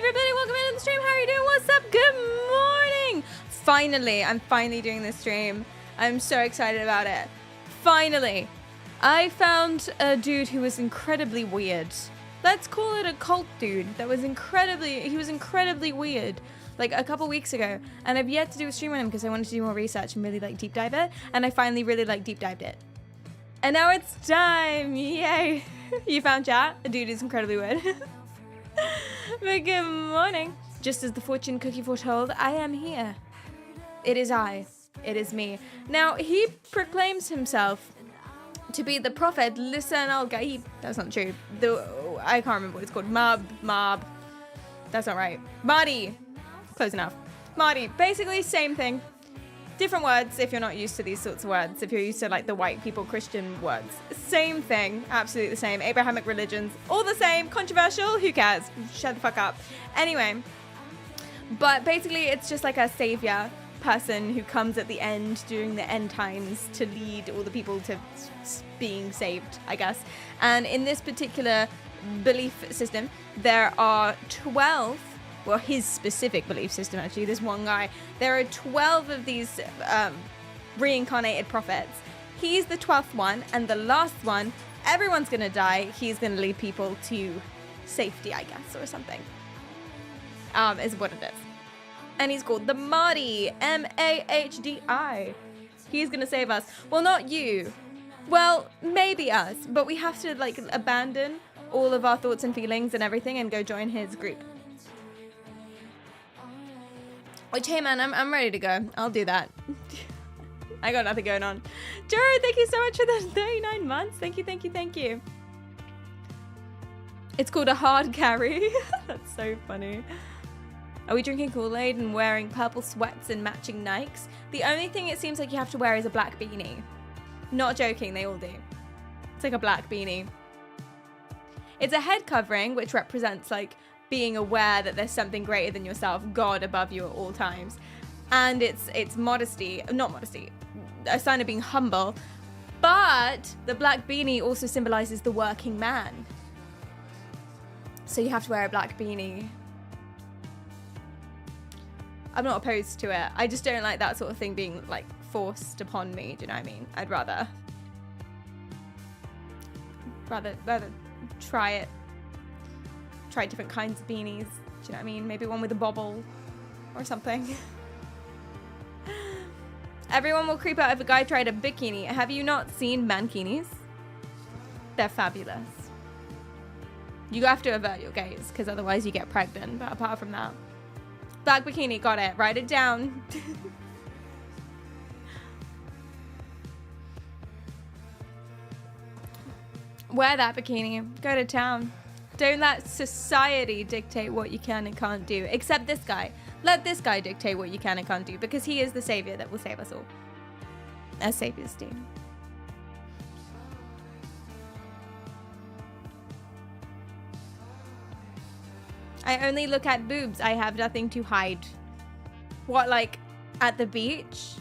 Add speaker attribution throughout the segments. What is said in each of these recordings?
Speaker 1: everybody, welcome into the stream. How are you doing? What's up? Good morning. Finally, I'm finally doing this stream. I'm so excited about it. Finally, I found a dude who was incredibly weird. Let's call it a cult dude that was he was incredibly weird, like a couple weeks ago. And I've yet to do a stream on him because I wanted to do more research and really like deep dive it. And I finally really like deep dived it. And now it's time. Yay. You found chat? A dude is incredibly weird. But good morning. Just as the fortune cookie foretold, I am here. It is I. It is me. Now, he proclaims himself to be the prophet Lisan al-Gaib. That's not true. I can't remember what it's called. Mab. That's not right. Mahdi. Close enough. Mahdi. Basically, same thing. Different words if you're not used to these sorts of words. If you're used to like the white people Christian words. Same thing. Absolutely the same. Abrahamic religions. All the same. Controversial. Who cares? Shut the fuck up. Anyway. But basically it's just like a savior person who comes at the end during the end times to lead all the people to being saved, I guess. And in this particular belief system, there are 12, well, his specific belief system, actually, this one guy, there are 12 of these reincarnated prophets. He's the 12th one, and the last one, everyone's gonna die. He's gonna lead people to safety, I guess, or something, is what it is. And he's called the Mahdi, M-A-H-D-I. He's gonna save us. Well, not you. Well, maybe us, but we have to like abandon all of our thoughts and feelings and everything and go join his group. Which, hey man, I'm ready to go. I'll do that. I got nothing going on. Jared, thank you so much for the 39 months. Thank you. It's called a hard carry. That's so funny. Are we drinking Kool-Aid and wearing purple sweats and matching Nikes? The only thing it seems like you have to wear is a black beanie. Not joking, they all do. It's like a black beanie. It's a head covering, which represents like being aware that there's something greater than yourself, God above you at all times. And it's modesty, not modesty, a sign of being humble. But the black beanie also symbolizes the working man. So you have to wear a black beanie. I'm not opposed to it. I just don't like that sort of thing being like forced upon me. Do you know what I mean? I'd rather try it. Try different kinds of beanies. Do you know what I mean? Maybe one with a bobble or something. Everyone will creep out if a guy tried a bikini. Have you not seen mankinis? They're fabulous. You have to avert your gaze because otherwise you get pregnant. But apart from that, black bikini, got it. Write it down. Wear that bikini. Go to town. Don't let society dictate what you can and can't do. Except this guy. Let this guy dictate what you can and can't do because he is the savior that will save us all. As saviors do. I only look at boobs. I have nothing to hide. What, like, at the beach?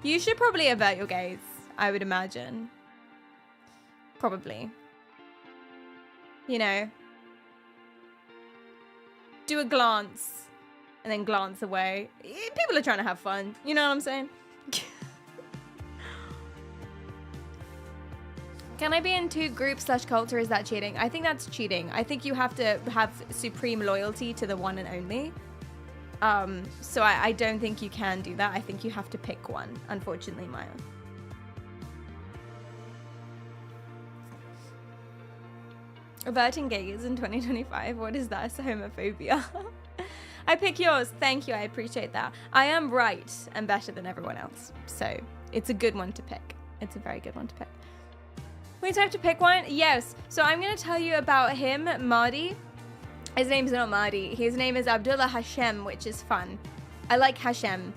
Speaker 1: You should probably avert your gaze, I would imagine. Probably. You know. Do a glance. And then glance away. People are trying to have fun. You know what I'm saying? Can I be in two groups / cults, or is that cheating? I think that's cheating. I think you have to have supreme loyalty to the one and only. So I don't think you can do that. I think you have to pick one, unfortunately, Maya. Averting gays in 2025. What is that? It's homophobia. I pick yours. Thank you. I appreciate that. I am right and better than everyone else. So it's a good one to pick. It's a very good one to pick. Wait, do I have to pick one? Yes. So I'm going to tell you about him, Mahdi. His name's not Mahdi. His name is Abdullah Hashem, which is fun. I like Hashem.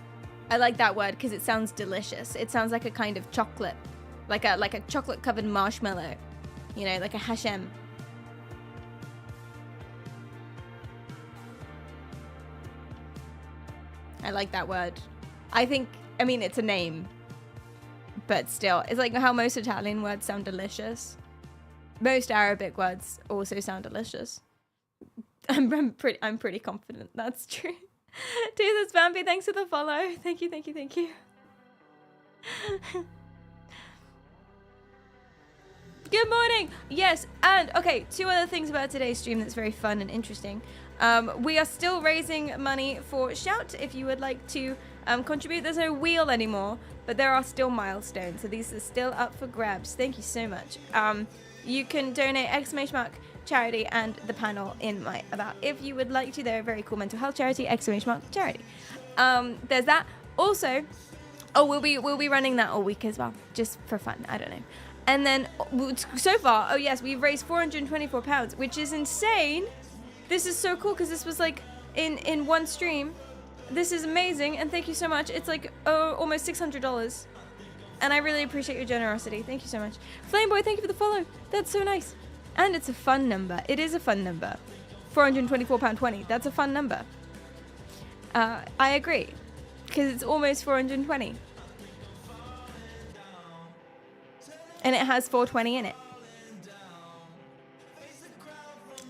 Speaker 1: I like that word because it sounds delicious. It sounds like a kind of chocolate. Like a chocolate covered marshmallow. You know, like a Hashem. I like that word. I mean, it's a name. But still, it's like how most Italian words sound delicious. Most Arabic words also sound delicious. I'm pretty confident that's true. Dude, that's Bambi. Thanks for the follow. Thank you, thank you, thank you. Good morning. Yes, and okay, 2 other things about today's stream that's very fun and interesting. We are still raising money for Shout. If you would like to contribute, there's no wheel anymore, but there are still milestones, so these are still up for grabs. Thank you so much. You can donate !charity and the panel in my about if you would like to. They're a very cool mental health charity, !charity. There's that. Also, we'll be running that all week as well, just for fun. I don't know. And then so far, oh yes, we've raised £424, which is insane. This is so cool because this was like in one stream. This is amazing, and thank you so much. It's like almost $600, and I really appreciate your generosity. Thank you so much. Flameboy, thank you for the follow. That's so nice. And it's a fun number. It is a fun number. £424.20. That's a fun number. I agree, because it's almost 420. And it has 420 in it.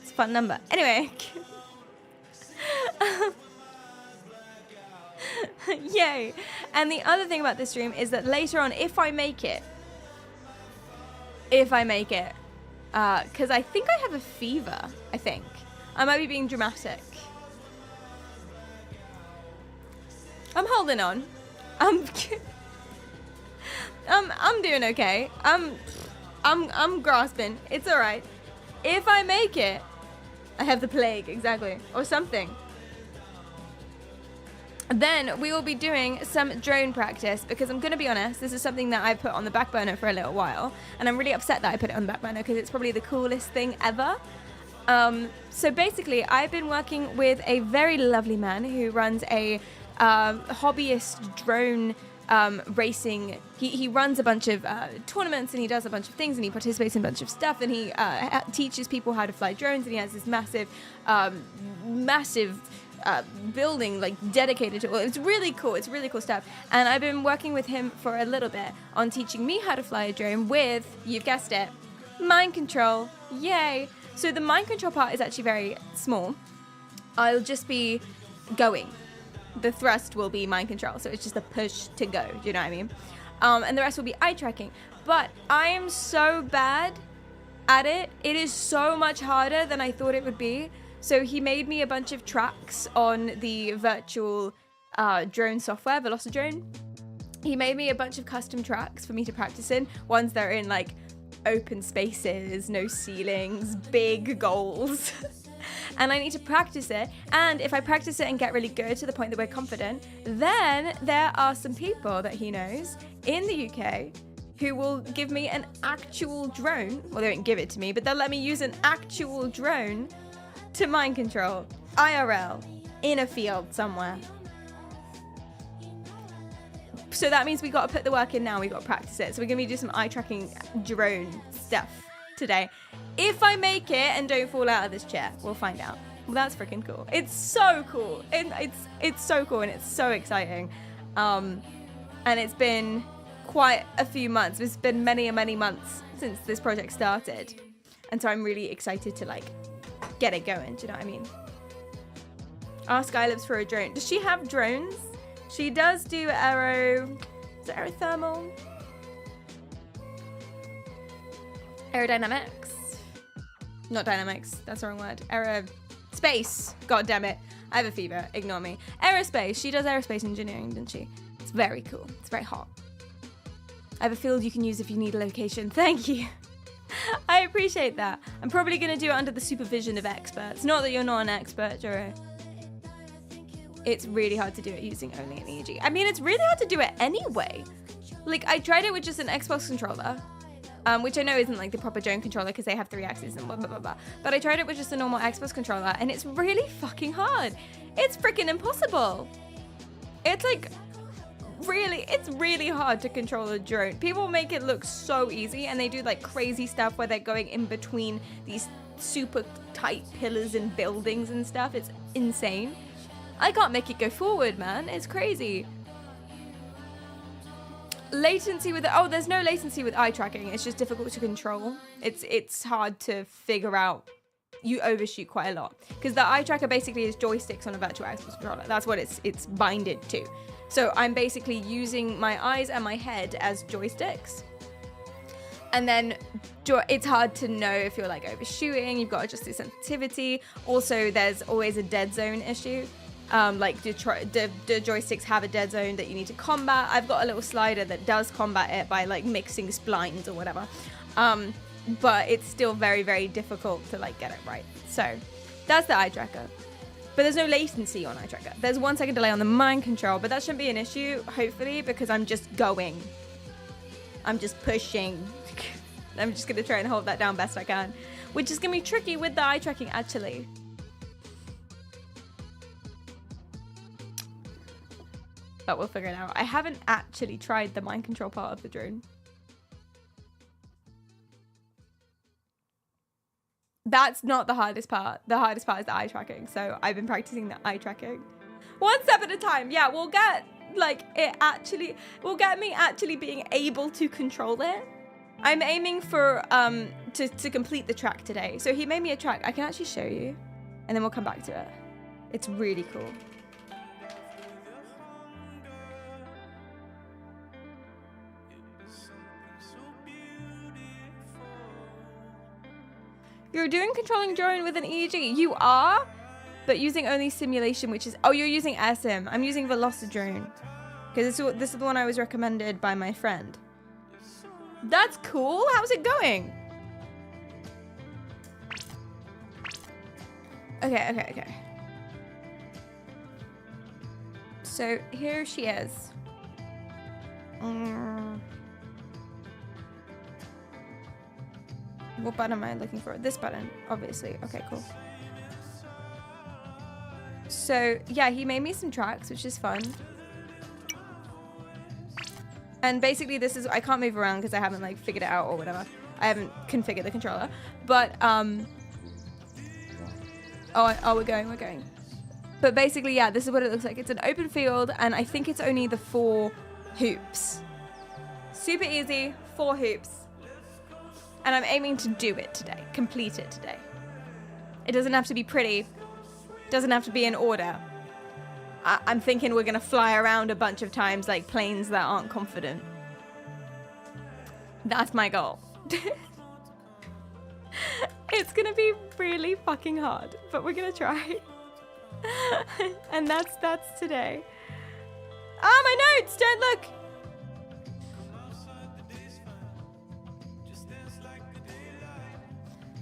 Speaker 1: It's a fun number. Anyway. Yay. And the other thing about this stream is that later on, if I make it, because I think I have a fever, I think. I might be being dramatic. I'm holding on. I'm doing okay. I'm grasping. It's all right. If I make it, I have the plague, exactly, or something. Then we will be doing some drone practice, because I'm going to be honest, this is something that I put on the back burner for a little while, and I'm really upset that I put it on the back burner because it's probably the coolest thing ever. So basically, I've been working with a very lovely man who runs a hobbyist drone racing. He runs a bunch of tournaments, and he does a bunch of things, and he participates in a bunch of stuff, and he teaches people how to fly drones, and he has this massive building like dedicated to it. It's really cool. It's really cool stuff. And I've been working with him for a little bit on teaching me how to fly a drone with, you've guessed it, mind control. Yay. So the mind control part is actually very small. I'll just be going. The thrust will be mind control, so it's just a push to go. Do you know what I mean? And the rest will be eye tracking. But I am so bad at it. It is so much harder than I thought it would be. So he made me a bunch of tracks on the virtual drone software, Velocidrone. He made me a bunch of custom tracks for me to practice in. Ones that are in like open spaces, no ceilings, big goals. And I need to practice it. And if I practice it and get really good to the point that we're confident, then there are some people that he knows in the UK who will give me an actual drone. Well, they won't give it to me, but they'll let me use an actual drone to mind control, IRL, in a field somewhere. So that means we got to put the work in now. We got to practice it. So we're going to do some eye tracking drone stuff today. If I make it and don't fall out of this chair, we'll find out. Well, that's freaking cool. It's so cool. It's so cool, and it's so exciting. And it's been quite a few months. It's been many months since this project started. And so I'm really excited to like get it going. Do you know what I mean? Ask Skylibs for a drone. Does she have drones? She does do aerothermal? Aerodynamics. Not dynamics. That's the wrong word. Aerospace. God damn it. I have a fever. Ignore me. Aerospace. She does aerospace engineering, doesn't she? It's very cool. It's very hot. I have a field you can use if you need a location. Thank you. I appreciate that. I'm probably going to do it under the supervision of experts. Not that you're not an expert, Juro. It's really hard to do it using only an EEG. I mean, it's really hard to do it anyway. Like, I tried it with just an Xbox controller, which I know isn't like the proper drone controller because they have 3 axes and blah, blah, blah, blah. But I tried it with just a normal Xbox controller, and it's really fucking hard. It's freaking impossible. It's like, it's really hard to control a drone. People make it look so easy, and they do like crazy stuff where they're going in between these super tight pillars and buildings and stuff. It's insane. I can't make it go forward, man. It's crazy. Latency with there's no latency with eye tracking. It's just difficult to control. It's hard to figure out you overshoot quite a lot, because the eye tracker basically is joysticks on a virtual access controller. That's what it's binded to. So I'm basically using my eyes and my head as joysticks. And then it's hard to know if you're like overshooting. You've got to adjust the sensitivity. Also, there's always a dead zone issue. Like the joysticks have a dead zone that you need to combat. I've got a little slider that does combat it by like mixing splines or whatever. But it's still very, very difficult to like get it right. So that's the eye tracker. But there's no latency on eye tracker. There's 1 second delay on the mind control, but that shouldn't be an issue, hopefully, because I'm just going. I'm just pushing. I'm just gonna try and hold that down best I can, which is gonna be tricky with the eye tracking actually. But we'll figure it out. I haven't actually tried the mind control part of the drone. That's not the hardest part. The hardest part is the eye tracking. So I've been practicing the eye tracking. 1 step at a time. Yeah, we'll get me actually being able to control it. I'm aiming for to complete the track today. So he made me a track. I can actually show you, and then we'll come back to it. It's really cool. You're doing controlling drone with an EEG. You are, but using only simulation, which is, oh, you're using SM. I'm using Velocidrone, because this is the one I was recommended by my friend. That's cool. How's it going? Okay. So here she is. What button am I looking for? This button, obviously. Okay, cool. So yeah, he made me some tracks, which is fun. And basically this is, I can't move around because I haven't like figured it out or whatever. I haven't configured the controller, but we're going. But basically, yeah, this is what it looks like. It's an open field, and I think it's only the 4 hoops. Super easy, 4 hoops. And I'm aiming to do it today, complete it today. It doesn't have to be pretty, doesn't have to be in order. I'm thinking we're gonna fly around a bunch of times like planes that aren't confident. That's my goal. It's gonna be really fucking hard, but we're gonna try. And that's today. Ah, my notes, don't look.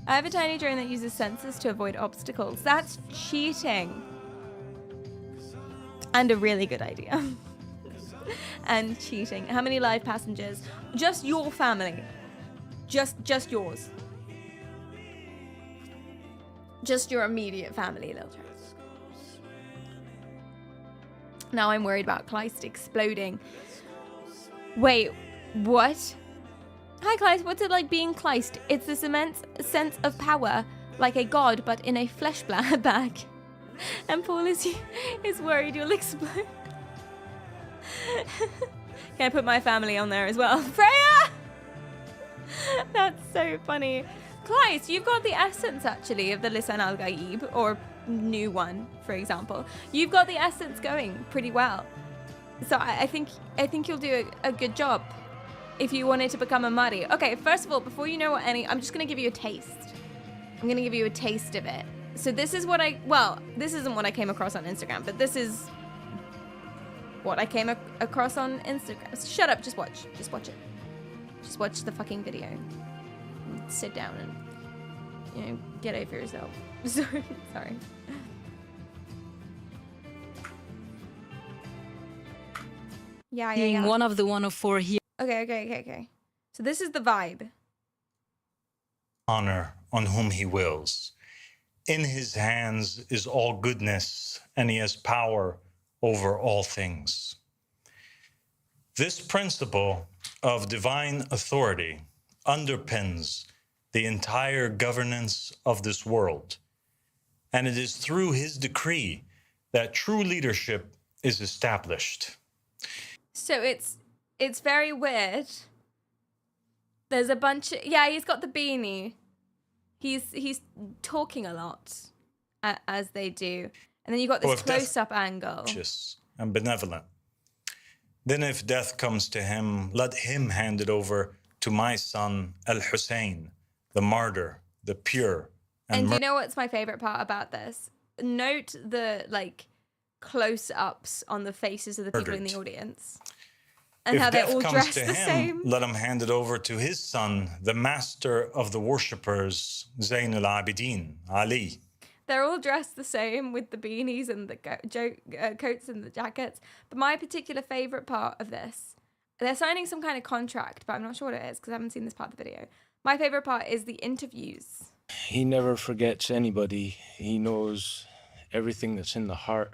Speaker 1: I have a tiny drone that uses sensors to avoid obstacles. That's cheating. And a really good idea. And cheating. How many live passengers? Just your family. Just yours. Just your immediate family, little child. Now I'm worried about Kleist exploding. Wait, what? Hi Kleist, what's it like being Kleist? It's this immense sense of power, like a god, but in a flesh bag. And Paul is worried you'll explode. Can I put my family on there as well? Freya! That's so funny. Kleist, you've got the essence actually of the Lisan Al Gaib, or new one, for example. You've got the essence going pretty well. So I think you'll do a good job if you wanted to become a Mari. Okay, first of all, before you know what I'm just gonna give you a taste. I'm gonna give you a taste of it. So this is what this isn't what I came across on Instagram, but this is what I came across on Instagram. Shut up, just watch it. Just watch the fucking video. And sit down and, get over yourself. Sorry. Yeah.
Speaker 2: Being one of the 104 here.
Speaker 1: Okay. So this is the vibe.
Speaker 3: Honor on whom he wills. In his hands is all goodness, and he has power over all things. This principle of divine authority underpins the entire governance of this world, and it is through his decree that true leadership is established.
Speaker 1: So it's very weird. There's a bunch of, yeah, he's got the beanie. He's talking a lot as they do. And then you got this close-up angle.
Speaker 3: And benevolent. Then if death comes to him, let him hand it over to my son Al-Hussein, the martyr, the pure.
Speaker 1: And you know what's my favorite part about this? Note the close-ups on the faces of the people in the audience. And
Speaker 3: if
Speaker 1: how they're all
Speaker 3: death comes
Speaker 1: dressed
Speaker 3: to
Speaker 1: the
Speaker 3: him,
Speaker 1: same.
Speaker 3: let him hand it over to his son, the master of the worshippers, Zayn al-Abidin, Ali.
Speaker 1: They're all dressed the same with the beanies and the coats and the jackets. But my particular favorite part of this, they're signing some kind of contract, but I'm not sure what it is because I haven't seen this part of the video. My favorite part is the interviews.
Speaker 4: He never forgets anybody. He knows everything that's in the heart.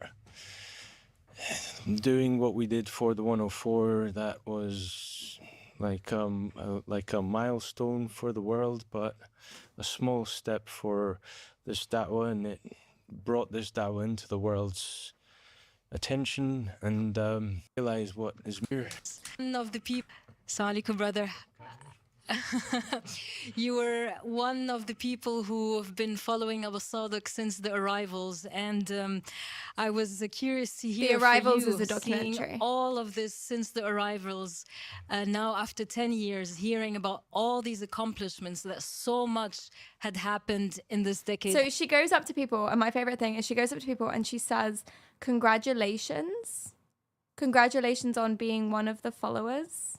Speaker 4: Doing what we did for the 104, that was like a milestone for the world, but a small step for this da'wah, and it brought this da'wah into the world's attention and realize what is here.
Speaker 2: One of the people, Assalamu alaikum, brother. You were one of the people who have been following Abu Sadiq since the arrivals, and I was curious to hear
Speaker 1: The Arrivals
Speaker 2: for you,
Speaker 1: is a documentary.
Speaker 2: seeing all of this since the arrivals, now after 10 years, hearing about all these accomplishments, that so much had happened in this decade.
Speaker 1: So she goes up to people, and my favorite thing is she goes up to people and she says, "Congratulations. Congratulations on being one of the followers."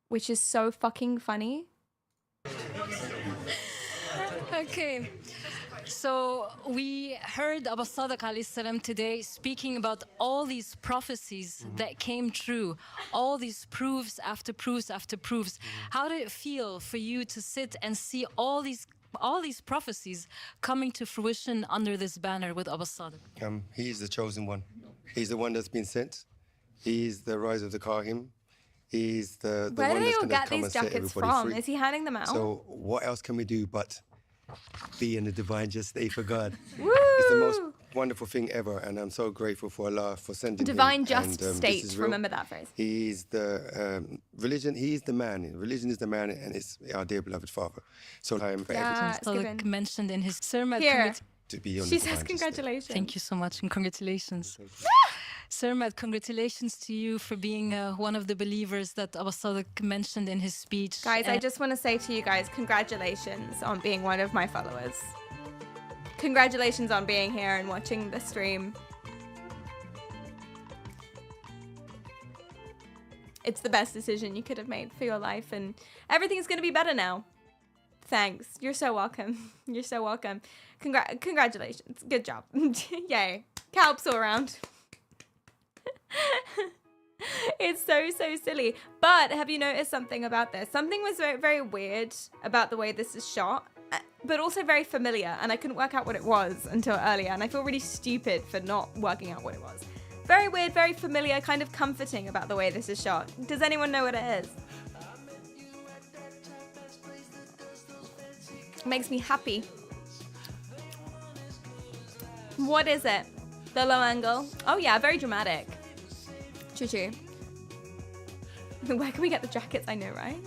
Speaker 1: Which is so fucking funny.
Speaker 2: Okay, so we heard Abu Sadiq alayhi salam today speaking about all these prophecies that came true, all these proofs after proofs after proofs. How did it feel for you to sit and see all these prophecies coming to fruition under this banner with Abu Sadiq?
Speaker 5: He is the chosen one. He's the one that's been sent. He's the rise of the Kahim. He's the
Speaker 1: Where
Speaker 5: one
Speaker 1: do they
Speaker 5: that's
Speaker 1: all
Speaker 5: going to
Speaker 1: get
Speaker 5: come
Speaker 1: these
Speaker 5: and set
Speaker 1: jackets
Speaker 5: everybody
Speaker 1: from?
Speaker 5: free.
Speaker 1: Is he handing them out?
Speaker 5: So what else can we do but be in the divine just stay for God?
Speaker 1: Woo!
Speaker 5: It's the most wonderful thing ever, and I'm so grateful for Allah for sending
Speaker 1: Divine
Speaker 5: him.
Speaker 1: just
Speaker 5: this
Speaker 1: state.
Speaker 5: is real.
Speaker 1: Remember that phrase.
Speaker 5: He's the religion. He's the man. Religion is the man, and it's our dear beloved Father. So I am for everything
Speaker 1: It's given.
Speaker 2: Sadiq mentioned in his sermon.
Speaker 1: Here.
Speaker 5: to be on
Speaker 1: She
Speaker 5: the
Speaker 1: says
Speaker 5: divine just state.
Speaker 1: congratulations.
Speaker 2: Thank you so much and congratulations. Sermat, congratulations to you for being one of the believers that Abu Sadiq mentioned in his speech.
Speaker 1: Guys, I just want to say to you guys, congratulations on being one of my followers. Congratulations on being here and watching the stream. It's the best decision you could have made for your life, and everything's going to be better now. Thanks. You're so welcome. You're so welcome. Congratulations. Good job. Yay. Calps all around. It's so silly. But have you noticed something about this? Something was very, very weird about the way this is shot, but also very familiar, and I couldn't work out what it was until earlier, and I feel really stupid for not working out what it was. Very weird, very familiar, kind of comforting about the way this is shot. Does anyone know what it is? It makes me happy. What is it? The low angle? Oh yeah, very dramatic. Choo-choo. Where can we get the jackets? I know, right?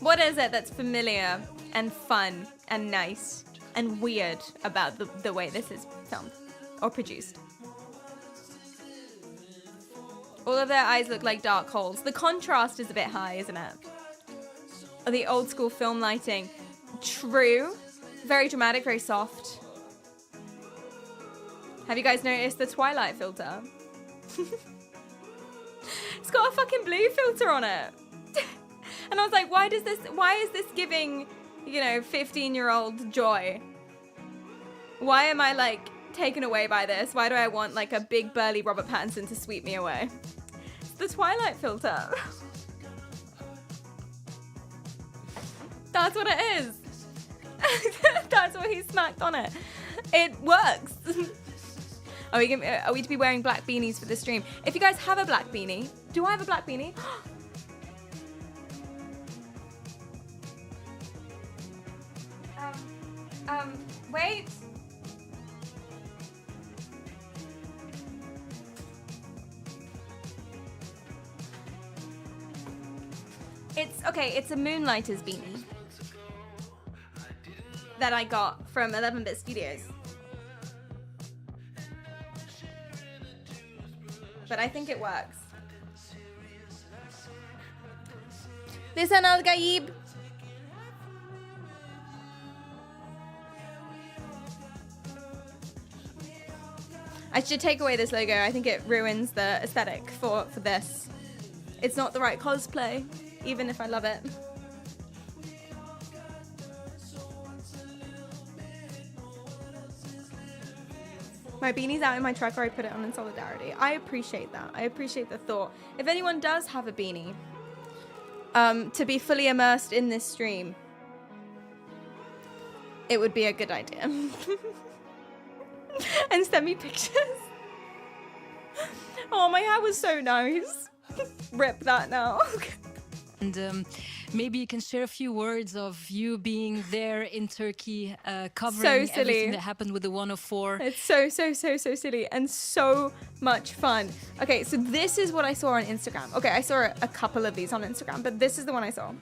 Speaker 1: What is it that's familiar and fun and nice and weird about the way this is filmed or produced? All of their eyes look like dark holes. The contrast is a bit high, isn't it? The old school film lighting. True. Very dramatic, very soft. Have you guys noticed the Twilight filter? It's got a fucking blue filter on it. And I was like, why is this giving, 15-year-old joy? Why am I like taken away by this? Why do I want like a big burly Robert Pattinson to sweep me away? It's the Twilight filter. That's what it is. That's what he smacked on it. It works. Are we to be wearing black beanies for the stream? If you guys have a black beanie, do I have a black beanie? Wait. It's a Moonlighter's beanie. that I got from 11-Bit Studios. But I think it works. Listen al Gaib. I should take away this logo. I think it ruins the aesthetic for this. It's not the right cosplay, even if I love it. My beanie's out in my truck, or I put it on in solidarity. I appreciate that. I appreciate the thought. If anyone does have a beanie, to be fully immersed in this stream, it would be a good idea. And send me pictures. Oh, my hair was so nice. Rip that now.
Speaker 2: And maybe you can share a few words of you being there in Turkey, covering
Speaker 1: So silly.
Speaker 2: everything that happened with the 104.
Speaker 1: It's so silly and so much fun. Okay, so this is what I saw on Instagram. Okay, I saw a couple of these on Instagram, but this is the one I saw.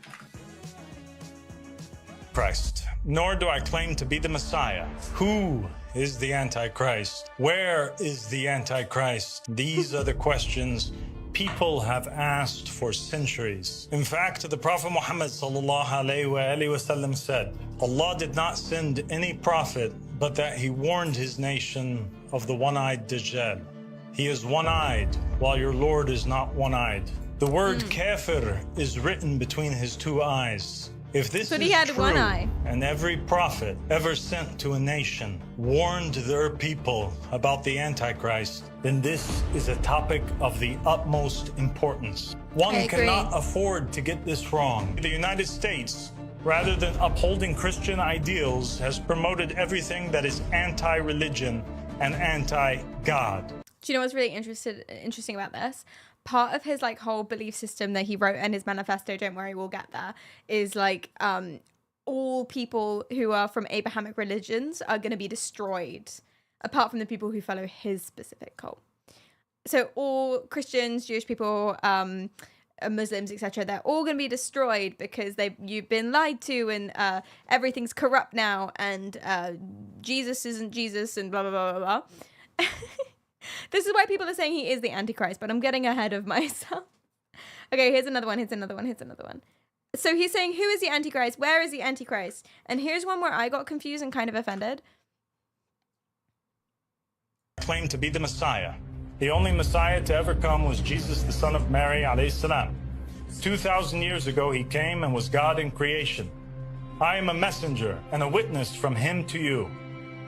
Speaker 3: Christ, nor do I claim to be the Messiah. Who is the Antichrist? Where is the Antichrist? These are the questions people have asked for centuries. In fact, the Prophet Muhammad ﷺ said, Allah did not send any prophet but that he warned his nation of the one-eyed Dajjal. He is one-eyed, while your Lord is not one-eyed. The word kafir is written between his two eyes. If this
Speaker 1: So
Speaker 3: is
Speaker 1: he had
Speaker 3: true,
Speaker 1: one eye.
Speaker 3: and every prophet ever sent to a nation warned their people about the Antichrist, then this is a topic of the utmost importance. One
Speaker 1: I agree.
Speaker 3: cannot afford to get this wrong. The United States, rather than upholding Christian ideals, has promoted everything that is anti-religion and anti-God.
Speaker 1: Do you know what's really interesting about this? Part of his like whole belief system that he wrote in his manifesto, don't worry, we'll get there, is like all people who are from Abrahamic religions are going to be destroyed, apart from the people who follow his specific cult. So all Christians, Jewish people, Muslims, etc., they're all going to be destroyed because you've been lied to, and everything's corrupt now, and Jesus isn't Jesus, and blah blah blah blah blah. This is why people are saying he is the Antichrist, but I'm getting ahead of myself. Okay, here's another one. So he's saying, who is the Antichrist? Where is the Antichrist? And here's one where I got confused and kind of offended.
Speaker 3: Claimed to be the Messiah. The only Messiah to ever come was Jesus, the son of Mary, alayhi salam. 2,000 years ago, he came and was God in creation. I am a messenger and a witness from him to you.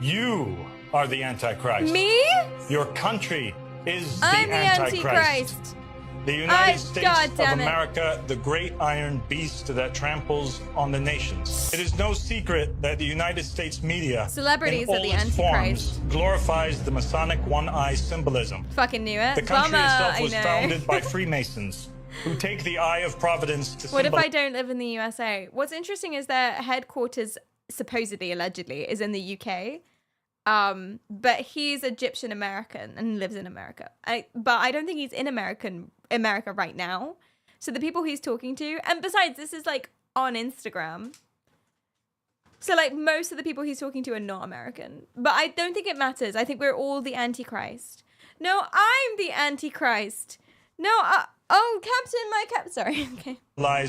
Speaker 3: You are the Antichrist.
Speaker 1: Me?
Speaker 3: Your country is the
Speaker 1: I'm the
Speaker 3: Antichrist. The United States
Speaker 1: God
Speaker 3: of
Speaker 1: damn it.
Speaker 3: America, the great iron beast that tramples on the nations. It is no secret that the United States media,
Speaker 1: Celebrities
Speaker 3: in
Speaker 1: are
Speaker 3: all
Speaker 1: the
Speaker 3: its
Speaker 1: Antichrist.
Speaker 3: forms, glorifies the Masonic one-eye symbolism.
Speaker 1: Fucking knew it.
Speaker 3: The country
Speaker 1: Bummer,
Speaker 3: itself
Speaker 1: I
Speaker 3: was
Speaker 1: know.
Speaker 3: founded by Freemasons, who take the eye of Providence to
Speaker 1: What if
Speaker 3: symbolize
Speaker 1: I don't live in the USA? What's interesting is their headquarters, supposedly, allegedly, is in the UK. But he's Egyptian American and lives in America. But I don't think he's in America right now. So the people he's talking to, and besides, this is like on Instagram. So like most of the people he's talking to are not American. But I don't think it matters. I think we're all the Antichrist. No, I'm the Antichrist. No, sorry. Okay.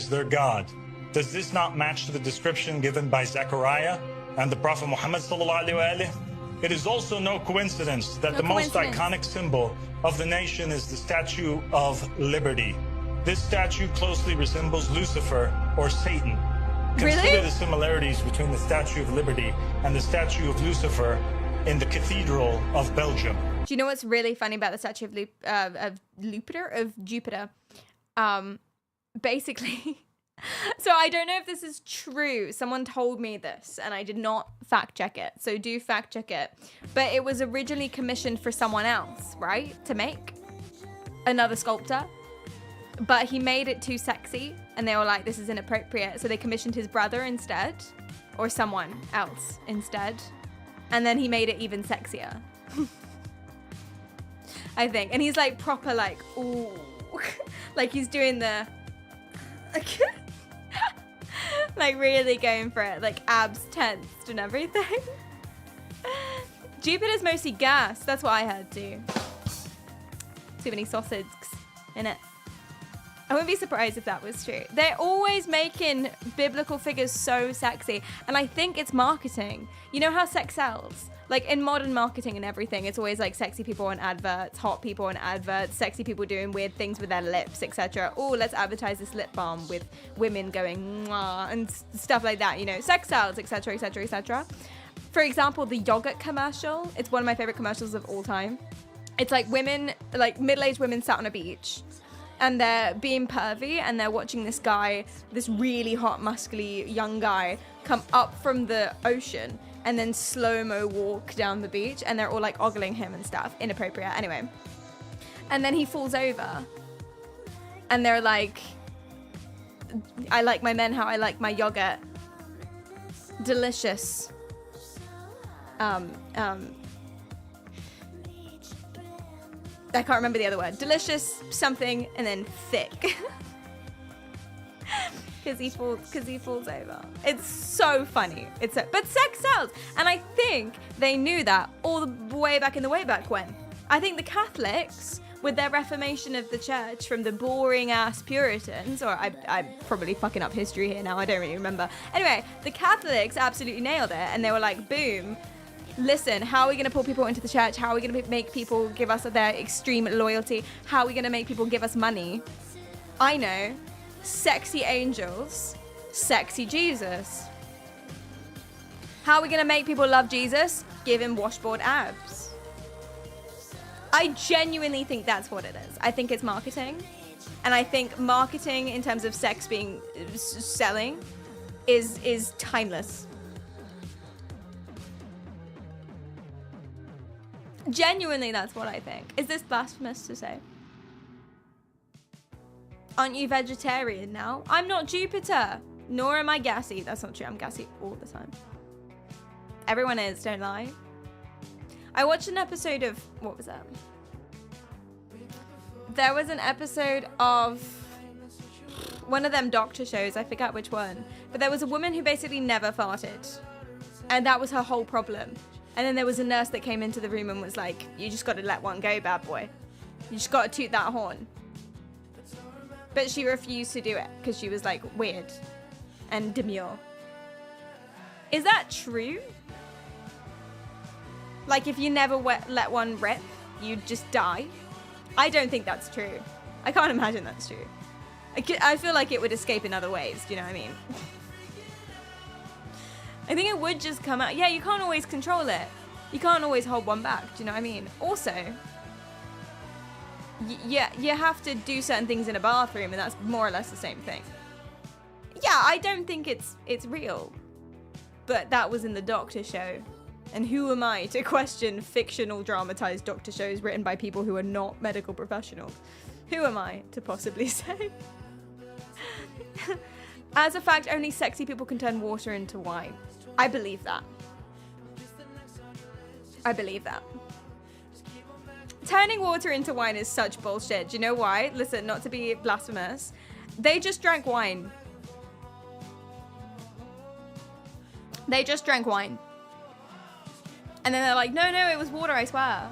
Speaker 3: their God. Does this not match the description given by Zechariah and the Prophet Muhammad sallallahu alaihi wasallam? It is also no coincidence that the most iconic symbol of the nation is the Statue of Liberty. This statue closely resembles Lucifer or Satan. Consider
Speaker 1: Really?
Speaker 3: the similarities between the Statue of Liberty and the Statue of Lucifer in the Cathedral of Belgium.
Speaker 1: Do you know what's really funny about the statue of Jupiter? Basically, so I don't know if this is true. Someone told me this and I did not fact check it. So do fact check it. But it was originally commissioned for someone else, right? To make another sculptor. But he made it too sexy and they were like, this is inappropriate. So they commissioned his brother instead, or someone else instead. And then he made it even sexier. I think. And he's like proper like, ooh. Like he's doing the... Like really going for it, like abs tensed and everything. Jupiter's mostly gas. That's what I heard too. Too many sausages in it. I wouldn't be surprised if that was true. They're always making biblical figures so sexy. And I think it's marketing. You know how sex sells? Like in modern marketing and everything, it's always like sexy people on adverts, hot people on adverts, sexy people doing weird things with their lips, etc. Oh, let's advertise this lip balm with women going mwah and stuff like that, you know, sex sells, etc., etc., etc. For example, the yogurt commercial, it's one of my favorite commercials of all time. It's like women, like middle-aged women sat on a beach and they're being pervy and they're watching this guy, this really hot, muscly young guy come up from the ocean and then slow-mo walk down the beach, and they're all like ogling him and stuff. Inappropriate, anyway. And then he falls over and they're like, I like my men how I like my yogurt. Delicious. I can't remember the other word. Delicious something and then thick. Because he falls over. It's so funny. But sex sells, and I think they knew that all the way back in the way back when. I think the Catholics, with their reformation of the church from the boring ass Puritans, or I'm probably fucking up history here now. I don't really remember. Anyway, the Catholics absolutely nailed it, and they were like, boom. Listen, how are we going to pull people into the church? How are we going to make people give us their extreme loyalty? How are we going to make people give us money? I know. Sexy angels, sexy Jesus. How are we going to make people love Jesus? Give him washboard abs. I genuinely think that's what it is. I think it's marketing. And I think marketing in terms of sex being selling is timeless. Genuinely, that's what I think. Is this blasphemous to say? Aren't you vegetarian now? I'm not Jupiter, nor am I gassy. That's not true. I'm gassy all the time. Everyone is, don't lie. I watched an episode of, what was that? There was an episode of one of them doctor shows. I forgot which one. But there was a woman who basically never farted. And that was her whole problem. And then there was a nurse that came into the room and was like, you just got to let one go, bad boy. You just got to toot that horn. But she refused to do it because she was like weird and demure. Is that true? Like if you never let one rip, you'd just die? I don't think that's true. I can't imagine that's true. I feel like it would escape in other ways. Do you know what I mean? I think it would just come out. Yeah, you can't always control it. You can't always hold one back. Do you know what I mean? Also, yeah, you have to do certain things in a bathroom, and that's more or less the same thing. Yeah, I don't think it's real. But that was in the doctor show. And who am I to question fictional dramatized doctor shows written by people who are not medical professionals? Who am I to possibly say? As a fact, only sexy people can turn water into wine. I believe that. I believe that. Turning water into wine is such bullshit. Do you know why? Listen, not to be blasphemous. They just drank wine. They just drank wine. And then they're like, no, it was water, I swear.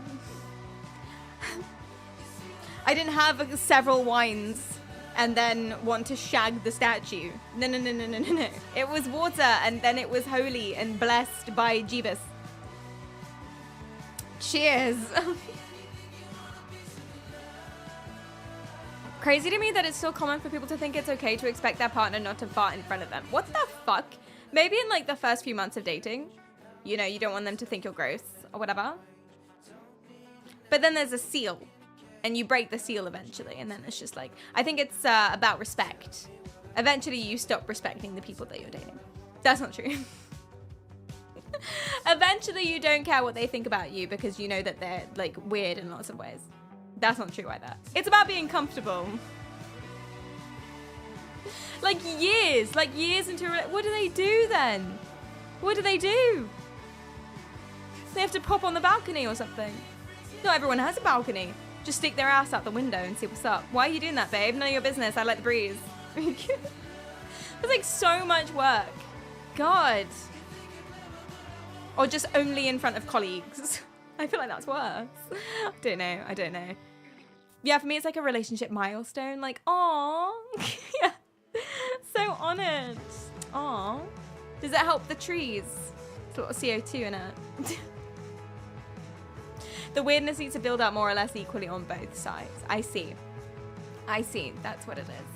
Speaker 1: I didn't have several wines and then want to shag the statue. No. It was water, and then it was holy and blessed by Jeebus. Cheers. Crazy to me that it's so common for people to think it's okay to expect their partner not to fart in front of them. What the fuck? Maybe in like the first few months of dating, you know, you don't want them to think you're gross or whatever. But then there's a seal, and you break the seal eventually, and then it's just like, I think it's about respect. Eventually you stop respecting the people that you're dating. That's not true. Eventually you don't care what they think about you because you know that they're like weird in lots of ways. That's not true either. It's about being comfortable. Like years into what do they do then? What do they do? They have to pop on the balcony or something. Not everyone has a balcony. Just stick their ass out the window and see what's up. Why are you doing that, babe? None of your business. I like the breeze. It's like so much work. God. Or just only in front of colleagues. I feel like that's worse. I don't know. Yeah, for me, it's like a relationship milestone. Like, aw. Yeah. So honored. Aw. Does it help the trees? It's a lot of CO2 in it. The weirdness needs to build up more or less equally on both sides. I see. That's what it is.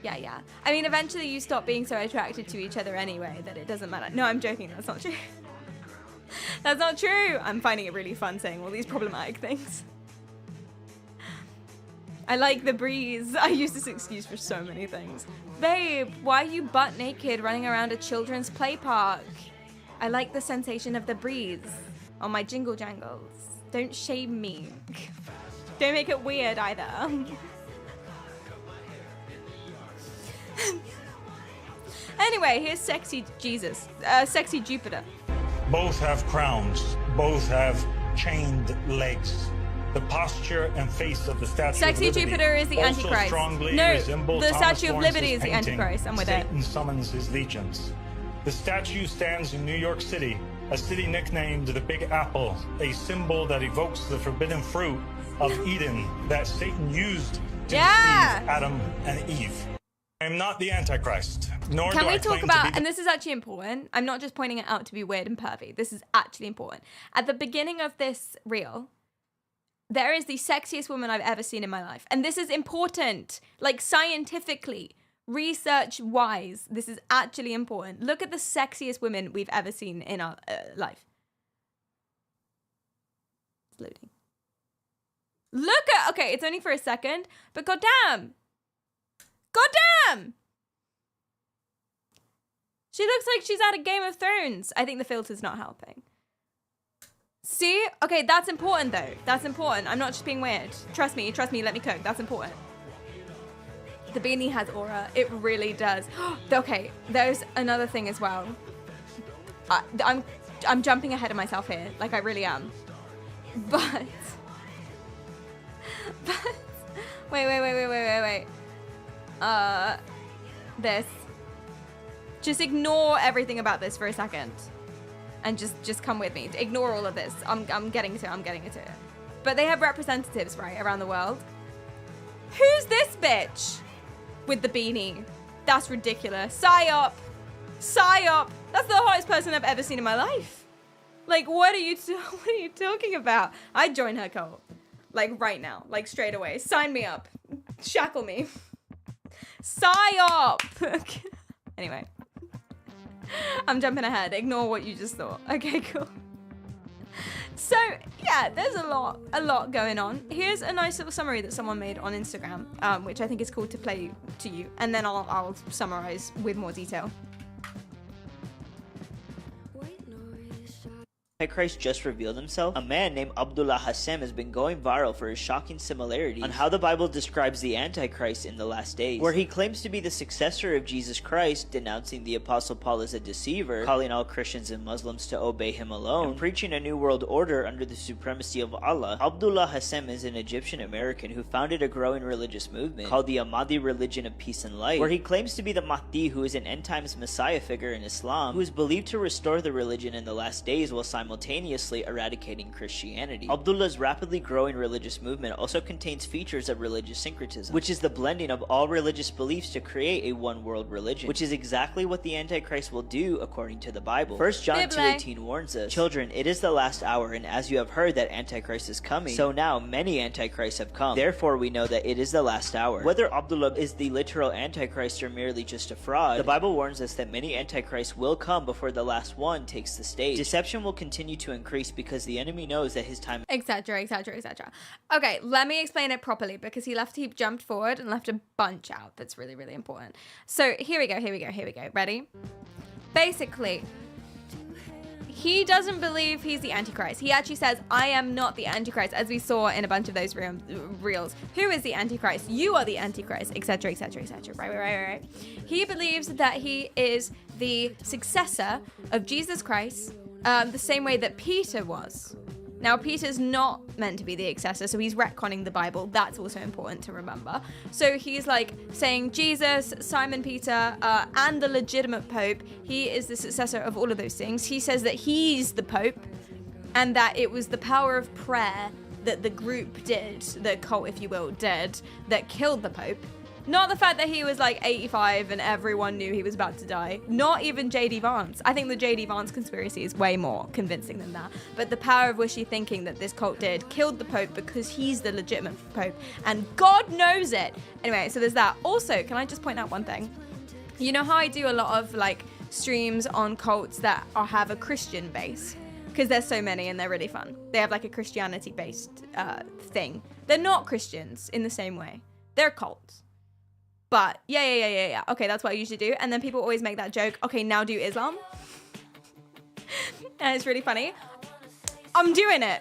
Speaker 1: Yeah. I mean, eventually you stop being so attracted to each other anyway that it doesn't matter. No, I'm joking. That's not true. That's not true. I'm finding it really fun saying all these problematic things. I like the breeze. I use this excuse for so many things. Babe, why are you butt naked running around a children's play park? I like the sensation of the breeze on my jingle jangles. Don't shame me. Don't make it weird either. Anyway, here's sexy Jesus. Sexy Jupiter.
Speaker 3: Both have crowns. Both have chained legs. The posture and face of the Statue
Speaker 1: Sexy
Speaker 3: of Liberty
Speaker 1: Jupiter is the
Speaker 3: also
Speaker 1: Antichrist.
Speaker 3: strongly
Speaker 1: No,
Speaker 3: resemble
Speaker 1: the
Speaker 3: Thomas
Speaker 1: Statue of
Speaker 3: Lawrence's
Speaker 1: Liberty is the
Speaker 3: painting,
Speaker 1: Antichrist. I'm with it.
Speaker 3: Satan summons his legions. The statue stands in New York City, a city nicknamed the Big Apple, a symbol that evokes the forbidden fruit of Eden that Satan used to deceive Adam and Eve. I am not the Antichrist, nor
Speaker 1: Can
Speaker 3: do
Speaker 1: we
Speaker 3: I
Speaker 1: talk
Speaker 3: claim
Speaker 1: about,
Speaker 3: to be
Speaker 1: and this is actually important, I'm not just pointing it out to be weird and pervy, this is actually important. At the beginning of this reel, there is the sexiest woman I've ever seen in my life. And this is important, like scientifically, research-wise, this is actually important. Look at the sexiest women we've ever seen in our life. It's loading. Look at, okay, it's only for a second, but goddamn. Goddamn! She looks like she's out of Game of Thrones. I think the filter's not helping. See? Okay, that's important though. That's important. I'm not just being weird. Trust me, let me cook. That's important. The beanie has aura. It really does. Okay, there's another thing as well. I'm jumping ahead of myself here. Like, I really am. But wait. This. Just ignore everything about this for a second. And just come with me. Ignore all of this. I'm getting to it. But they have representatives, right, around the world. Who's this bitch with the beanie? That's ridiculous. Psyop. That's the hottest person I've ever seen in my life. Like, what are you talking about? I'd join her cult. Like, right now. Like, straight away. Sign me up. Shackle me. Psyop. Anyway. I'm jumping ahead. Ignore what you just thought. Okay, cool. So, yeah, there's a lot going on. Here's a nice little summary that someone made on Instagram, which I think is cool to play to you. And then I'll summarize with more detail.
Speaker 6: Antichrist just revealed himself? A man named Abdullah Hassem has been going viral for his shocking similarity on how the Bible describes the Antichrist in the last days, where he claims to be the successor of Jesus Christ, denouncing the Apostle Paul as a deceiver, calling all Christians and Muslims to obey him alone, and preaching a new world order under the supremacy of Allah. Abdullah Hassem is an Egyptian American who founded a growing religious movement called the Ahmadi Religion of Peace and Light, where he claims to be the Mahdi, who is an end-times messiah figure in Islam, who is believed to restore the religion in the last days while simultaneously eradicating Christianity. Abdullah's rapidly growing religious movement also contains features of religious syncretism, which is the blending of all religious beliefs to create a one-world religion, which is exactly what the Antichrist will do according to the Bible. 1 John 2:18 warns us, "Children, it is the last hour, and as you have heard that Antichrist is coming, so now many Antichrists have come. Therefore we know that it is the last hour." Whether Abdullah is the literal Antichrist or merely just a fraud, the Bible warns us that many Antichrists will come before the last one takes the stage. Deception will continue to increase because the enemy knows that his time,
Speaker 1: etc. Okay, let me explain it properly because he jumped forward and left a bunch out that's really, really important. So here we go. Ready? Basically, he doesn't believe he's the Antichrist. He actually says, "I am not the Antichrist," as we saw in a bunch of those reels. Who is the Antichrist? You are the Antichrist, etc. Right. He believes that he is the successor of Jesus Christ, the same way that Peter was. Now, Peter's not meant to be the successor, so he's retconning the Bible. That's also important to remember. So he's like saying Jesus, Simon Peter, and the legitimate Pope, he is the successor of all of those things. He says that he's the Pope and that it was the power of prayer that the group did, the cult, if you will, did, that killed the Pope. Not the fact that he was like 85 and everyone knew he was about to die. Not even J.D. Vance. I think the J.D. Vance conspiracy is way more convincing than that. But the power of wishy thinking that this cult did killed the Pope because he's the legitimate Pope. And God knows it. Anyway, so there's that. Also, can I just point out one thing? You know how I do a lot of like streams on cults that have a Christian base? Because there's so many and they're really fun. They have like a Christianity-based thing. They're not Christians in the same way. They're cults. But yeah. Okay, that's what I usually do. And then people always make that joke. Okay, now do Islam. And it's really funny. I'm doing it.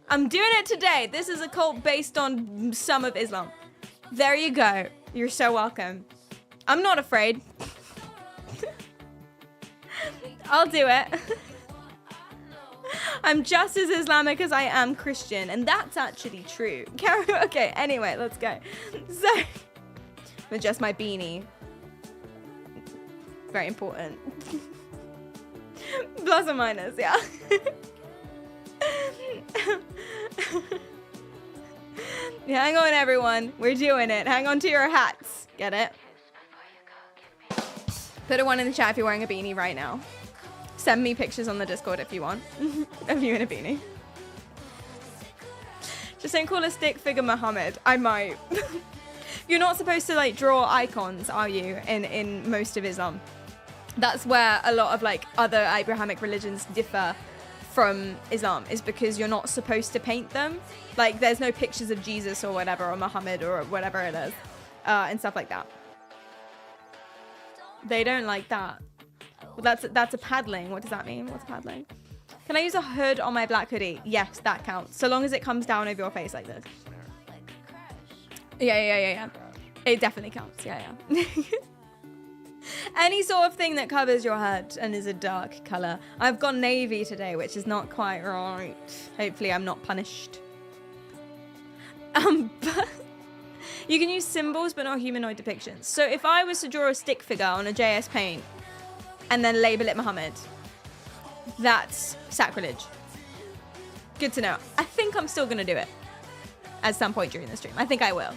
Speaker 1: I'm doing it today. This is a cult based on some of Islam. There you go. You're so welcome. I'm not afraid. I'll do it. I'm just as Islamic as I am Christian. And that's actually true. Okay, anyway, let's go. So... adjust my beanie. Very important. Plus or minus, yeah. Yeah, hang on, everyone. We're doing it. Hang on to your hats. Get it? Put a 1 in the chat if you're wearing a beanie right now. Send me pictures on the Discord if you want. Of you in a beanie. Just don't call a stick figure Muhammad. I might. You're not supposed to like draw icons, are you, in most of Islam? That's where a lot of like other Abrahamic religions differ from Islam, is because you're not supposed to paint them. Like there's no pictures of Jesus or whatever, or Muhammad or whatever it is, and stuff like that. They don't like that. Well, that's a paddling. What does that mean? What's paddling? Can I use a hood on my black hoodie? Yes, that counts. So long as it comes down over your face like this. Yeah. It definitely counts. Yeah. Any sort of thing that covers your head and is a dark color. I've gone navy today, which is not quite right. Hopefully I'm not punished. But you can use symbols, but not humanoid depictions. So if I was to draw a stick figure on a JS Paint and then label it Muhammad, that's sacrilege. Good to know. I think I'm still going to do it at some point during the stream. I think I will.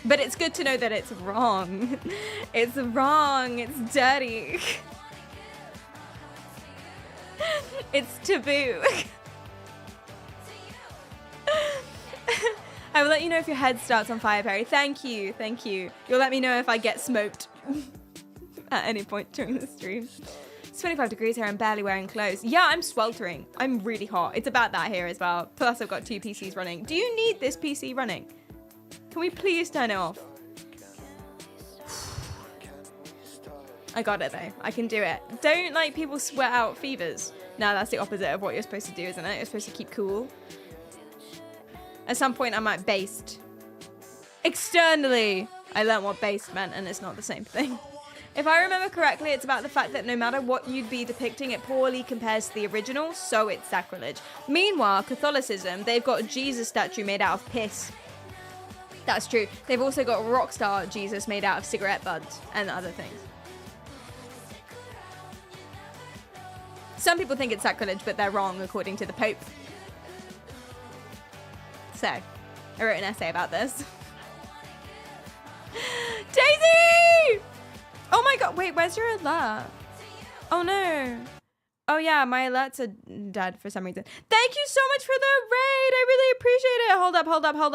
Speaker 1: But it's good to know that it's wrong. It's wrong. It's dirty. It's taboo. I will let you know if your head starts on fire, Perry. Thank you. You'll let me know if I get smoked at any point during the stream. It's 25 degrees here. I'm barely wearing clothes. Yeah, I'm sweltering. I'm really hot. It's about that here as well. Plus, I've got 2 PCs running. Do you need this PC running? Can we please turn it off? I got it though. I can do it. Don't like people sweat out fevers. No, that's the opposite of what you're supposed to do, isn't it? You're supposed to keep cool. At some point, I might baste. Externally, I learned what baste meant, and it's not the same thing. If I remember correctly, it's about the fact that no matter what you'd be depicting, it poorly compares to the original, so it's sacrilege. Meanwhile, Catholicism, they've got a Jesus statue made out of piss. That's true. They've also got rockstar Jesus made out of cigarette butts and other things. Some people think it's sacrilege, but they're wrong according to the Pope. So, I wrote an essay about this. Daisy! Oh my god, wait, where's your alert? Oh no. Oh yeah, my alerts are dead for some reason. Thank you so much for the raid. I really appreciate it.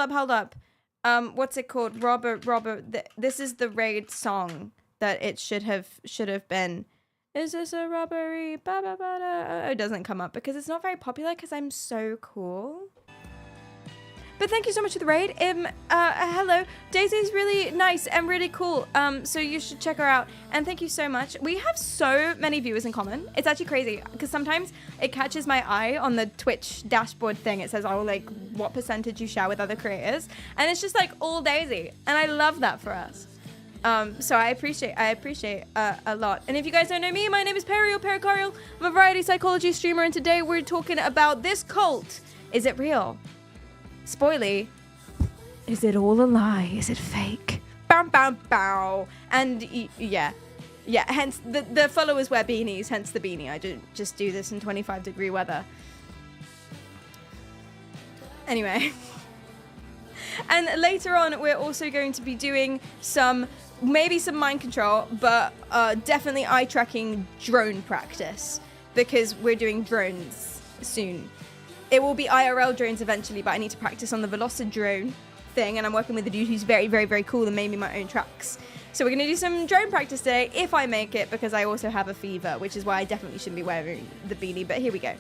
Speaker 1: Hold up. What's it called? Robert. This is the raid song that it should have been. Is this a robbery? It doesn't come up because it's not very popular because I'm so cool. But thank you so much for the raid. Hello. Daisy's really nice and really cool. So you should check her out. And thank you so much. We have so many viewers in common. It's actually crazy because sometimes it catches my eye on the Twitch dashboard thing. It says, oh, like what percentage you share with other creators. And it's just like all Daisy. And I love that for us. So I appreciate a lot. And if you guys don't know me, my name is PerriKaryal. I'm a variety psychology streamer, and today we're talking about this cult. Is it real? Spoiler. Is it all a lie? Is it fake? Bam, bam, bow. And yeah. Hence the followers wear beanies. Hence the beanie. I just do this in 25-degree weather. Anyway. And later on, we're also going to be doing maybe some mind control, but definitely eye tracking drone practice, because we're doing drones soon. It will be IRL drones eventually, but I need to practice on the Velocid drone thing, and I'm working with a dude who's very, very, very cool and made me my own tracks. So we're going to do some drone practice today, if I make it, because I also have a fever, which is why I definitely shouldn't be wearing the beanie, but here we go.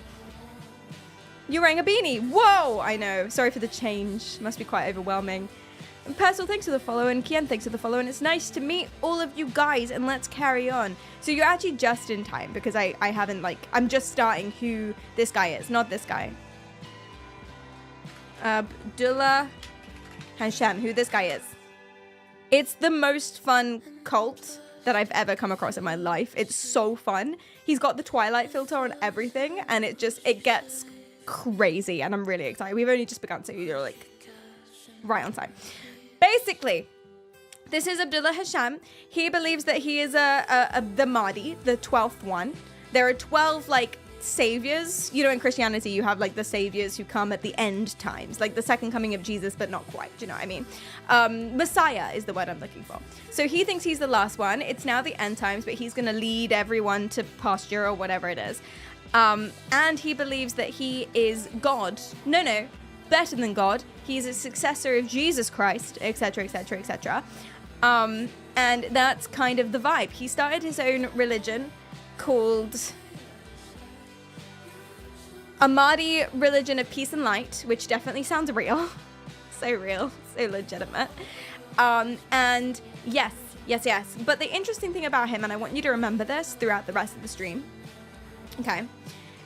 Speaker 1: You're wearing a beanie. Whoa, I know. Sorry for the change. Must be quite overwhelming. And Personal, thanks for the follow, and Kian, thanks for the follow, and it's nice to meet all of you guys, and let's carry on. So you're actually just in time, because I haven't, I'm just starting who this guy is, not this guy. Abdullah Hashem, who this guy is. It's the most fun cult that I've ever come across in my life. It's so fun. He's got the Twilight filter on everything, and it gets crazy, and I'm really excited. We've only just begun, so you're like right on time. Basically, this is Abdullah Hashem. He believes that he is the Mahdi, the 12th one. There are 12 saviors. You know, in Christianity you have the saviors who come at the end times, like the second coming of Jesus, but not quite. Do you know what I mean? Messiah is the word I'm looking for. So he thinks he's the last one. It's now the end times, but he's gonna lead everyone to pasture or whatever it is. And he believes that he is God. No, better than God. He's a successor of Jesus Christ, etc., etc., etc. And that's kind of the vibe. He started his own religion called a Mahdi religion of peace and light, which definitely sounds real. So real, so legitimate. And yes. But the interesting thing about him, and I want you to remember this throughout the rest of the stream, okay,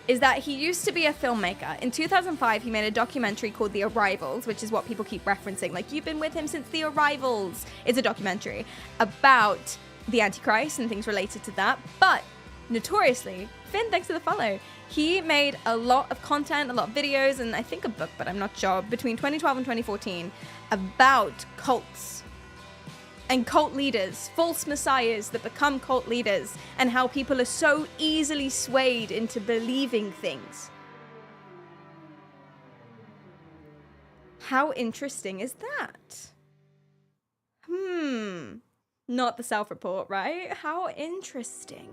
Speaker 1: is that he used to be a filmmaker. In 2005, he made a documentary called The Arrivals, which is what people keep referencing. You've been with him since The Arrivals. It's a documentary about the Antichrist and things related to that. But notoriously, Finn, thanks for the follow, he made a lot of content, a lot of videos, and I think a book, but I'm not sure, between 2012 and 2014 about cults and cult leaders, false messiahs that become cult leaders, and how people are so easily swayed into believing things. How interesting is that? Not the self-report, right? How interesting.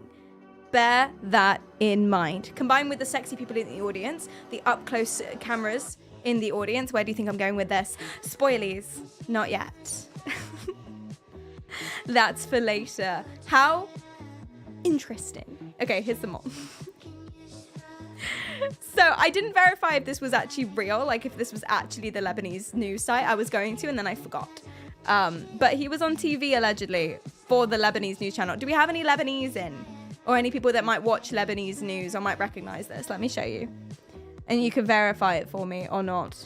Speaker 1: Bear that in mind. Combined with the sexy people in the audience, the up-close cameras in the audience. Where do you think I'm going with this? Spoilies. Not yet. That's for later. How interesting. Okay, here's some more. So I didn't verify if this was actually real, if this was actually the Lebanese news site. I was going to, and then I forgot. But he was on TV allegedly for the Lebanese news channel. Do we have any Lebanese in? Or any people that might watch Lebanese news or might recognize this? Let me show you. And you can verify it for me or not.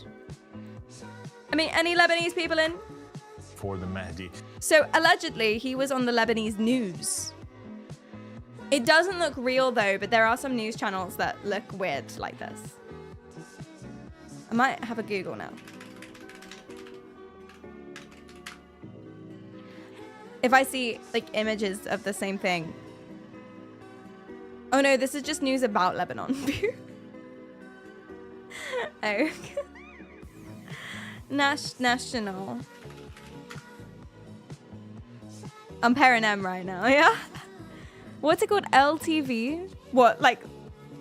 Speaker 1: I mean, any Lebanese people in?
Speaker 3: For the Mahdi.
Speaker 1: So allegedly, he was on the Lebanese news. It doesn't look real though, but there are some news channels that look weird like this. I might have a Google now. If I see images of the same thing. Oh no, this is just news about Lebanon. Oh. National. I'm pairing M right now, yeah? What's it called? LTV? What,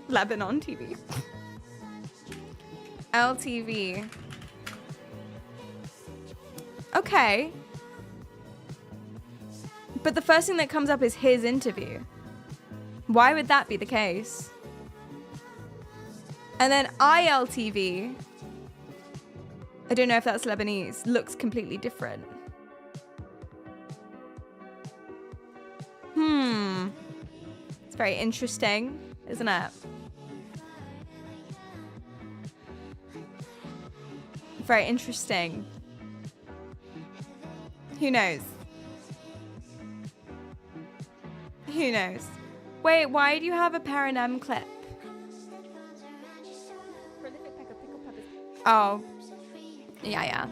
Speaker 1: Lebanon TV? LTV. Okay. But the first thing that comes up is his interview. Why would that be the case? And then ILTV, I don't know if that's Lebanese, looks completely different. It's very interesting, isn't it? Very interesting. Who knows? Who knows? Wait, why do you have a Paranem clip? Oh. Yeah.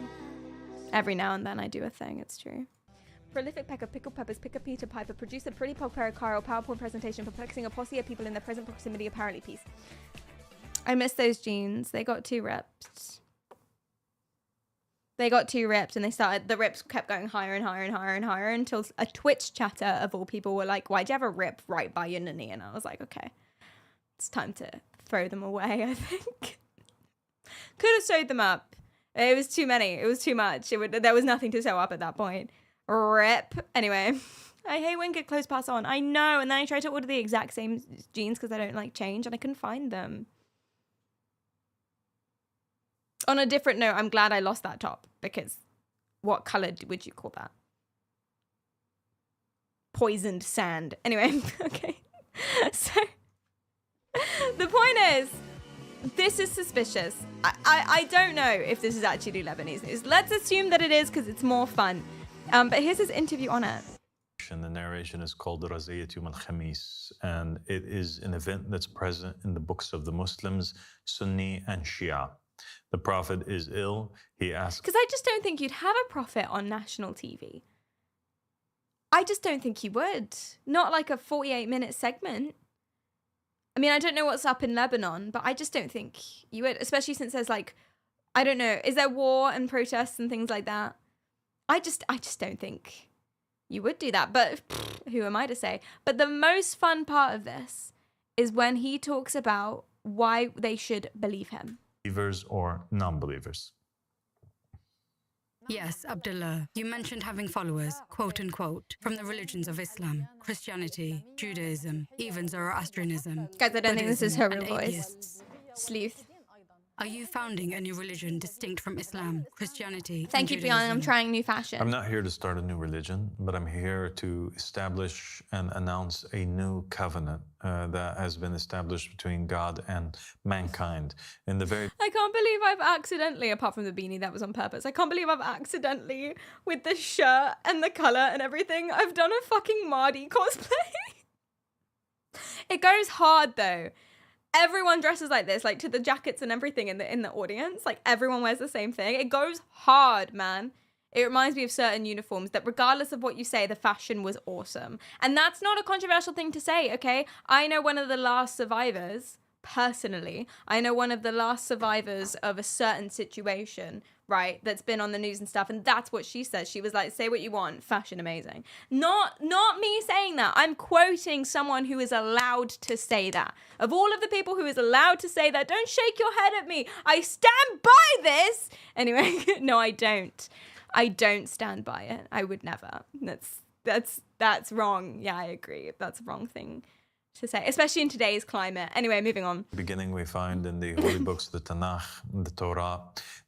Speaker 1: Every now and then I do a thing, it's true. Prolific pecker, pickled peppers, picker Peter Piper, producer Pretty Pog PerriKaryal, PowerPoint presentation, perplexing a posse of people in their present proximity, apparently peace. I miss those jeans. They got too ripped. They got too ripped and the rips kept going higher and higher and higher and higher until a Twitch chatter of all people were like, why'd you have a rip right by your knee? And I was like, okay, it's time to throw them away, I think. Could have sewed them up. It was too many. It was too much. There was nothing to sew up at that point. Rip. Anyway, I hate when good clothes pass on. I know. And then I tried to order the exact same jeans because I don't like change and I couldn't find them. On a different note, I'm glad I lost that top because what color would you call that? Poisoned sand. Anyway, okay. So the point is, this is suspicious. I don't know if this is actually Lebanese news. Let's assume that it is because it's more fun. But here's his interview on it.
Speaker 3: The narration is called Raziyat Yawm al-Khamis, and it is an event that's present in the books of the Muslims, Sunni and Shia. The Prophet is ill. He asks...
Speaker 1: Because I just don't think you'd have a prophet on national TV. I just don't think you would. Not like a 48-minute segment. I mean, I don't know what's up in Lebanon, but I just don't think you would, especially since there's like, I don't know, is there war and protests and things like that? I just don't think you would do that, but who am I to say? But the most fun part of this is when he talks about why they should believe him.
Speaker 3: Believers or non-believers.
Speaker 7: Yes, Abdullah, you mentioned having followers, quote unquote, from the religions of Islam, Christianity, Judaism, even Zoroastrianism.
Speaker 1: Guys, I don't think this is her real voice.
Speaker 7: Atheists.
Speaker 1: Sleuth.
Speaker 7: Are you founding a new religion distinct from Islam, Christianity,
Speaker 1: Thank you, Bian. I'm trying new fashion.
Speaker 3: I'm not here to start a new religion, but I'm here to establish and announce a new covenant that has been established between God and mankind. In the very
Speaker 1: I can't believe I've accidentally, apart from the beanie that was on purpose, I can't believe I've accidentally, with the shirt and the colour and everything, I've done a fucking Mardi cosplay. It goes hard though. Everyone dresses like this, like to the jackets and everything in the audience. Like everyone wears the same thing. It goes hard, man. It reminds me of certain uniforms that regardless of what you say, the fashion was awesome. And that's not a controversial thing to say, okay? I know one of the last survivors, personally. I know one of the last survivors of a certain situation, right, that's been on the news and stuff, and that's what she says. She was like, say what you want, fashion amazing. Not me saying that. I'm quoting someone who is allowed to say that. Of all of the people who is allowed to say that, don't shake your head at me. I stand by this. Anyway, no, I don't. I don't stand by it. I would never. That's wrong. Yeah, I agree. That's a wrong thing to say, especially in today's climate. Anyway, moving on.
Speaker 3: beginning, we find in the holy books, the Tanakh, the Torah,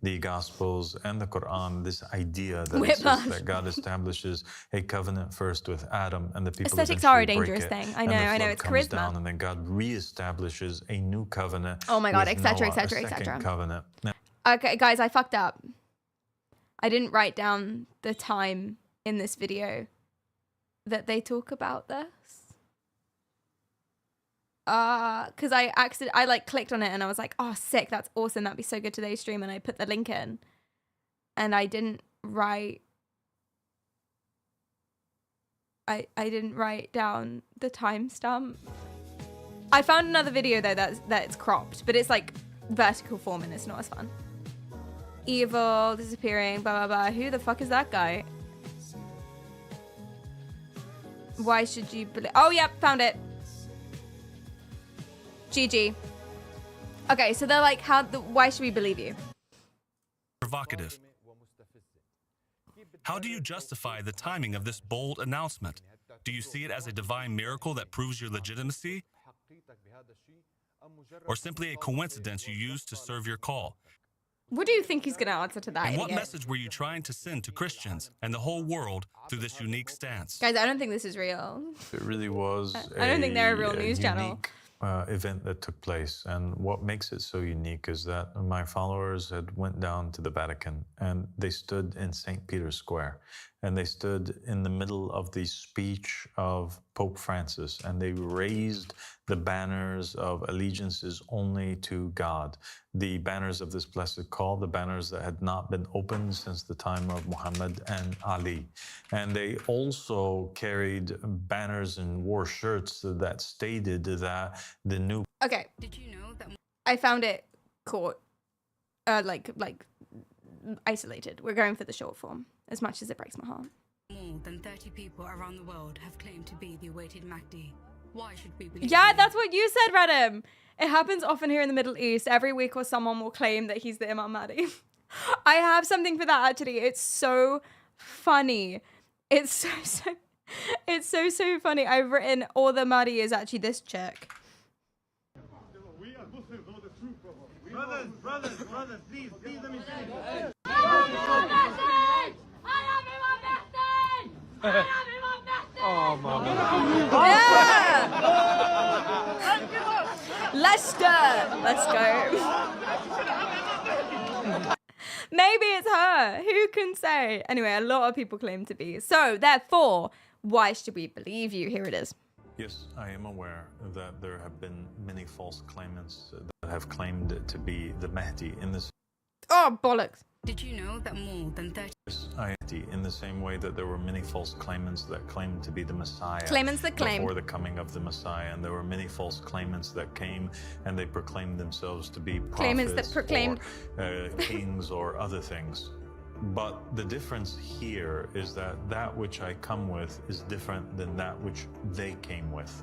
Speaker 3: the Gospels, and the Quran, this idea that, exists, that God establishes a covenant first with Adam, and the people
Speaker 1: Aesthetics are a
Speaker 3: eventually break
Speaker 1: dangerous
Speaker 3: it,
Speaker 1: thing. I
Speaker 3: and the
Speaker 1: know,
Speaker 3: flood
Speaker 1: it's
Speaker 3: comes
Speaker 1: charisma.
Speaker 3: down, and then God reestablishes a new covenant.
Speaker 1: Oh my God,
Speaker 3: with
Speaker 1: etc.,
Speaker 3: Noah,
Speaker 1: etc.,
Speaker 3: a second
Speaker 1: etc.
Speaker 3: covenant. Now,
Speaker 1: Okay, guys, I fucked up. I didn't write down the time in this video that they talk about this. Because I like clicked on it and I was like, oh, sick, that's awesome, that'd be so good today's stream, and I put the link in and I didn't write down the timestamp. I found another video though that's cropped, but it's like vertical form and it's not as fun. Evil, disappearing, blah blah blah. Who the fuck is that guy? Why should you believe? Oh yep, found it. GG. Okay, so they're like, why should we believe you?
Speaker 8: Provocative. How do you justify the timing of this bold announcement? Do you see it as a divine miracle that proves your legitimacy? Or simply a coincidence you used to serve your call?
Speaker 1: What do you think he's going to answer to that?
Speaker 8: And what
Speaker 1: idiot?
Speaker 8: message were you trying to send to Christians and the whole world through this unique stance?
Speaker 1: Guys, I don't think this is real.
Speaker 3: it really was
Speaker 1: I don't think they're a real news channel.
Speaker 3: unique event that took place, and what makes it so unique is that my followers had went down to the Vatican and they stood in St. Peter's Square, and they stood in the middle of the speech of Pope Francis, and they raised the banners of allegiances only to God. The banners of this blessed call, the banners that had not been opened since the time of Muhammad and Ali. And they also carried banners and wore shirts that stated that the new...
Speaker 1: Okay.
Speaker 7: Did you know that
Speaker 1: I found it caught, like isolated. We're going for the short form, as much as it breaks my heart.
Speaker 7: more than 30 people around the world have claimed to be the awaited Mahdi? Why should we believe
Speaker 1: Yeah,
Speaker 7: them?
Speaker 1: that's what you said, Radham. It happens often here in the Middle East. Every week or someone will claim that he's the Imam Mahdi. I have something for that, actually. It's so funny. It's so funny. I've written, or the Mahdi is actually this chick.
Speaker 9: Brothers, please, let me say.
Speaker 4: Oh, mama.
Speaker 1: Yeah! Let's go. Maybe it's her. Who can say? Anyway, a lot of people claim to be. So, therefore, why should we believe you? Here it is.
Speaker 3: Yes, I am aware that there have been many false claimants that have claimed to be the Mahdi in this.
Speaker 1: Oh, bollocks.
Speaker 7: Did you know that more than 30
Speaker 3: In the same way that there were many false claimants that claimed to be the Messiah
Speaker 1: Claimants that claim.
Speaker 3: before the coming of the Messiah, and there were many false claimants that came and they proclaimed themselves to be prophets
Speaker 1: Claimants that proclaimed.
Speaker 3: or kings or other things. But the difference here is that that which I come with is different than that which they came with.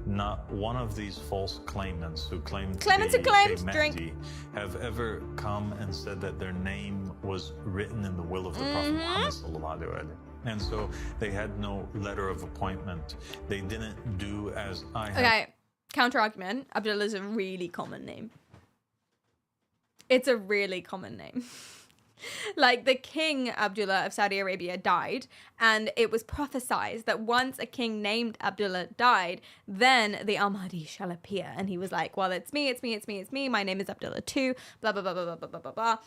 Speaker 3: Not one of these false claimants who claimed to be a Mahdi have ever come and said that their name was written in the will of the Prophet Muhammad sallallahu alaihi wasallam. And so they had no letter of appointment. They didn't do as I had.
Speaker 1: Okay, counter argument. Abdullah is a really common name. It's a really common name. Like the King Abdullah of Saudi Arabia died, and it was prophesied that once a king named Abdullah died, then the Al-Mahdi shall appear. And he was like, well, it's me. My name is Abdullah too, blah, blah, blah, blah, blah, blah, blah, blah.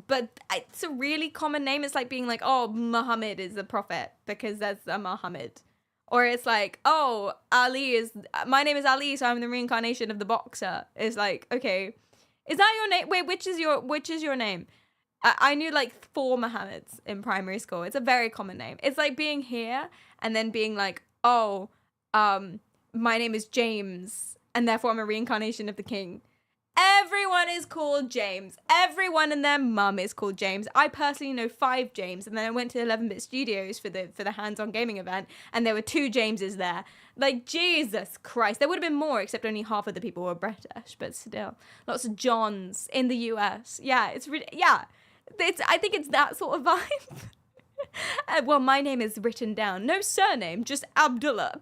Speaker 1: But it's a really common name. It's like being like, oh, Muhammad is a prophet because there's a Muhammad. Or it's like, oh, my name is Ali, so I'm the reincarnation of the boxer. It's like, okay, is that your name? Wait, which is your name? I knew like 4 Muhammads in primary school. It's a very common name. It's like being here and then being like, oh, my name is James, and therefore I'm a reincarnation of the king. Everyone is called James. Everyone and their mum is called James. I personally know 5 James, and then I went to 11-bit Studios for the hands-on gaming event, and there were 2 Jameses there. Like, Jesus Christ. There would have been more, except only half of the people were British, but still. Lots of Johns in the US. Yeah, it's really, yeah. I think it's that sort of vibe. Well, my name is written down. No surname, just Abdullah.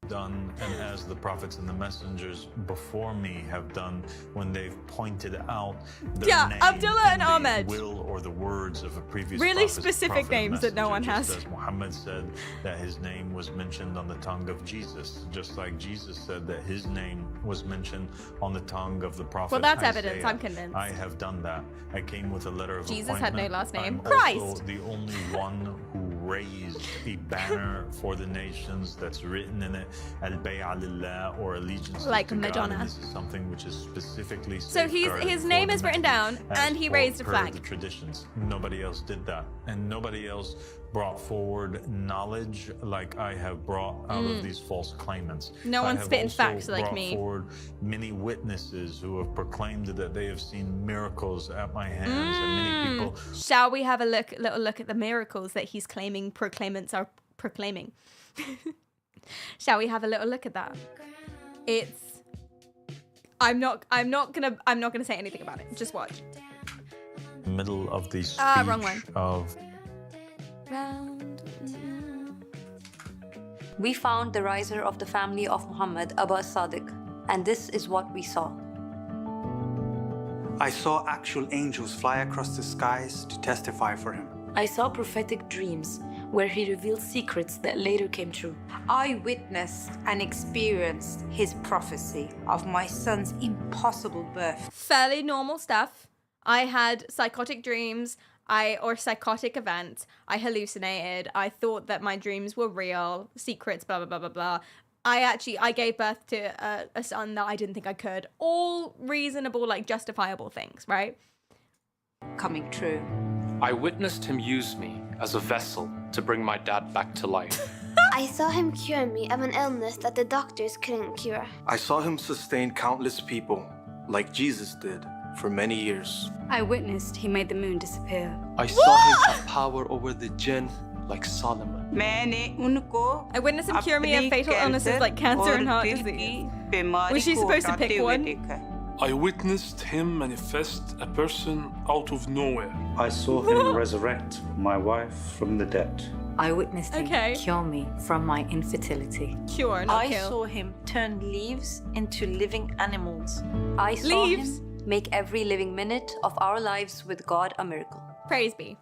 Speaker 3: Done, and as the prophets and the messengers before me have done when they've pointed out their name
Speaker 1: Abdullah and
Speaker 3: in
Speaker 1: Ahmed.
Speaker 3: the will or the words of a previous
Speaker 1: Really
Speaker 3: prophet
Speaker 1: specific names that no one has.
Speaker 3: Just as Muhammad said that his name was mentioned on the tongue of Jesus, just like Jesus said that his name was mentioned on the tongue of the prophet
Speaker 1: Well, that's
Speaker 3: Isaiah.
Speaker 1: evidence. I'm convinced.
Speaker 3: I have done that. I came with a letter of
Speaker 1: Jesus
Speaker 3: appointment.
Speaker 1: had no last name.
Speaker 3: I'm
Speaker 1: Christ.
Speaker 3: also the only one who raised a banner for the nations that's written in it Al-Bay'a Lillah, or allegiance
Speaker 1: like
Speaker 3: to God.
Speaker 1: Madonna.
Speaker 3: And this is something which is specifically
Speaker 1: So his name is written down, and he raised a flag.
Speaker 3: The traditions. Nobody else did that, and nobody else brought forward knowledge like I have brought out of these false claimants.
Speaker 1: No one's spitting facts like
Speaker 3: brought
Speaker 1: me.
Speaker 3: Forward many witnesses who have proclaimed that they have seen miracles at my hands, and many people.
Speaker 1: Shall we have a little look at the miracles that he's claiming proclaimants are proclaiming? Shall we have a little look at that? I'm not gonna say anything about it. Just watch.
Speaker 3: Middle of the speech
Speaker 1: wrong one.
Speaker 3: of.
Speaker 10: We found the riser of the family of Muhammad, Abu Sadiq, and this is what we saw.
Speaker 11: I saw actual angels fly across the skies to testify for him.
Speaker 12: I saw prophetic dreams where he revealed secrets that later came true.
Speaker 13: I witnessed and experienced his prophecy of my son's impossible birth.
Speaker 1: Fairly normal stuff. I had psychotic dreams. or psychotic events. I hallucinated. I thought that my dreams were real, secrets, blah, blah, blah, blah, blah. I gave birth to a son that I didn't think I could. All reasonable, like justifiable things, right?
Speaker 13: Coming true.
Speaker 14: I witnessed him use me as a vessel to bring my dad back to life.
Speaker 15: I saw him cure me of an illness that the doctors couldn't cure.
Speaker 16: I saw him sustain countless people, like Jesus did, for many years.
Speaker 7: I witnessed he made the moon disappear.
Speaker 14: I saw him have power over the jinn like Solomon.
Speaker 1: I witnessed him cure me of fatal illnesses like cancer and heart disease. Was she supposed to pick one?
Speaker 17: I witnessed him manifest a person out of nowhere.
Speaker 18: I saw him resurrect my wife from the dead.
Speaker 19: I witnessed him cure me from my infertility.
Speaker 1: Cure, not kill.
Speaker 20: I saw him turn leaves into living animals.
Speaker 10: I saw him make every living minute of our lives with God a miracle.
Speaker 1: Praise be.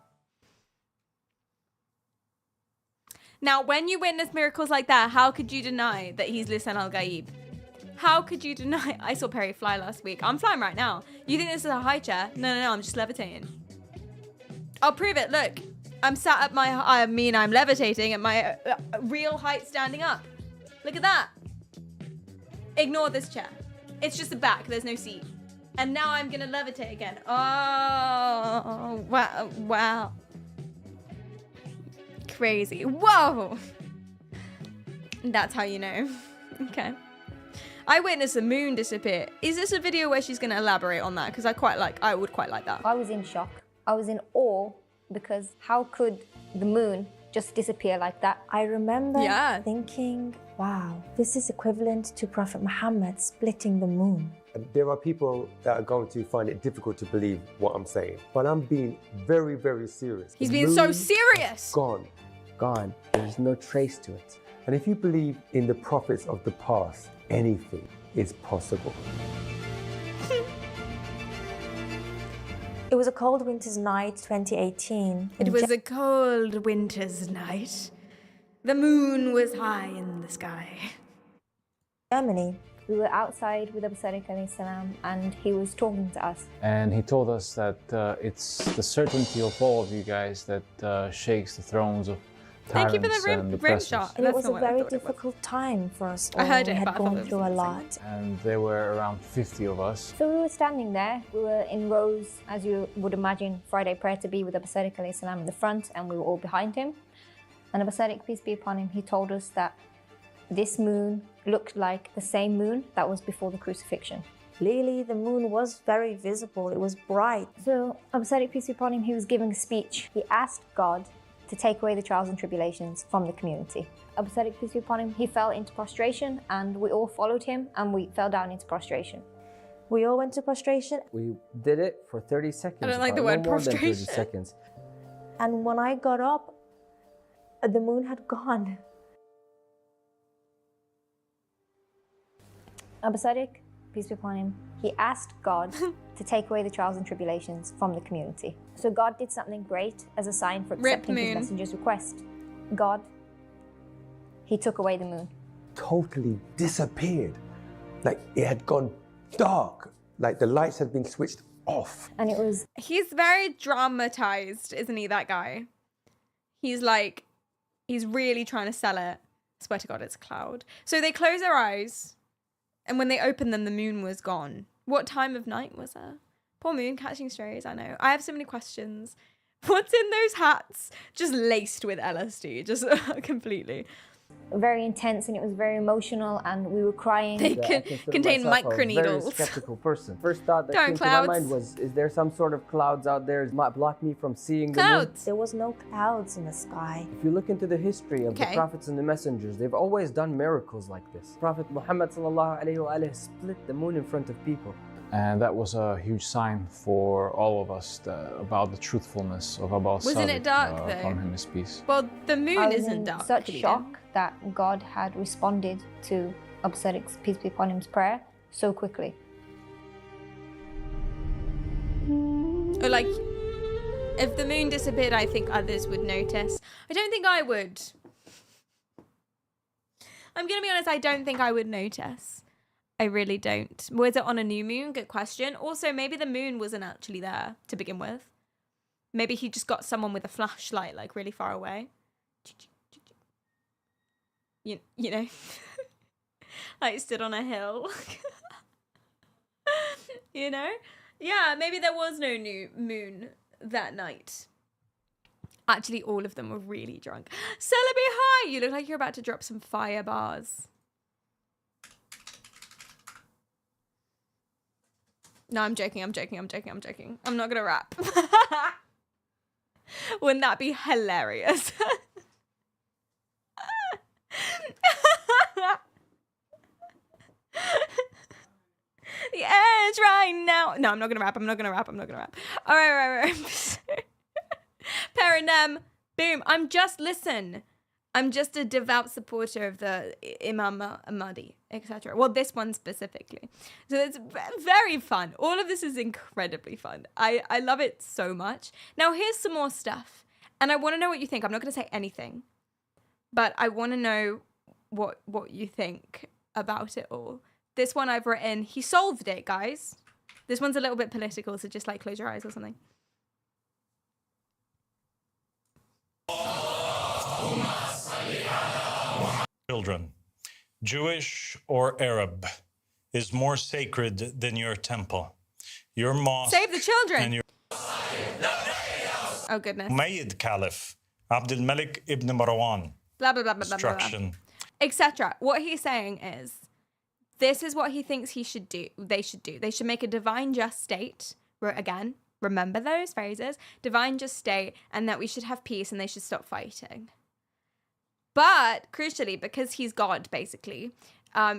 Speaker 1: Now, when you witness miracles like that, how could you deny that he's Lisan al-Ghaib? How could you deny? I saw Perry fly last week. I'm flying right now. You think this is a high chair? No, I'm just levitating. I'll prove it. Look, I'm sat at I'm levitating at my real height standing up. Look at that. Ignore this chair. It's just a back. There's no seat. And now I'm going to levitate again. Oh, wow. Crazy. Whoa. That's how you know. Okay. I witnessed the moon disappear. Is this a video where she's going to elaborate on that? Because I would quite like that.
Speaker 21: I was in shock. I was in awe because how could the moon just disappear like that? I remember thinking, wow, this is equivalent to Prophet Muhammad splitting the moon.
Speaker 22: There are people that are going to find it difficult to believe what I'm saying, but I'm being very, very serious.
Speaker 1: He's being so serious.
Speaker 22: Gone. There's no trace to it. And if you believe in the prophets of the past, anything is possible.
Speaker 21: It was a cold winter's night, 2018.
Speaker 1: It was a cold winter's night. The moon was high in the sky.
Speaker 21: Germany. We were outside with Abu Sadiq alayhi salam, and he was talking to us.
Speaker 4: And he told us that it's the certainty of all of you guys that shakes the thrones of tyrants.
Speaker 1: Thank you for the rim shot.
Speaker 21: And it was a very difficult time for us all.
Speaker 1: I heard it,
Speaker 21: we had
Speaker 1: but I thought
Speaker 21: gone
Speaker 1: it was
Speaker 21: through a lot.
Speaker 4: And there were around 50 of us.
Speaker 21: So we were standing there. We were in rows, as you would imagine Friday prayer to be, with Abu Sadiq alayhi salam in the front, and we were all behind him. And Abu Sadiq, peace be upon him, he told us that this moon looked like the same moon that was before the crucifixion. Clearly, the moon was very visible. It was bright. So Abu Sadiq, peace be upon him, he was giving a speech. He asked God to take away the trials and tribulations from the community. Abu Sadiq, peace be upon him, he fell into prostration, and we all followed him, and we fell down into prostration. We all went to prostration.
Speaker 23: We did it for 30 seconds.
Speaker 1: I don't like the word prostration.
Speaker 23: More than 30 seconds.
Speaker 21: And when I got up, the moon had gone. Abu Sadiq, peace be upon him, he asked God to take away the trials and tribulations from the community. So God did something great as a sign for accepting his messenger's request. God, he took away the moon.
Speaker 22: Totally disappeared. Like it had gone dark. Like the lights had been switched off.
Speaker 21: And it was...
Speaker 1: He's very dramatized, isn't he, that guy? He's like, he's really trying to sell it. I swear to God, it's a cloud. So they close their eyes. And when they opened them, the moon was gone. What time of night was there? Poor moon catching strays, I know. I have so many questions. What's in those hats? Just laced with LSD, just completely.
Speaker 21: Very intense, and it was very emotional, and we were crying.
Speaker 1: They contain microneedles.
Speaker 23: I was a very skeptical person. First thought that came to my mind was, is there some sort of clouds out there that might block me from seeing the moon?
Speaker 21: There was no clouds in the sky.
Speaker 23: If you look into the history of the prophets and the messengers, they've always done miracles like this. Prophet Muhammad split the moon in front of people.
Speaker 4: And that was a huge sign for all of us about the truthfulness of Abu Sadiq.
Speaker 1: Wasn't it dark though?
Speaker 4: Upon him his peace.
Speaker 1: Well, the moon isn't dark.
Speaker 21: Such shock that God had responded to Abu Sadiq's, peace be upon him's, prayer so quickly.
Speaker 1: Or like, if the moon disappeared, I think others would notice. I don't think I would. I'm gonna be honest, I don't think I would notice. I really don't. Was it on a new moon? Good question. Also, maybe the moon wasn't actually there to begin with. Maybe he just got someone with a flashlight, like really far away. You know, like stood on a hill. You know? Yeah, maybe there was no new moon that night. Actually, all of them were really drunk. Celebi, hi! You look like you're about to drop some fire bars. No, I'm joking. I'm not gonna rap. Wouldn't that be hilarious? The edge right now. No, I'm not gonna rap. All right. PerriKaryal, boom. I'm just a devout supporter of the Imam Mahdi, etc. Well, this one specifically. So it's very fun. All of this is incredibly fun. I love it so much. Now, here's some more stuff. And I want to know what you think. I'm not going to say anything. But I want to know what you think about it all. This one I've written, he solved it, guys. This one's a little bit political, so just like close your eyes or something.
Speaker 3: Children, Jewish or Arab, is more sacred than your temple. Your mosque.
Speaker 1: Save the children.
Speaker 3: And your
Speaker 1: oh goodness.
Speaker 3: Umayyad Caliph, Abdul Malik ibn Marwan.
Speaker 1: Blah blah blah blah
Speaker 3: Destruction.
Speaker 1: Etc. What he's saying is, this is what he thinks he should do. They should do. They should make a divine just state. Again, remember those phrases. Divine just state, and that we should have peace and they should stop fighting. But crucially, because he's God, basically,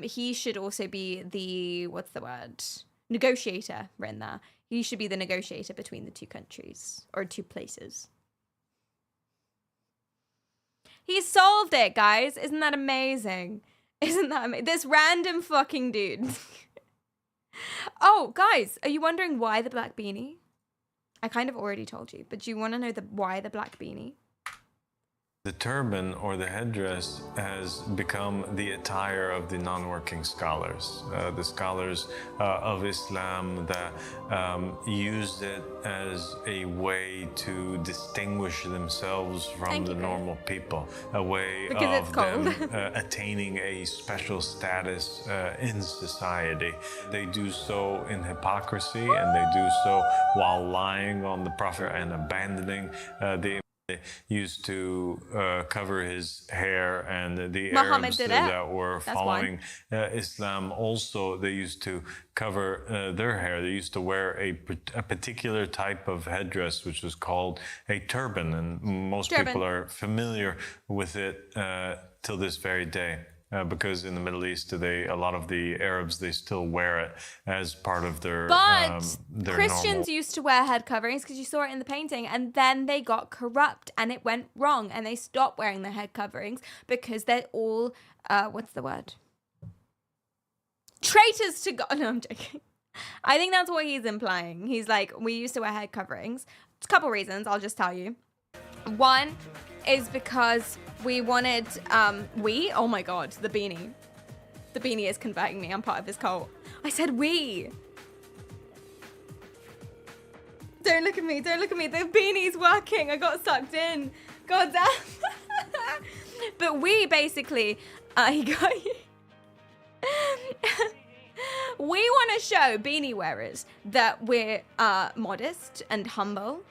Speaker 1: he should also be the, what's the word? Negotiator, written there. He should be the negotiator between the two countries, or two places. He solved it, guys. Isn't that amazing? Isn't that amazing? This random fucking dude. Oh, guys, are you wondering why the black beanie? I kind of already told you, but do you want to know why the black beanie?
Speaker 4: The turban or the headdress has become the attire of the non-working scholars. The scholars of Islam that used it as a way to distinguish themselves from the normal people, a way of them attaining a special status in society. They do so in hypocrisy, and they do so while lying on the Prophet and abandoning the used to cover his hair, and the Arabs that were following Islam also, they used to cover their hair. They used to wear a particular type of headdress, which was called a turban, and most people are familiar with it till this very day. Because in the Middle East, a lot of the Arabs, they still wear it as part of their
Speaker 1: Christians used to wear head coverings, because you saw it in the painting, and then they got corrupt and it went wrong and they stopped wearing their head coverings because they're all, what's the word? Traitors to God. No, I'm joking. I think that's what he's implying. He's like, we used to wear head coverings. It's a couple reasons, I'll just tell you. One is because we wanted, oh my God, the beanie. The beanie is converting me. I'm part of this cult. I said we. Don't look at me. The beanie's working. I got sucked in. God damn. But we basically, we want to show beanie wearers that we're modest and humble,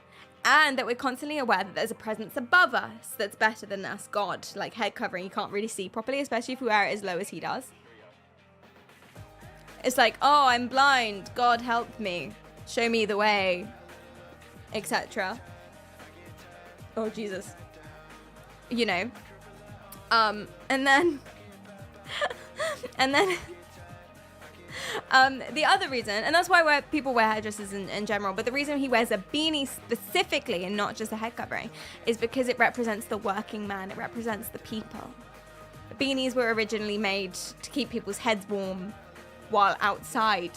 Speaker 1: and that we're constantly aware that there's a presence above us that's better than us. God, like head covering, you can't really see properly, especially if you wear it as low as he does. It's like, oh, I'm blind. God help me. Show me the way, etc. Oh, Jesus. You know. And then the other reason, and that's why people wear headdresses in general, but the reason he wears a beanie specifically and not just a head covering is because it represents the working man. It represents the people. The beanies were originally made to keep people's heads warm while outside.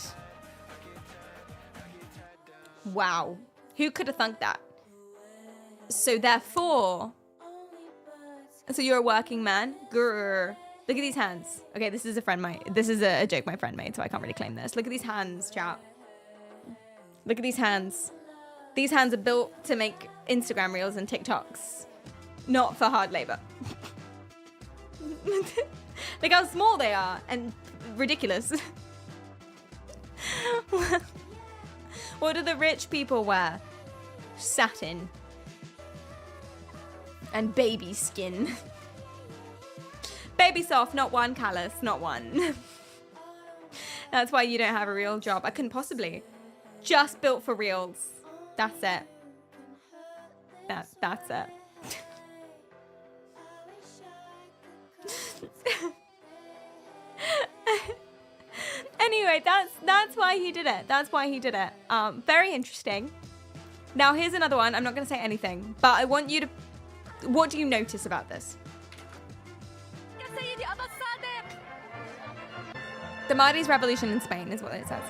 Speaker 1: Wow. Who could have thunk that? So therefore, so you're a working man? Grrr. Look at these hands. Okay, this is a joke my friend made, so I can't really claim this. Look at these hands, chat. Look at these hands. These hands are built to make Instagram reels and TikToks, not for hard labor. Look how small they are and ridiculous. What do the rich people wear? Satin and baby skin. Baby soft, not one callus, not one. That's why you don't have a real job. I couldn't possibly. Just built for reels. That's it. That's it. Anyway, that's why he did it. That's why he did it. Very interesting. Now here's another one. I'm not going to say anything, but I want you to. What do you notice about this? The Mahdi's revolution in Spain is what it says.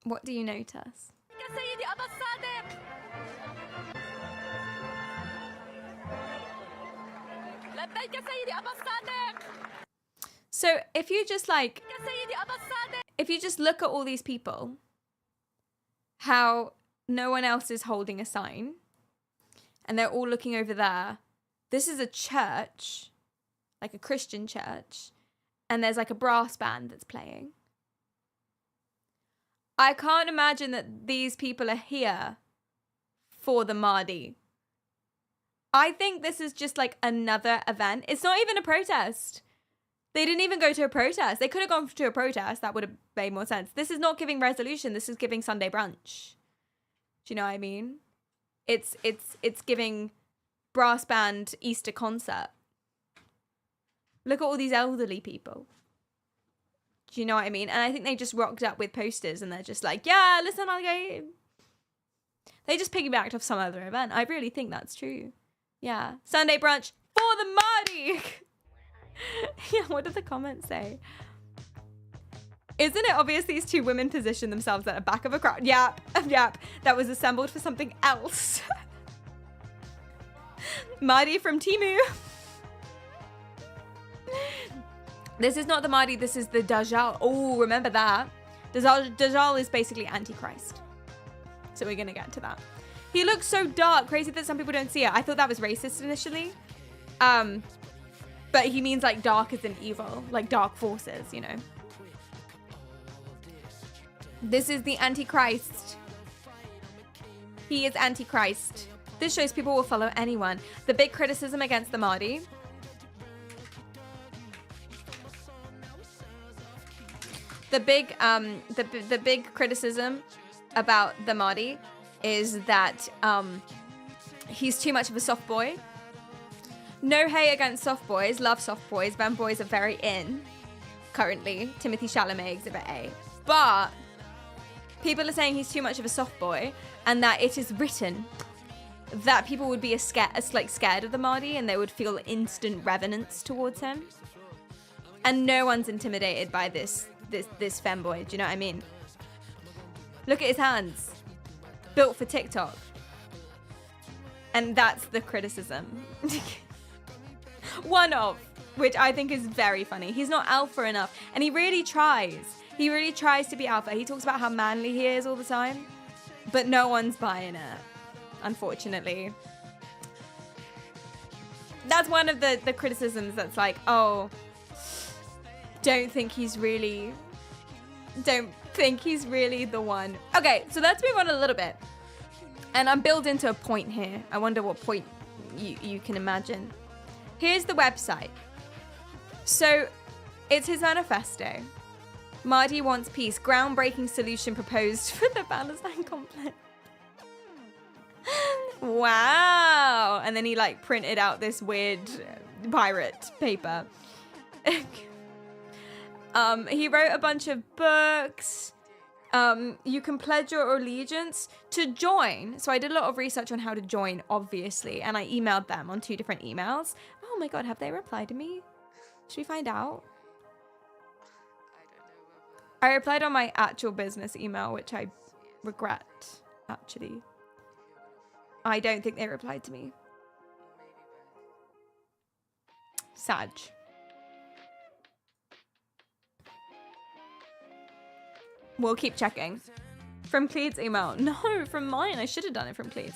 Speaker 1: What do you notice? So if you just like, if you just look at all these people, how no one else is holding a sign and they're all looking over there. This is a church, like a Christian church, and there's like a brass band that's playing. I can't imagine that these people are here for the Mahdi. I think this is just like another event. It's not even a protest. They didn't even go to a protest. They could have gone to a protest. That would have made more sense. This is not giving resolution. This is giving Sunday brunch. Do you know what I mean? It's giving brass band Easter concert. Look at all these elderly people. Do you know what I mean? And I think they just rocked up with posters and they're just like, yeah, listen, I'll go. They just piggybacked off some other event. I really think that's true. Yeah. Sunday brunch for the Mahdi. Yeah, what did the comments say? Isn't it obvious these two women position themselves at the back of a crowd? Yep. That was assembled for something else. Mahdi from Timu. This is not the Mahdi, this is the Dajjal. Oh, remember that. Dajjal is basically Antichrist. So we're going to get to that. He looks so dark. Crazy that some people don't see it. I thought that was racist initially. But he means like dark as in evil. Like dark forces, you know. This is the Antichrist. He is Antichrist. This shows people will follow anyone. The big criticism against the Mahdi. The big criticism about the Mahdi is that he's too much of a soft boy. No hate against soft boys. Love soft boys. Van boys are very in currently. Timothy Chalamet, Exhibit A. But people are saying he's too much of a soft boy and that it is written that people would be scared of the Mahdi and they would feel instant reverence towards him. And no one's intimidated by this femboy. Do you know what I mean? Look at his hands. Built for TikTok. And that's the criticism. One of, which I think is very funny. He's not alpha enough. And he really tries. He really tries to be alpha. He talks about how manly he is all the time. But no one's buying it, unfortunately. That's one of the criticisms that's like, oh, don't think he's really the one. Okay, so let's move on a little bit. And I'm building to a point here. I wonder what point you can imagine. Here's the website. So it's his manifesto. Mahdi wants peace. Groundbreaking solution proposed for the Palestine conflict. Wow. And then he like printed out this weird pirate paper. He wrote a bunch of books. You can pledge your allegiance to join. So I did a lot of research on how to join, obviously. And I emailed them on 2 different emails. Oh my God, have they replied to me? Should we find out? I replied on my actual business email, which I regret, actually. I don't think they replied to me. Sag. We'll keep checking. From Cleed's email. No, from mine. I should have done it from Cleed's.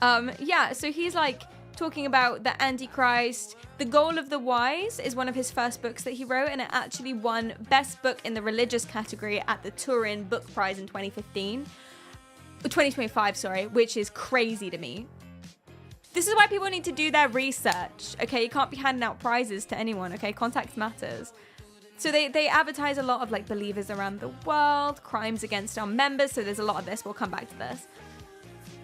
Speaker 1: Yeah, so he's like talking about the Antichrist. The Goal of the Wise is one of his first books that he wrote, and it actually won Best Book in the Religious category at the Turin Book Prize in 2025, sorry, which is crazy to me. This is why people need to do their research, okay? You can't be handing out prizes to anyone, okay? Context matters. So they advertise a lot of like believers around the world, crimes against our members. So there's a lot of this. We'll come back to this.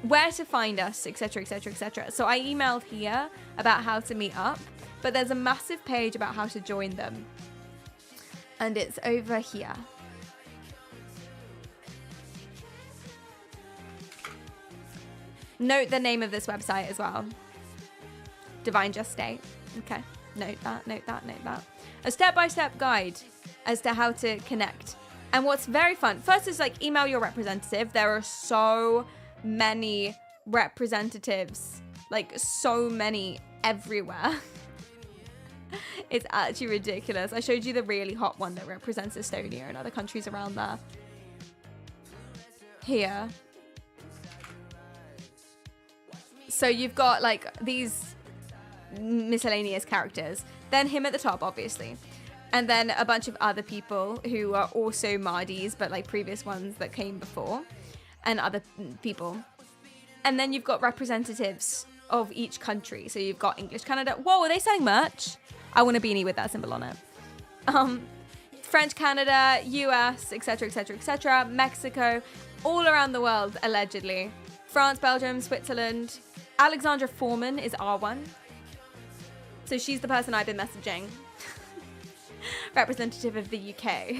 Speaker 1: Where to find us, etc., etc., etc. So I emailed here about how to meet up, but there's a massive page about how to join them. And it's over here. Note the name of this website as well. Divine Just State. Okay. Note that, note that, note that. A step-by-step guide as to how to connect. And what's very fun, first is like email your representative. There are so many representatives, like so many everywhere. It's actually ridiculous. I showed you the really hot one that represents Estonia and other countries around there. Here. So you've got like these miscellaneous characters, then him at the top, obviously, and then a bunch of other people who are also Mahdi's, but like previous ones that came before, and other people. And then you've got representatives of each country. So you've got English Canada. Whoa, are they selling merch? I want a beanie with that symbol on it. French Canada, US, etc., etc., etc., Mexico, all around the world, allegedly. France, Belgium, Switzerland. Alexandra Foreman is R1. So she's the person I've been messaging. Representative of the UK.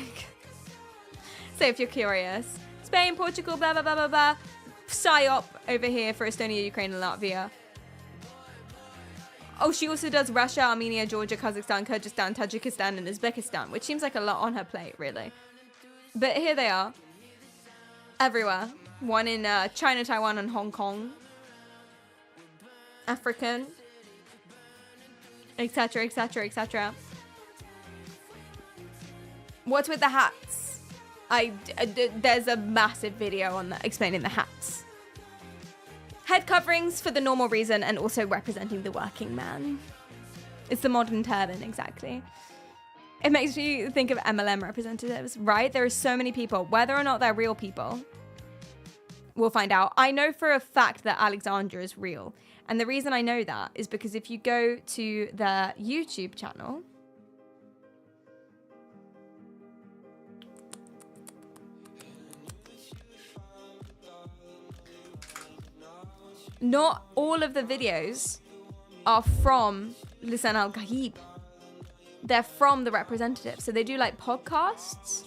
Speaker 1: So if you're curious. Spain, Portugal, blah, blah, blah, blah, blah. PSYOP over here for Estonia, Ukraine, and Latvia. Oh, she also does Russia, Armenia, Georgia, Kazakhstan, Kyrgyzstan, Tajikistan, and Uzbekistan, which seems like a lot on her plate, really. But here they are. Everywhere. One in China, Taiwan, and Hong Kong. African. Etc., etc., etc. What's with the hats? There's a massive video on that explaining the hats. Head coverings for the normal reason and also representing the working man. It's the modern turban, exactly. It makes me think of MLM representatives, right? There are so many people, whether or not they're real people. We'll find out. I know for a fact that Alexandra is real. And the reason I know that is because if you go to their YouTube channel, not all of the videos are from Lisan al-Ghaib. They're from the representative. So they do like podcasts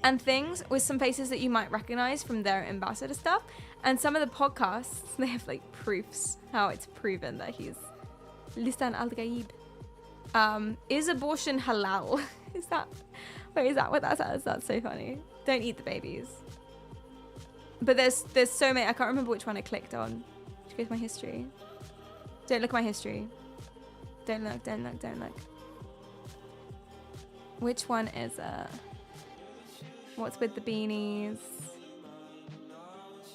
Speaker 1: and things with some faces that you might recognize from their ambassador stuff. And some of the podcasts, they have like proofs how it's proven that he's Lisan al-Ghaib. Is abortion halal? Is that what that says? That's so funny. Don't eat the babies. But there's so many. I can't remember which one I clicked on. Go to my history. Don't look at my history. Don't look, don't look, don't look. Which one is it? What's with the beanies?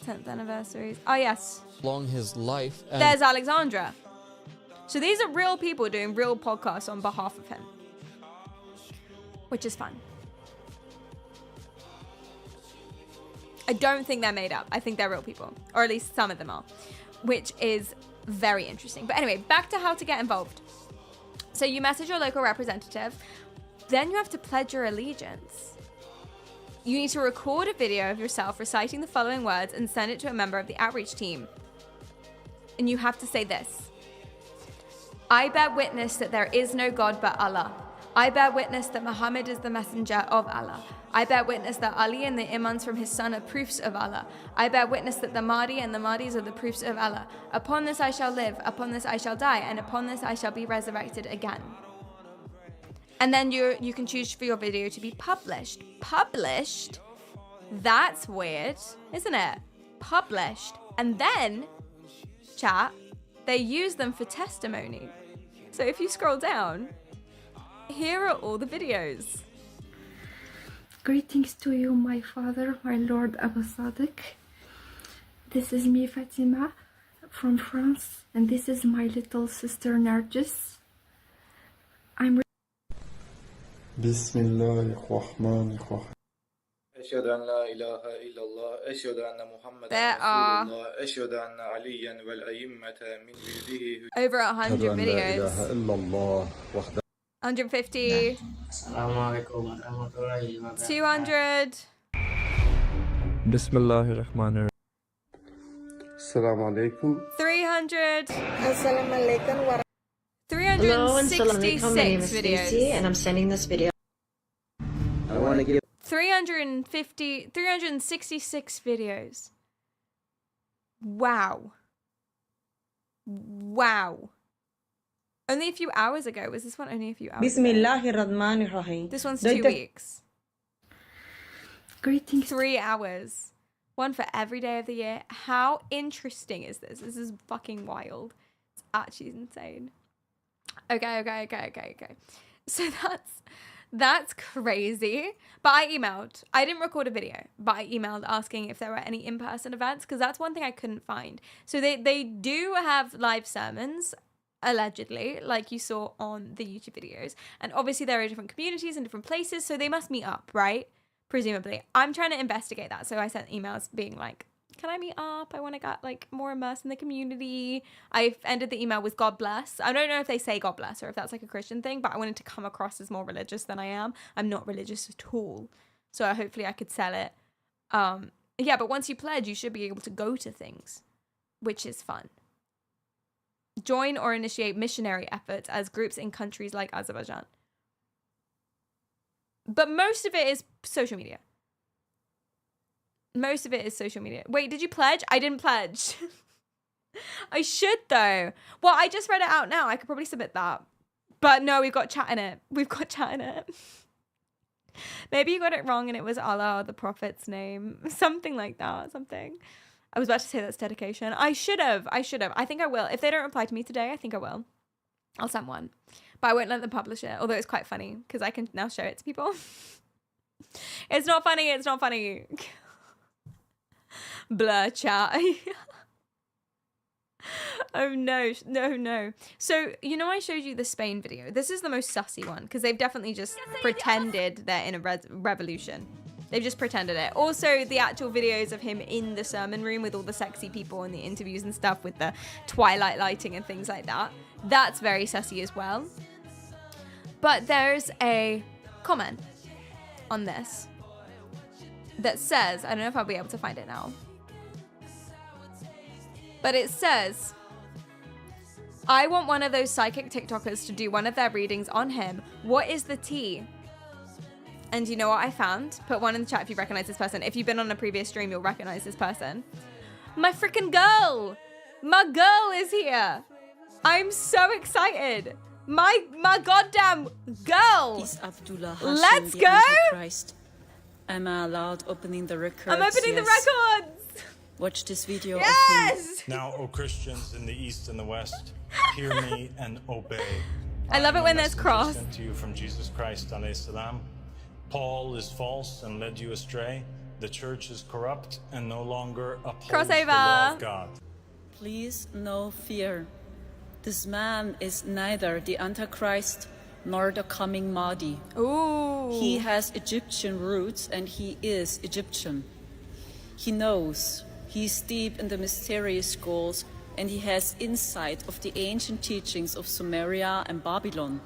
Speaker 1: 10th anniversaries. Oh, yes.
Speaker 2: Long his life.
Speaker 1: There's Alexandra. So these are real people doing real podcasts on behalf of him. Which is fun. I don't think they're made up. I think they're real people. Or at least some of them are. Which is very interesting. But anyway, back to how to get involved. So you message your local representative. Then you have to pledge your allegiance. You need to record a video of yourself reciting the following words and send it to a member of the outreach team. And you have to say this. I bear witness that there is no God but Allah. I bear witness that Muhammad is the messenger of Allah. I bear witness that Ali and the imams from his son are proofs of Allah. I bear witness that the Mahdi and the Mahdis are the proofs of Allah. Upon this I shall live, upon this I shall die, and upon this I shall be resurrected again. And then you can choose for your video to be published. Published? That's weird, isn't it? Published. And then, chat, they use them for testimony. So if you scroll down, here are all the videos.
Speaker 2: Greetings to you, my father, my Lord Abu Sadiq. This is me, Fatima, from France, and this is my little sister, Nargis. I'm
Speaker 5: Bismillahirrahmanirrahim. أشهد أن لا إله إلا الله أشهد أن محمدا رسول الله أشهد أن عليا والأئمة من ولده
Speaker 1: over 100 videos. 150. 200.
Speaker 22: Bismillahirrahmanirrahim. Assalamu alaikum.
Speaker 1: 300.
Speaker 6: Assalamu alaikum.
Speaker 1: 366
Speaker 6: my name is
Speaker 1: videos.
Speaker 6: Stacey, and I'm sending this video.
Speaker 23: I want to give
Speaker 1: 366 videos. Wow. Wow. Only a few hours ago. Was this one only a few hours ago?
Speaker 6: Bismillahirrahmanirrahim.
Speaker 1: This one's 2 weeks.
Speaker 2: Greetings.
Speaker 1: 3 hours. One for every day of the year. How interesting is this? This is fucking wild. It's actually insane. Okay. So that's crazy. But I emailed. I didn't record a video, but I emailed asking if there were any in-person events, because that's one thing I couldn't find. So they do have live sermons, allegedly, like you saw on the YouTube videos. And obviously there are different communities and different places, so they must meet up, right? Presumably. I'm trying to investigate that. So I sent emails being like, can I meet up? I want to get like more immersed in the community. I ended the email with God bless. I don't know if they say God bless or if that's like a Christian thing, but I wanted to come across as more religious than I am. I'm not religious at all. So hopefully I could sell it. Yeah, but once you pledge, you should be able to go to things, which is fun. Join or initiate missionary efforts as groups in countries like Azerbaijan. But most of it is social media. Most of it is social media. Wait, did you pledge? I didn't pledge. I should though. Well, I just read it out now. I could probably submit that. But no, we've got chat in it. Maybe you got it wrong and it was Allah, the Prophet's name. Something like that. Something. I was about to say that's dedication. I should have. I think I will. If they don't reply to me today, I think I will. I'll send one. But I won't let them publish it. Although it's quite funny because I can now show it to people. It's not funny. Blur chat. Oh no. So, you know, I showed you the Spain video. This is the most sussy one because they've definitely just pretended they're in a revolution. They've just pretended it. Also, the actual videos of him in the sermon room with all the sexy people and the interviews and stuff with the twilight lighting and things like that. That's very sussy as well. But there's a comment on this that says, I don't know if I'll be able to find it now. But it says, I want one of those psychic TikTokers to do one of their readings on him. What is the tea? And you know what I found? Put one in the chat if you recognize this person. If you've been on a previous stream, you'll recognize this person. My freaking girl! My girl is here! I'm so excited! My goddamn girl! Let's go!
Speaker 24: I'm allowed opening the records.
Speaker 1: I'm opening the records!
Speaker 24: Watch this video.
Speaker 1: Yes!
Speaker 3: Now, O Christians in the East and the West, hear me and obey.
Speaker 1: I love it when there's cross.
Speaker 3: Sent to you from Jesus Christ, alayhi salam. Paul is false and led you astray. The church is corrupt and no longer upholds the law of God.
Speaker 24: Please, no fear. This man is neither the Antichrist nor the coming Mahdi.
Speaker 1: Ooh.
Speaker 24: He has Egyptian roots and he is Egyptian. He knows. He's deep in the mysterious schools and he has insight of the ancient teachings of Sumeria and Babylon.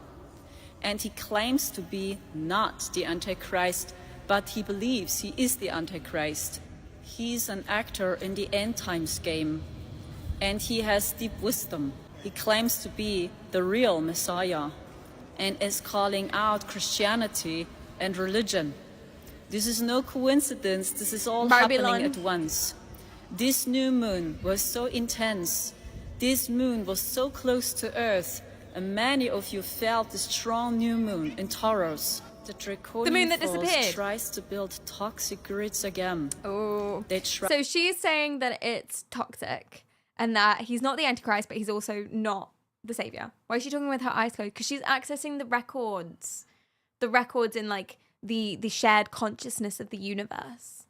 Speaker 24: And he claims to be not the Antichrist, but he believes he is the Antichrist. He's an actor in the end times game, and he has deep wisdom. He claims to be the real Messiah, and is calling out Christianity and religion. This is no coincidence, this is all happening at once. This new moon was so intense, this moon was so close to Earth, and many of you felt the strong new moon in Taurus. The draconian
Speaker 1: moon that
Speaker 24: force
Speaker 1: disappeared
Speaker 24: tries to build toxic grids again.
Speaker 1: Oh. So she's saying that it's toxic and that he's not the Antichrist, but he's also not the savior. Why is she talking with her eyes closed? Because she's accessing the records. The records in like the shared consciousness of the universe,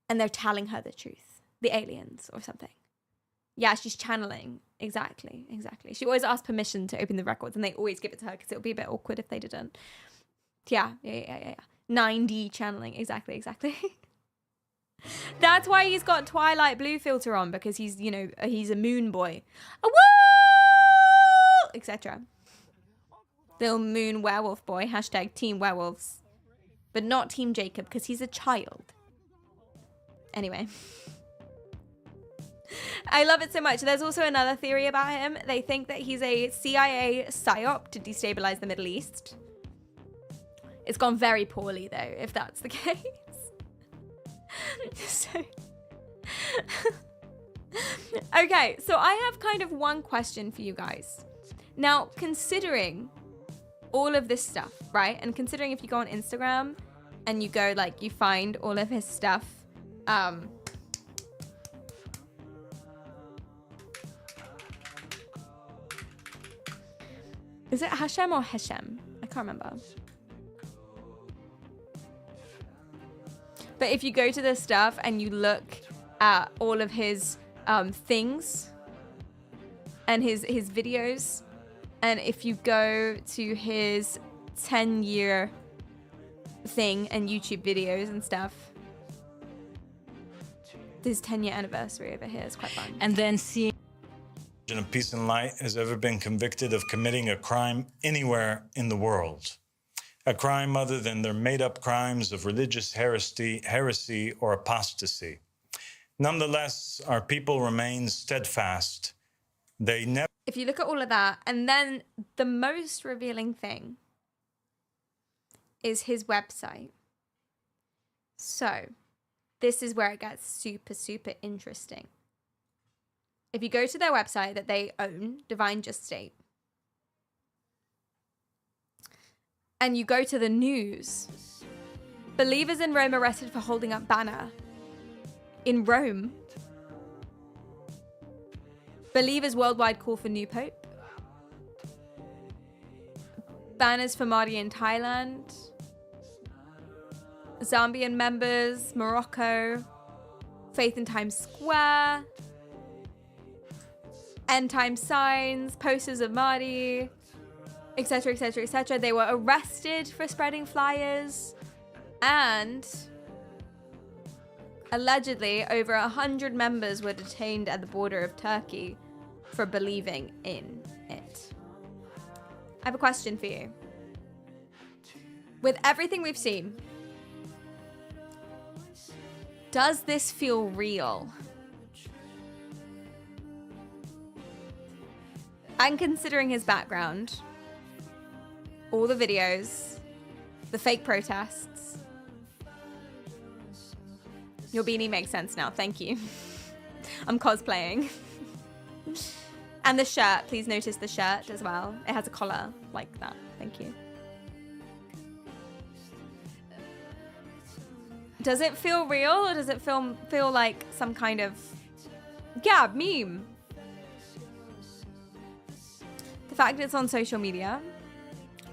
Speaker 1: and they're telling her the truth, the aliens or something. Yeah, she's channeling. Exactly. She always asks permission to open the records, and they always give it to her because it would be a bit awkward if they didn't. Yeah. 9D channeling. Exactly. That's why he's got Twilight Blue filter on, because he's, you know, he's a moon boy. Woo! Etc. Little moon werewolf boy. # team werewolves. But not Team Jacob, because he's a child. Anyway. I love it so much. There's also another theory about him. They think that he's a CIA psyop to destabilize the Middle East. It's gone very poorly, though, if that's the case. Okay, so I have kind of one question for you guys. Now, considering all of this stuff, right? And considering if you go on Instagram and you go, like, you find all of his stuff, is it Hashem or Heshem? I can't remember. But if you go to this stuff and you look at all of his things and his videos, and if you go to his 10-year thing and YouTube videos and stuff, his 10-year anniversary over here is quite fun.
Speaker 7: And then seeing
Speaker 3: of Peace and Light has ever been convicted of committing a crime anywhere in the world. A crime other than their made-up crimes of religious heresy or apostasy. Nonetheless, our people remain steadfast. They never...
Speaker 1: If you look at all of that, and then the most revealing thing is his website. So, this is where it gets super, super interesting. If you go to their website that they own, Divine Just State, and you go to the news, believers in Rome arrested for holding up banner. In Rome, believers worldwide call for new pope. Banners for Mahdi in Thailand. Zambian members, Morocco. Faith in Times Square. End time signs, posters of Mahdi, etc, etc, etc. They were arrested for spreading flyers, and allegedly over 100 members were detained at the border of Turkey for believing in it. I have a question for you. With everything we've seen, does this feel real? And considering his background, all the videos, the fake protests. Your beanie makes sense now, thank you. I'm cosplaying. And the shirt, please notice the shirt as well. It has a collar like that, thank you. Does it feel real, or does it feel like some kind of, yeah, meme? The fact that it's on social media,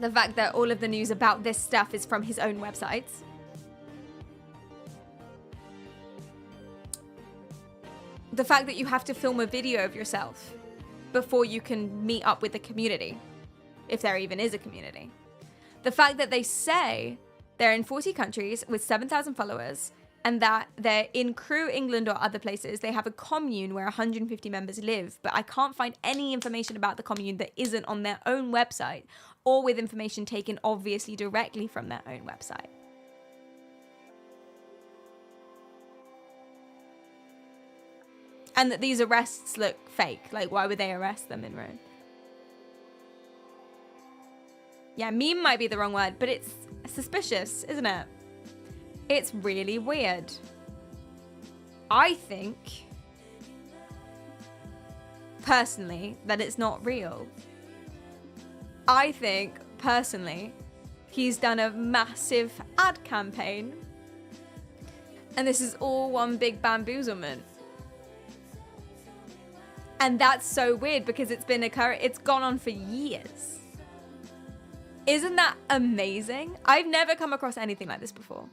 Speaker 1: the fact that all of the news about this stuff is from his own websites, the fact that you have to film a video of yourself before you can meet up with the community, if there even is a community, the fact that they say they're in 40 countries with 7,000 followers, and that they're in Crewe, England, or other places. They have a commune where 150 members live, but I can't find any information about the commune that isn't on their own website, or with information taken obviously directly from their own website. And that these arrests look fake. Like, why would they arrest them in Rome? Yeah, meme might be the wrong word, but it's suspicious, isn't it? It's really weird. I think, personally, that it's not real. I think, personally, he's done a massive ad campaign, and this is all one big bamboozlement. And that's so weird because it's been it's gone on for years. Isn't that amazing? I've never come across anything like this before.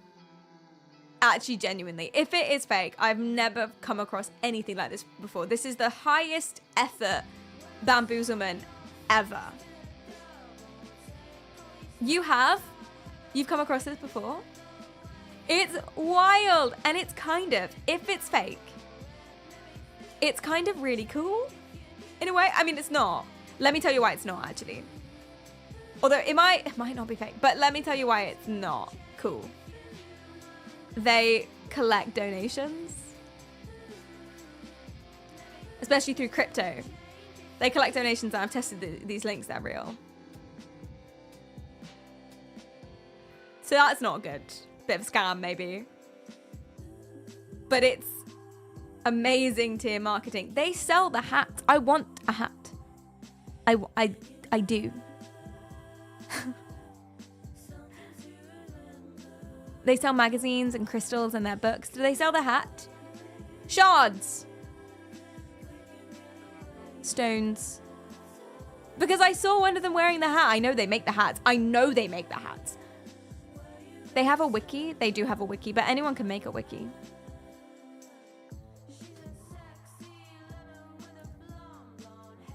Speaker 1: Actually, genuinely. If it is fake, I've never come across anything like this before. This is the highest effort bamboozlement ever. You've come across this before? It's wild. And it's kind of, if it's fake, it's kind of really cool in a way. I mean, it's not. Let me tell you why it's not, actually. Although it might not be fake, but let me tell you why it's not cool. They collect donations, especially through crypto. They collect donations, and I've tested these links, they're real. So that's not good. Bit of a scam, maybe. But it's amazing tier marketing. They sell the hat. I want a hat. I do. They sell magazines and crystals and their books. Do they sell the hat? Shards. Stones. Because I saw one of them wearing the hat. I know they make the hats. I know they make the hats. They have a wiki. They do have a wiki, but anyone can make a wiki.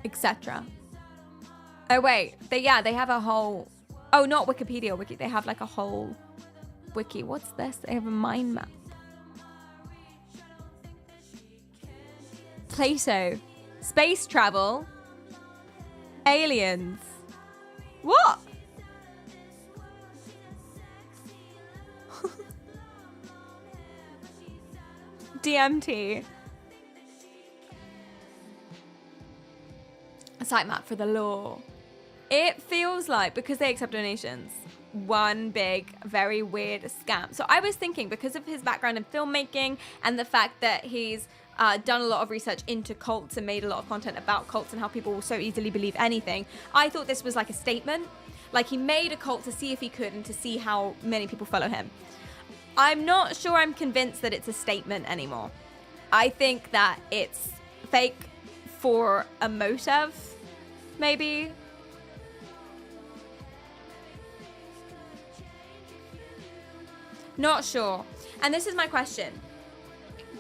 Speaker 1: Etc. Oh wait, they have a whole, oh, not Wikipedia wiki. They have like a whole wiki. What's this? They have a mind map. Plato. Space travel. Aliens. What? DMT. A site map for the law. It feels like, because they accept donations, one big, very weird scam. So I was thinking, because of his background in filmmaking and the fact that he's done a lot of research into cults and made a lot of content about cults and how people will so easily believe anything, I thought this was like a statement. Like he made a cult to see if he could and to see how many people follow him. I'm not sure I'm convinced that it's a statement anymore. I think that it's fake for a motive, maybe. Not sure. And this is my question.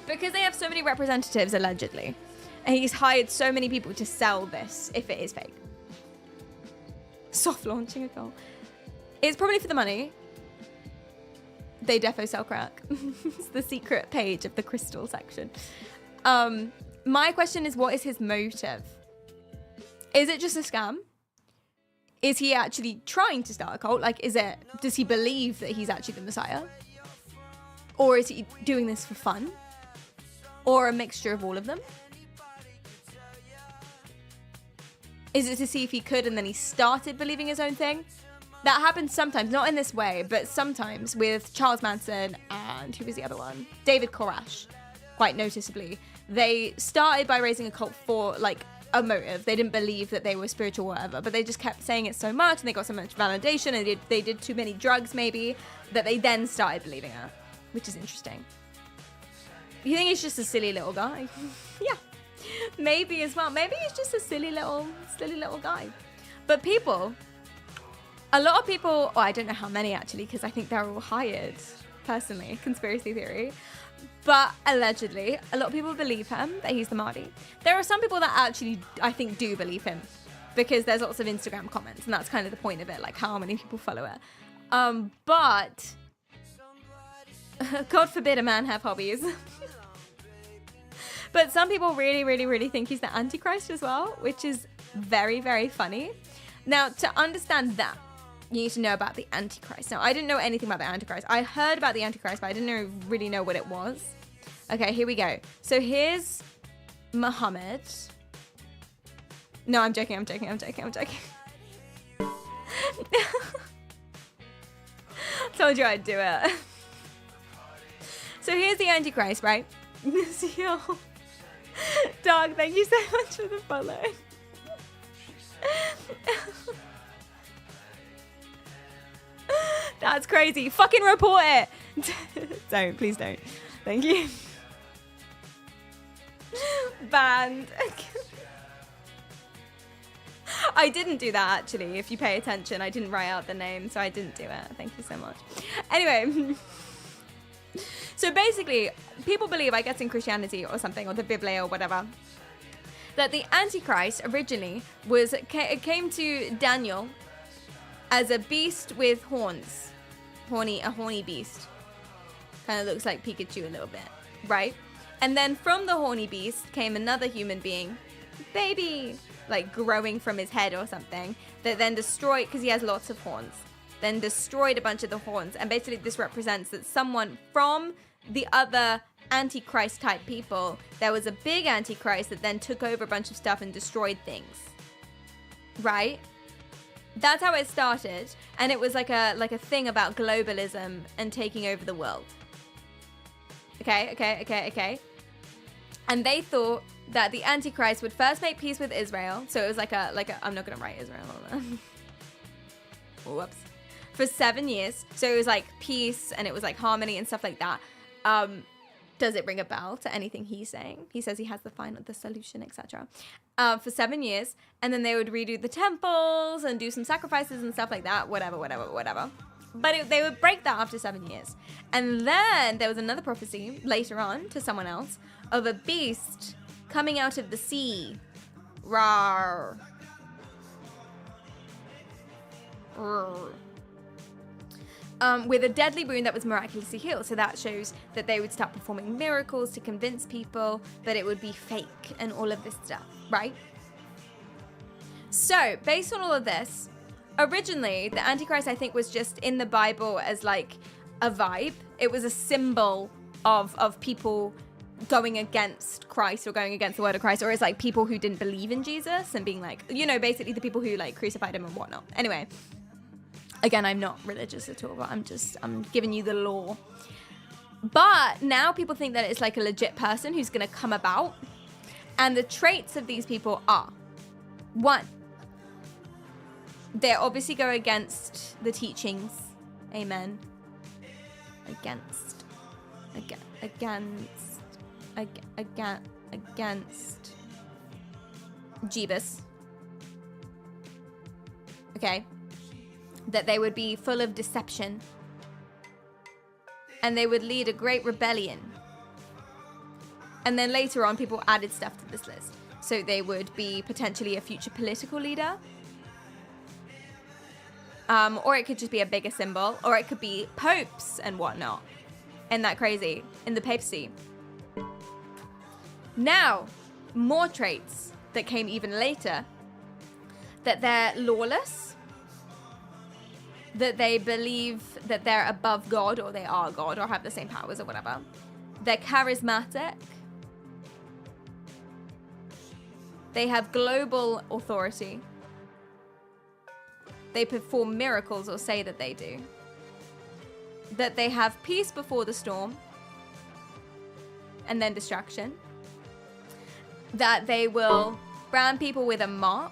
Speaker 1: Because they have so many representatives, allegedly, and he's hired so many people to sell this, if it is fake. Soft launching a cult. It's probably for the money. They defo sell crack. It's the secret page of the crystal section. My question is, what is his motive? Is it just a scam? Is he actually trying to start a cult? Like, does he believe that he's actually the Messiah? Or is he doing this for fun? Or a mixture of all of them? Is it to see if he could and then he started believing his own thing? That happens sometimes, not in this way, but sometimes with Charles Manson and who was the other one? David Koresh, quite noticeably. They started by raising a cult for like a motive. They didn't believe that they were spiritual or whatever, but they just kept saying it so much and they got so much validation and they did too many drugs maybe that they then started believing it, which is interesting. You think he's just a silly little guy? Yeah, maybe as well. Maybe he's just a silly little guy. But a lot of people, I don't know how many actually, because I think they're all hired, personally, conspiracy theory. But allegedly, a lot of people believe him, that he's the Mahdi. There are some people that actually, I think, do believe him, because there's lots of Instagram comments, and that's kind of the point of it, like how many people follow it. But, God forbid a man have hobbies. But some people really, really, really think he's the Antichrist as well, which is very, very funny. Now, to understand that, you need to know about the Antichrist. Now, I didn't know anything about the Antichrist. I heard about the Antichrist, but I didn't really know what it was. Okay, here we go. So here's Muhammad. No, I'm joking. Told you I'd do it. So here's the Antichrist, right? Dog, thank you so much for the follow. That's crazy. Fucking report it. Don't, please don't. Thank you. Banned. I didn't do that, actually. If you pay attention, I didn't write out the name, so I didn't do it. Thank you so much. Anyway, so basically, people believe, I guess in Christianity or something, or the Bible or whatever, that the Antichrist originally came to Daniel as a beast with horns. A horny beast. Kind of looks like Pikachu a little bit, right? And then from the horny beast came another human being, baby, like growing from his head or something, that then destroyed, because he has lots of horns, then destroyed a bunch of the horns. And basically this represents that someone from the other Antichrist type people, there was a big Antichrist that then took over a bunch of stuff and destroyed things, right? That's how it started. And it was like a thing about globalism and taking over the world. Okay. And they thought that the Antichrist would first make peace with Israel. So it was like a I'm not going to write Israel on that. Whoops. For 7 years. So it was like peace and it was like harmony and stuff like that. Does it ring a bell to anything he's saying? He says he has the solution, etc. For 7 years. And then they would redo the temples and do some sacrifices and stuff like that. Whatever. But they would break that after 7 years. And then there was another prophecy later on to someone else of a beast coming out of the sea. Rawr. With a deadly wound that was miraculously healed. So that shows that they would start performing miracles to convince people that it would be fake and all of this stuff, right? So, based on all of this, originally, the Antichrist, I think, was just in the Bible as like a vibe. It was a symbol of people going against Christ or going against the word of Christ, or it's like people who didn't believe in Jesus and being like, you know, basically the people who like crucified him and whatnot. Anyway, again, I'm not religious at all, but I'm giving you the law. But now people think that it's like a legit person who's going to come about. And the traits of these people are, 1, they obviously go against the teachings. Amen. Against Jeebus. Okay. That they would be full of deception. And they would lead a great rebellion. And then later on, people added stuff to this list. So they would be potentially a future political leader. Or it could just be a bigger symbol. Or it could be popes and whatnot. Isn't that crazy? In the papacy. Now, more traits that came even later. That they're lawless. That they believe that they're above God, or they are God, or have the same powers or whatever. They're charismatic. They have global authority. They perform miracles, or say that they do. That they have peace before the storm. And then destruction. That they will brand people with a mark.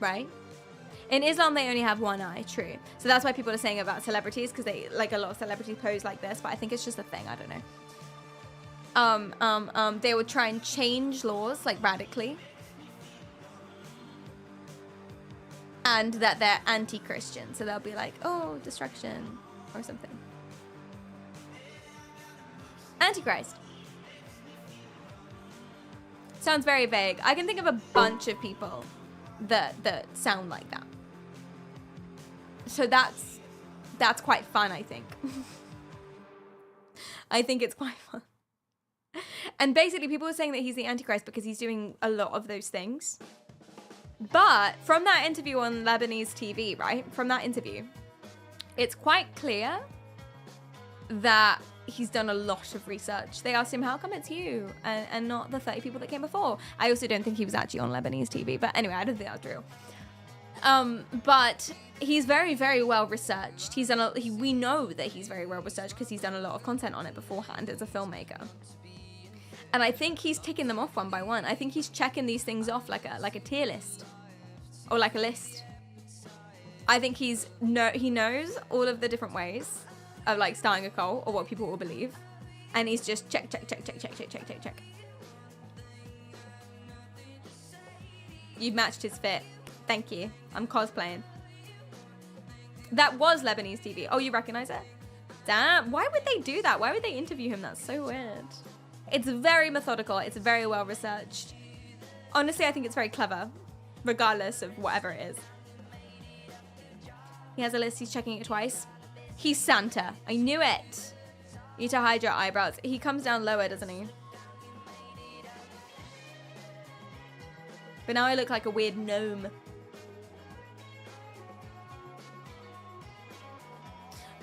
Speaker 1: Right? In Islam, they only have one eye, true. So that's why people are saying about celebrities, because they, like, a lot of celebrities pose like this, but I think it's just a thing, I don't know. They would try and change laws, like, radically. And that they're anti-Christian, so they'll be like, oh, destruction, or something. Antichrist. Sounds very vague. I can think of a bunch of people that sound like that. So that's quite fun, I think. I think it's quite fun. And basically people are saying that he's the Antichrist because he's doing a lot of those things. But from that interview on Lebanese TV, right? From that interview, it's quite clear that he's done a lot of research. They asked him, how come it's you and not the 30 people that came before? I also don't think he was actually on Lebanese TV. But anyway, I don't think that's true. But he's very, very well researched. He's done we know that he's very well researched because he's done a lot of content on it beforehand as a filmmaker. And I think he's ticking them off one by one. I think he's checking these things off like a tier list or like a list. I think he knows all of the different ways of like starting a cult or what people will believe, and he's just check. You matched his fit. Thank you. I'm cosplaying. That was Lebanese TV. Oh, you recognize it? Damn. Why would they do that? Why would they interview him? That's so weird. It's very methodical. It's very well researched. Honestly, I think it's very clever, regardless of whatever it is. He has a list. He's checking it twice. He's Santa. I knew it. You need to hide your eyebrows. He comes down lower, doesn't he? But now I look like a weird gnome.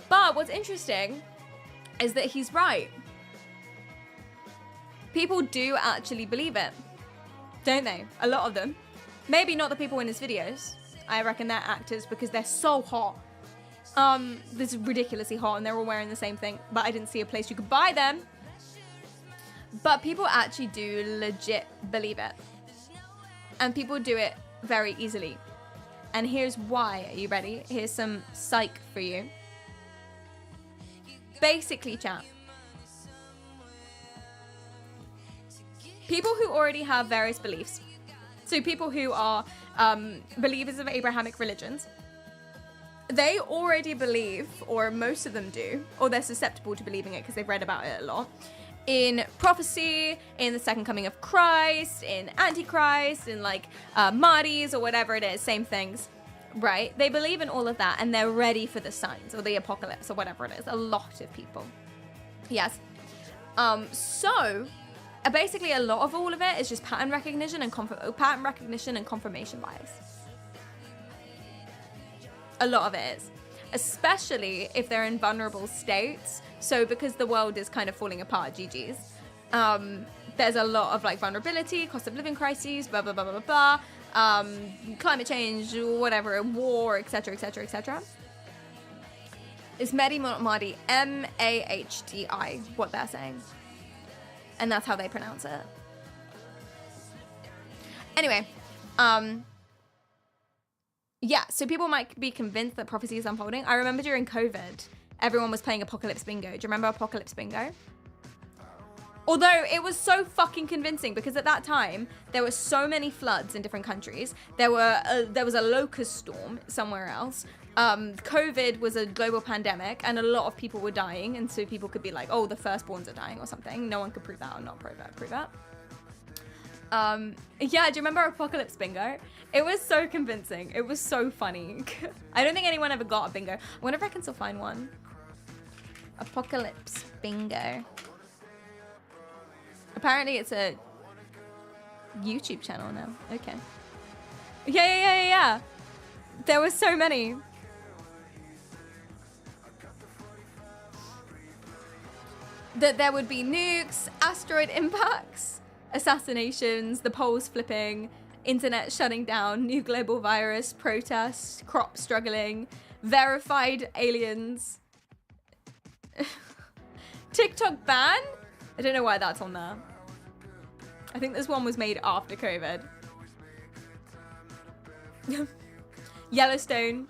Speaker 1: But what's interesting is that he's right. People do actually believe it, don't they? A lot of them. Maybe not the people in his videos. I reckon they're actors because they're so hot. This is ridiculously hot and they're all wearing the same thing, but I didn't see a place you could buy them. But people actually do legit believe it. And people do it very easily. And here's why. Are you ready? Here's some psych for you. Basically, chat. People who already have various beliefs. So people who are believers of Abrahamic religions. They already believe, or most of them do, or they're susceptible to believing it because they've read about it a lot, in prophecy, in the second coming of Christ, in Antichrist, in like Mahdi's or whatever it is, same things, right? They believe in all of that and they're ready for the signs or the apocalypse or whatever it is. A lot of people. Yes. So basically a lot of all of it is just pattern recognition and confirmation bias. A lot of it is, especially if they're in vulnerable states. So because the world is kind of falling apart, GG's, there's a lot of like vulnerability, cost of living crises, blah, blah, blah, blah, blah, climate change, whatever, war, etc., etc., etc. It's Mehdi, not Mahdi, M-A-H-D-I, what they're saying. And that's how they pronounce it. Anyway, yeah, so people might be convinced that prophecy is unfolding. I remember during COVID, everyone was playing Apocalypse Bingo. Do you remember Apocalypse Bingo? Although it was so fucking convincing because at that time, there were so many floods in different countries. There was a locust storm somewhere else. COVID was a global pandemic and a lot of people were dying. And so people could be like, oh, the firstborns are dying or something. No one could prove that or not prove that. Yeah, do you remember Apocalypse Bingo? It was so convincing. It was so funny. I don't think anyone ever got a bingo. I wonder if I can still find one. Apocalypse Bingo. Apparently it's a YouTube channel now. Okay. Yeah. There were so many. That there would be nukes, asteroid impacts, assassinations, the poles flipping, internet shutting down, new global virus, protests, crop struggling, verified aliens. TikTok ban? I don't know why that's on there. I think this one was made after COVID. Yellowstone,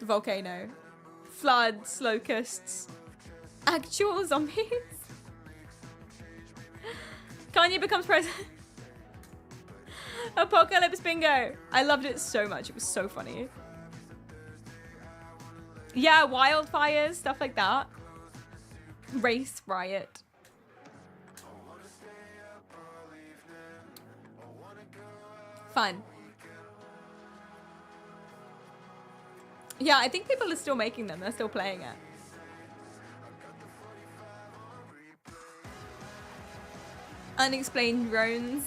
Speaker 1: volcano, floods, locusts, actual zombies. Kanye becomes president. Apocalypse Bingo. I loved it so much. It was so funny. Yeah, wildfires, stuff like that. Race riot. Fun. Yeah, I think people are still making them. They're still playing it. Unexplained drones.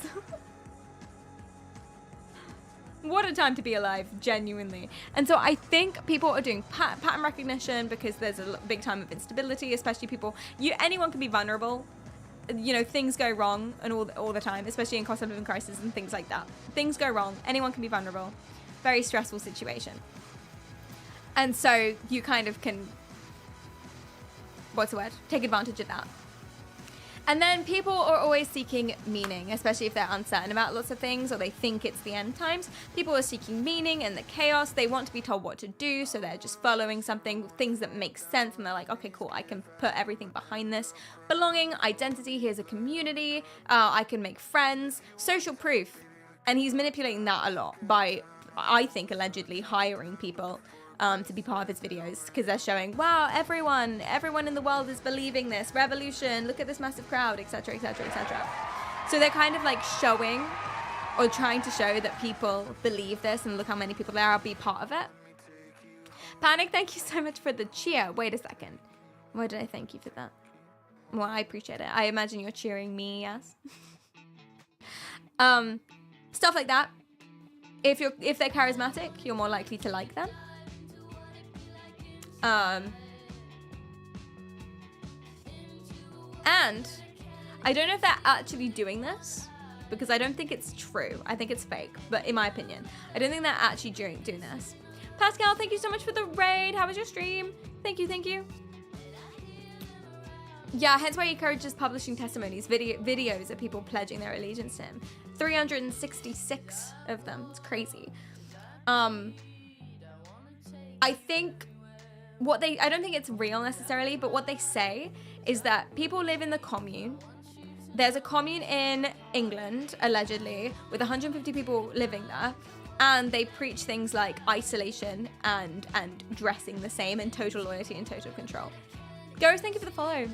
Speaker 1: What a time to be alive, genuinely. And so I think people are doing pattern recognition because there's a big time of instability, especially people, anyone can be vulnerable. You know, things go wrong and all the time, especially in cost of living crisis and things like that. Things go wrong. Anyone can be vulnerable. Very stressful situation. And so you kind of can, what's the word? Take advantage of that. And then people are always seeking meaning, especially if they're uncertain about lots of things or they think it's the end times. People are seeking meaning in the chaos. They want to be told what to do, so they're just following something, things that make sense, and they're like, okay, cool, I can put everything behind this. Belonging, identity, here's a community, I can make friends, social proof. And he's manipulating that a lot by, I think, allegedly hiring people to be part of his videos, because they're showing, wow, everyone in the world is believing this revolution, look at this massive crowd, etc, etc, etc. So they're kind of like showing or trying to show that people believe this, and look how many people there are, be part of it. Panic, thank you so much for the cheer. Wait a second, why did I thank you for that? Well, I appreciate it. I imagine you're cheering me, yes. Stuff like that. If they're charismatic, you're more likely to like them. And I don't know if they're actually doing this, because I don't think it's true. I think it's fake, but in my opinion, I don't think they're actually doing this. Pascal, thank you so much for the raid. How was your stream? Thank you, thank you. Yeah, hence why he encourages publishing testimonies, videos of people pledging their allegiance to him. 366 of them. It's crazy. I think I don't think it's real necessarily, but what they say is that people live in the commune. There's a commune in England, allegedly, with 150 people living there, and they preach things like isolation and dressing the same and total loyalty and total control. Ghost, thank you for the follow.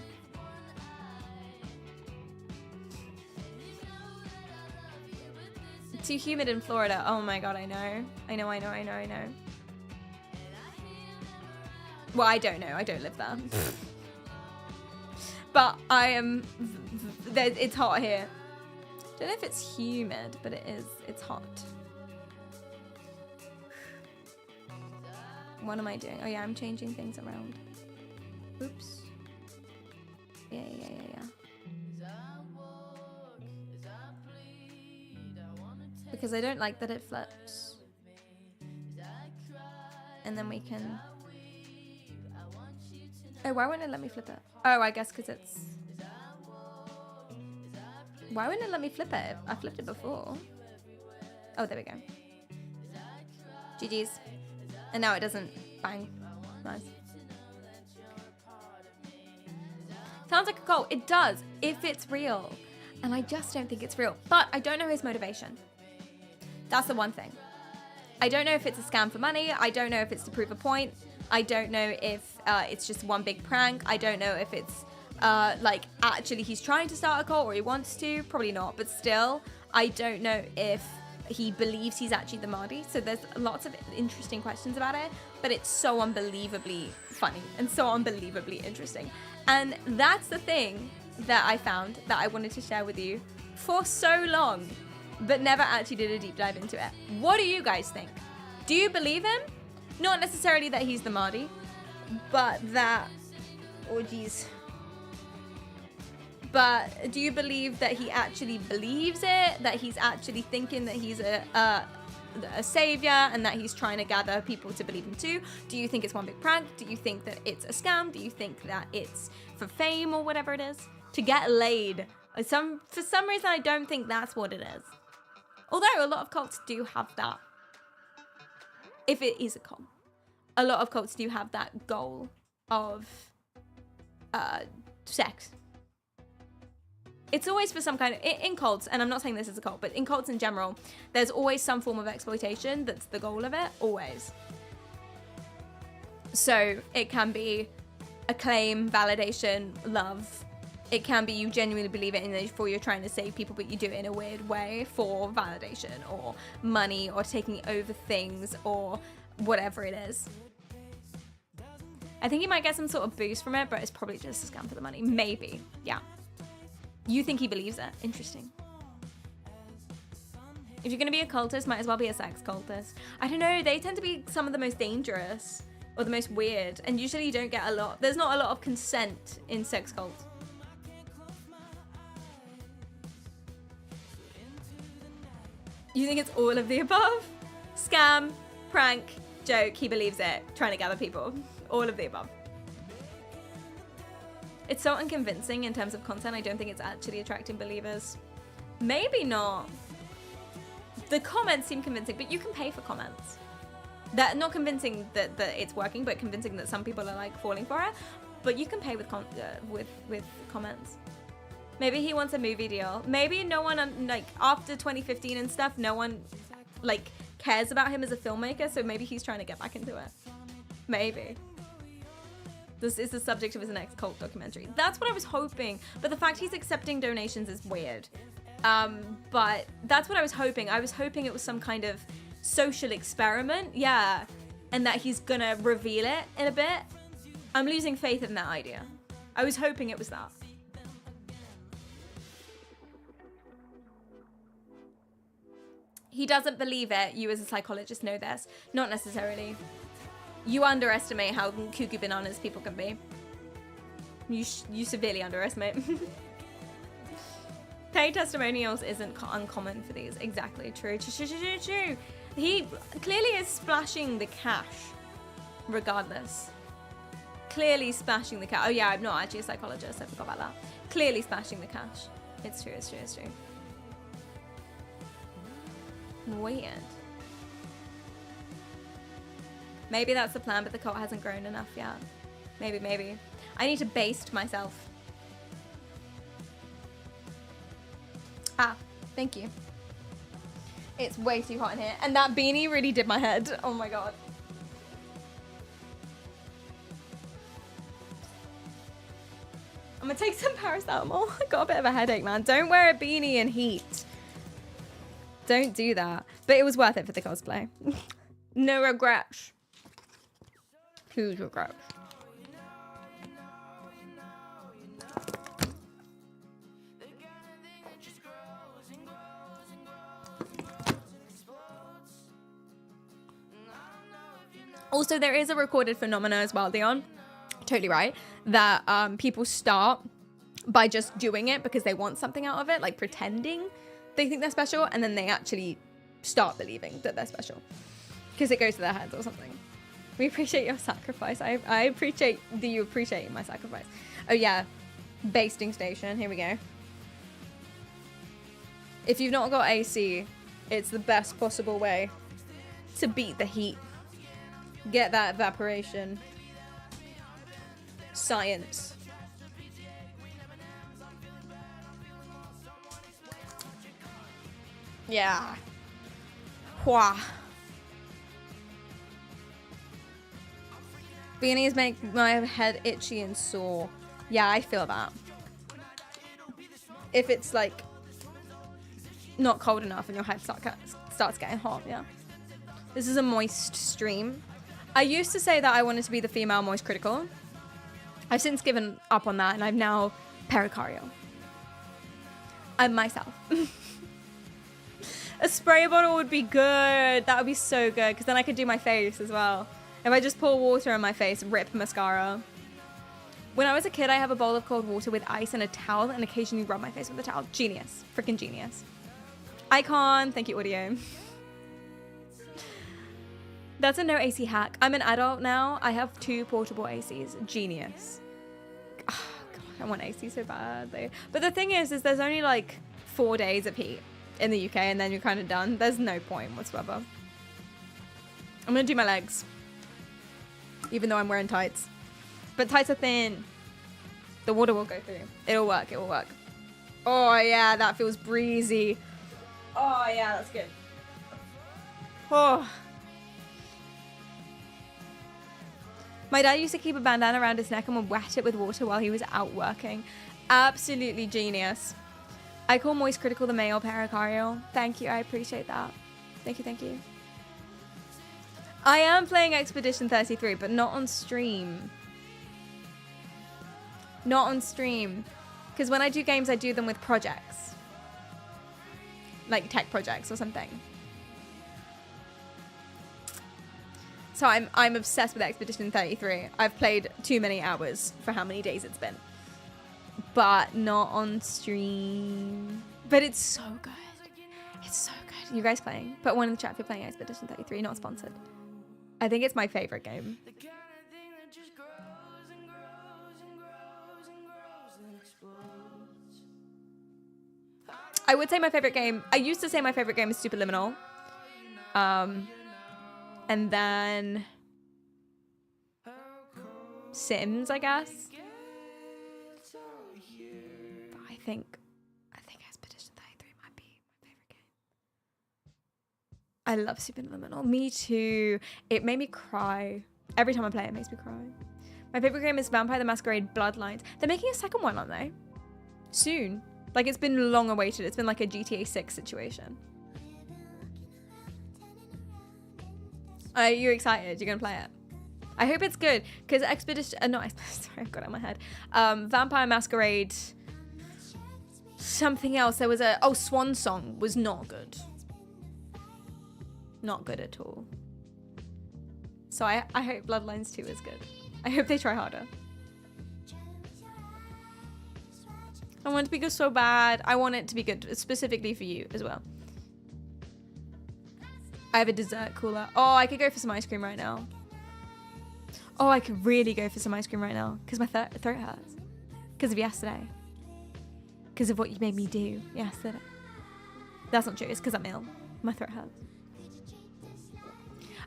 Speaker 1: Too humid in Florida. Oh my god, I know. Well, I don't know. I don't live there. But I am... It's hot here. Don't know if it's humid, but it is. It's hot. What am I doing? Oh yeah, I'm changing things around. Oops. Yeah. Because I don't like that it flips. And then we can... Oh, why wouldn't it let me flip it? Oh, I guess because it's... Why wouldn't it let me flip it? I flipped it before. Oh, there we go. GG's. And now it doesn't bang. Nice. Sounds like a cult. It does, if it's real. And I just don't think it's real. But I don't know his motivation. That's the one thing. I don't know if it's a scam for money. I don't know if it's to prove a point. I don't know if it's just one big prank. I don't know if it's like actually he's trying to start a cult or he wants to. Probably not, but still, I don't know if he believes he's actually the Mahdi. So there's lots of interesting questions about it, but it's so unbelievably funny and so unbelievably interesting. And that's the thing that I found that I wanted to share with you for so long, but never actually did a deep dive into it. What do you guys think? Do you believe him? Not necessarily that he's the Mahdi, but that, oh geez. But do you believe that he actually believes it? That he's actually thinking that he's a savior and that he's trying to gather people to believe him too? Do you think it's one big prank? Do you think that it's a scam? Do you think that it's for fame or whatever it is? To get laid. For some reason, I don't think that's what it is. Although a lot of cults do have that. If it is a cult. A lot of cults do have that goal of sex. It's always for some kind of... In cults, and I'm not saying this is a cult, but in cults in general, there's always some form of exploitation that's the goal of it. Always. So it can be acclaim, validation, love. It can be you genuinely believe it and therefore you're trying to save people, but you do it in a weird way for validation or money or taking over things or whatever it is. I think you might get some sort of boost from it, but it's probably just a scam for the money. Maybe. Yeah. You think he believes it? Interesting. If you're going to be a cultist, might as well be a sex cultist. I don't know. They tend to be some of the most dangerous or the most weird. And usually you don't get a lot. There's not a lot of consent in sex cults. You think it's all of the above? Scam, prank, joke, he believes it, trying to gather people. All of the above. It's so unconvincing in terms of content. I don't think it's actually attracting believers. Maybe not. The comments seem convincing, but you can pay for comments. That not convincing that it's working, but convincing that some people are like falling for it. But you can pay with comments. Maybe he wants a movie deal. Maybe no one, like, after 2015 and stuff, no one, like, cares about him as a filmmaker, so maybe he's trying to get back into it. Maybe. This is the subject of his next cult documentary. That's what I was hoping, but the fact he's accepting donations is weird. But that's what I was hoping. I was hoping it was some kind of social experiment, yeah, and that he's gonna reveal it in a bit. I'm losing faith in that idea. I was hoping it was that. He doesn't believe it. You as a psychologist know this. Not necessarily. You underestimate how cuckoo bananas people can be. You severely underestimate. Paid testimonials isn't uncommon for these. Exactly. True. True. He clearly is splashing the cash. Regardless. Clearly splashing the cash. Oh yeah, I'm not actually a psychologist. I forgot about that. Clearly splashing the cash. It's true. It's true. It's true. Weird. Maybe that's the plan, but the cult hasn't grown enough yet. Maybe. I need to baste myself. Ah, thank you. It's way too hot in here. And that beanie really did my head. Oh my god. I'm gonna take some paracetamol. I got a bit of a headache, man. Don't wear a beanie in heat. Don't do that. But it was worth it for the cosplay. No regrets. Whose regrets? Also, there is a recorded phenomena as well, Leon. Totally right. That people start by just doing it because they want something out of it, like pretending they think they're special, and then they actually start believing that they're special because it goes to their heads or something. We appreciate your sacrifice. I appreciate that you appreciate my sacrifice. Oh yeah, basting station. Here we go. If you've not got AC, it's the best possible way to beat the heat. Get that evaporation. Science. Yeah. Wah. Beanies make my head itchy and sore. Yeah, I feel that. If it's like not cold enough and your head starts getting hot, yeah. This is a moist stream. I used to say that I wanted to be the female moist critical. I've since given up on that and I'm now PerriKaryal. I'm myself. A spray bottle would be good. That would be so good because then I could do my face as well. If I just pour water on my face, rip mascara. When I was a kid, I have a bowl of cold water with ice and a towel and occasionally rub my face with a towel. Genius. Freaking genius. Icon. Thank you, audio. That's a no AC hack. I'm an adult now. I have 2 portable ACs. Genius. Oh, God, I want AC so bad though. But the thing is there's only like 4 days of heat in the UK and then you're kind of done. There's no point whatsoever. I'm gonna do my legs. Even though I'm wearing tights. But tights are thin. The water will go through. It'll work, it will work. Oh yeah, that feels breezy. Oh yeah, that's good. Oh. My dad used to keep a bandana around his neck and would wet it with water while he was out working. Absolutely genius. I call moist critical the male PerriKaryal. Thank you, I appreciate that. Thank you, thank you. I am playing Expedition 33, but not on stream. Not on stream. Because when I do games, I do them with projects. Like tech projects or something. So I'm obsessed with Expedition 33. I've played too many hours for how many days it's been. But not on stream. But it's so good. It's so good. You guys playing? Put one in the chat if you're playing Expedition 33, not sponsored. I think it's my favorite game. I would say my favorite game. I used to say my favorite game is Superliminal. And then Sims, I guess. But I think Expedition 33 might be my favorite game. I love Superliminal. Me too. It made me cry. Every time I play it, it makes me cry. My favorite game is Vampire the Masquerade Bloodlines. They're making a second one, aren't they? Soon. Like, it's been long awaited. It's been like a GTA 6 situation. Are you excited? You're gonna play it? I hope it's good, because Expedition... sorry, I've got it in my head. Vampire Masquerade... Something else. There was a... Oh, Swan Song was not good. Not good at all. So I hope Bloodlines 2 is good. I hope they try harder. I want it to be good so bad. I want it to be good, specifically for you as well. I have a dessert cooler. Oh, I could go for some ice cream right now. Oh, I could really go for some ice cream right now because my throat hurts. Because of yesterday. Because of what you made me do yesterday. That's not true. It's because I'm ill. My throat hurts.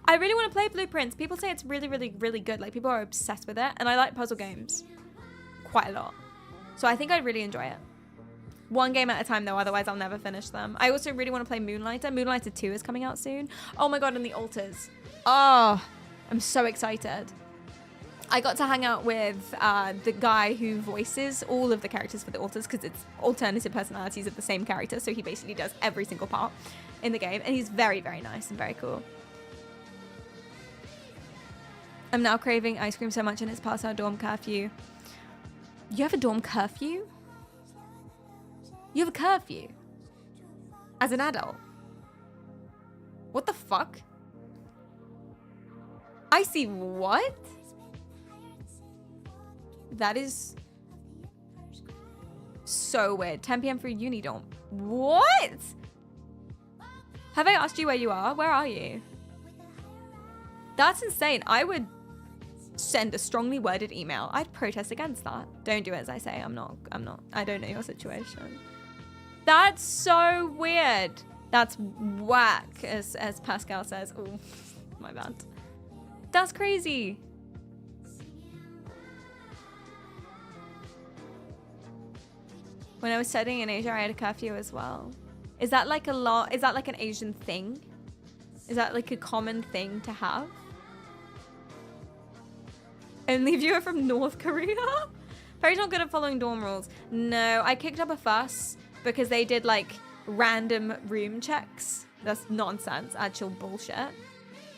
Speaker 1: I really want to play Blueprints. People say it's really, really, really good. Like, people are obsessed with it. And I like puzzle games quite a lot. So I think I'd really enjoy it. One game at a time, though. Otherwise, I'll never finish them. I also really want to play Moonlighter. Moonlighter 2 is coming out soon. Oh, my God. And the Alters. Oh, I'm so excited. I got to hang out with the guy who voices all of the characters for the Alters because it's alternative personalities of the same character. So he basically does every single part in the game. And he's very, very nice and very cool. I'm now craving ice cream so much and it's past our dorm curfew. You have a dorm curfew? You have a curfew? As an adult? What the fuck? I see what? That is so weird. 10 p.m. for uni dorm. What? Have I asked you where you are? Where are you? That's insane. I would send a strongly worded email. I'd protest against that. Don't do it as I say. I'm not. I don't know your situation. That's so weird. That's whack, as Pascal says. Oh, my bad. That's crazy. When I was studying in Asia, I had a curfew as well. Is that like a lot? Is that like an Asian thing? Is that like a common thing to have? Only viewer from North Korea? Perry's not good at following dorm rules. No, I kicked up a fuss because they did like random room checks. That's nonsense, actual bullshit.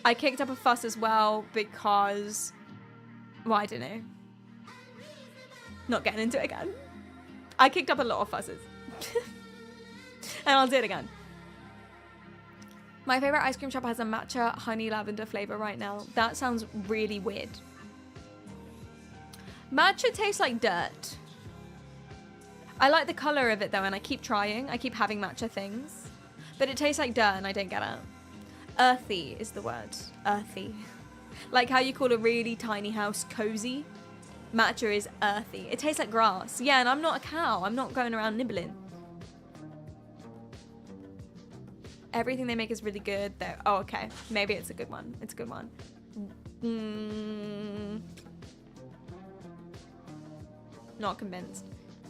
Speaker 1: I kicked up a fuss as well because, well, I don't know. Not getting into it again. I kicked up a lot of fusses. And I'll do it again. My favorite ice cream shop has a matcha honey lavender flavor right now. That sounds really weird. Matcha tastes like dirt. I like the color of it though, and I keep trying. I keep having matcha things. But it tastes like dirt and I don't get it. Earthy is the word. Earthy. Like how you call a really tiny house cozy. Matcha is earthy. It tastes like grass. Yeah, and I'm not a cow. I'm not going around nibbling. Everything they make is really good though. Oh, okay. Maybe it's a good one. It's a good one. Not convinced.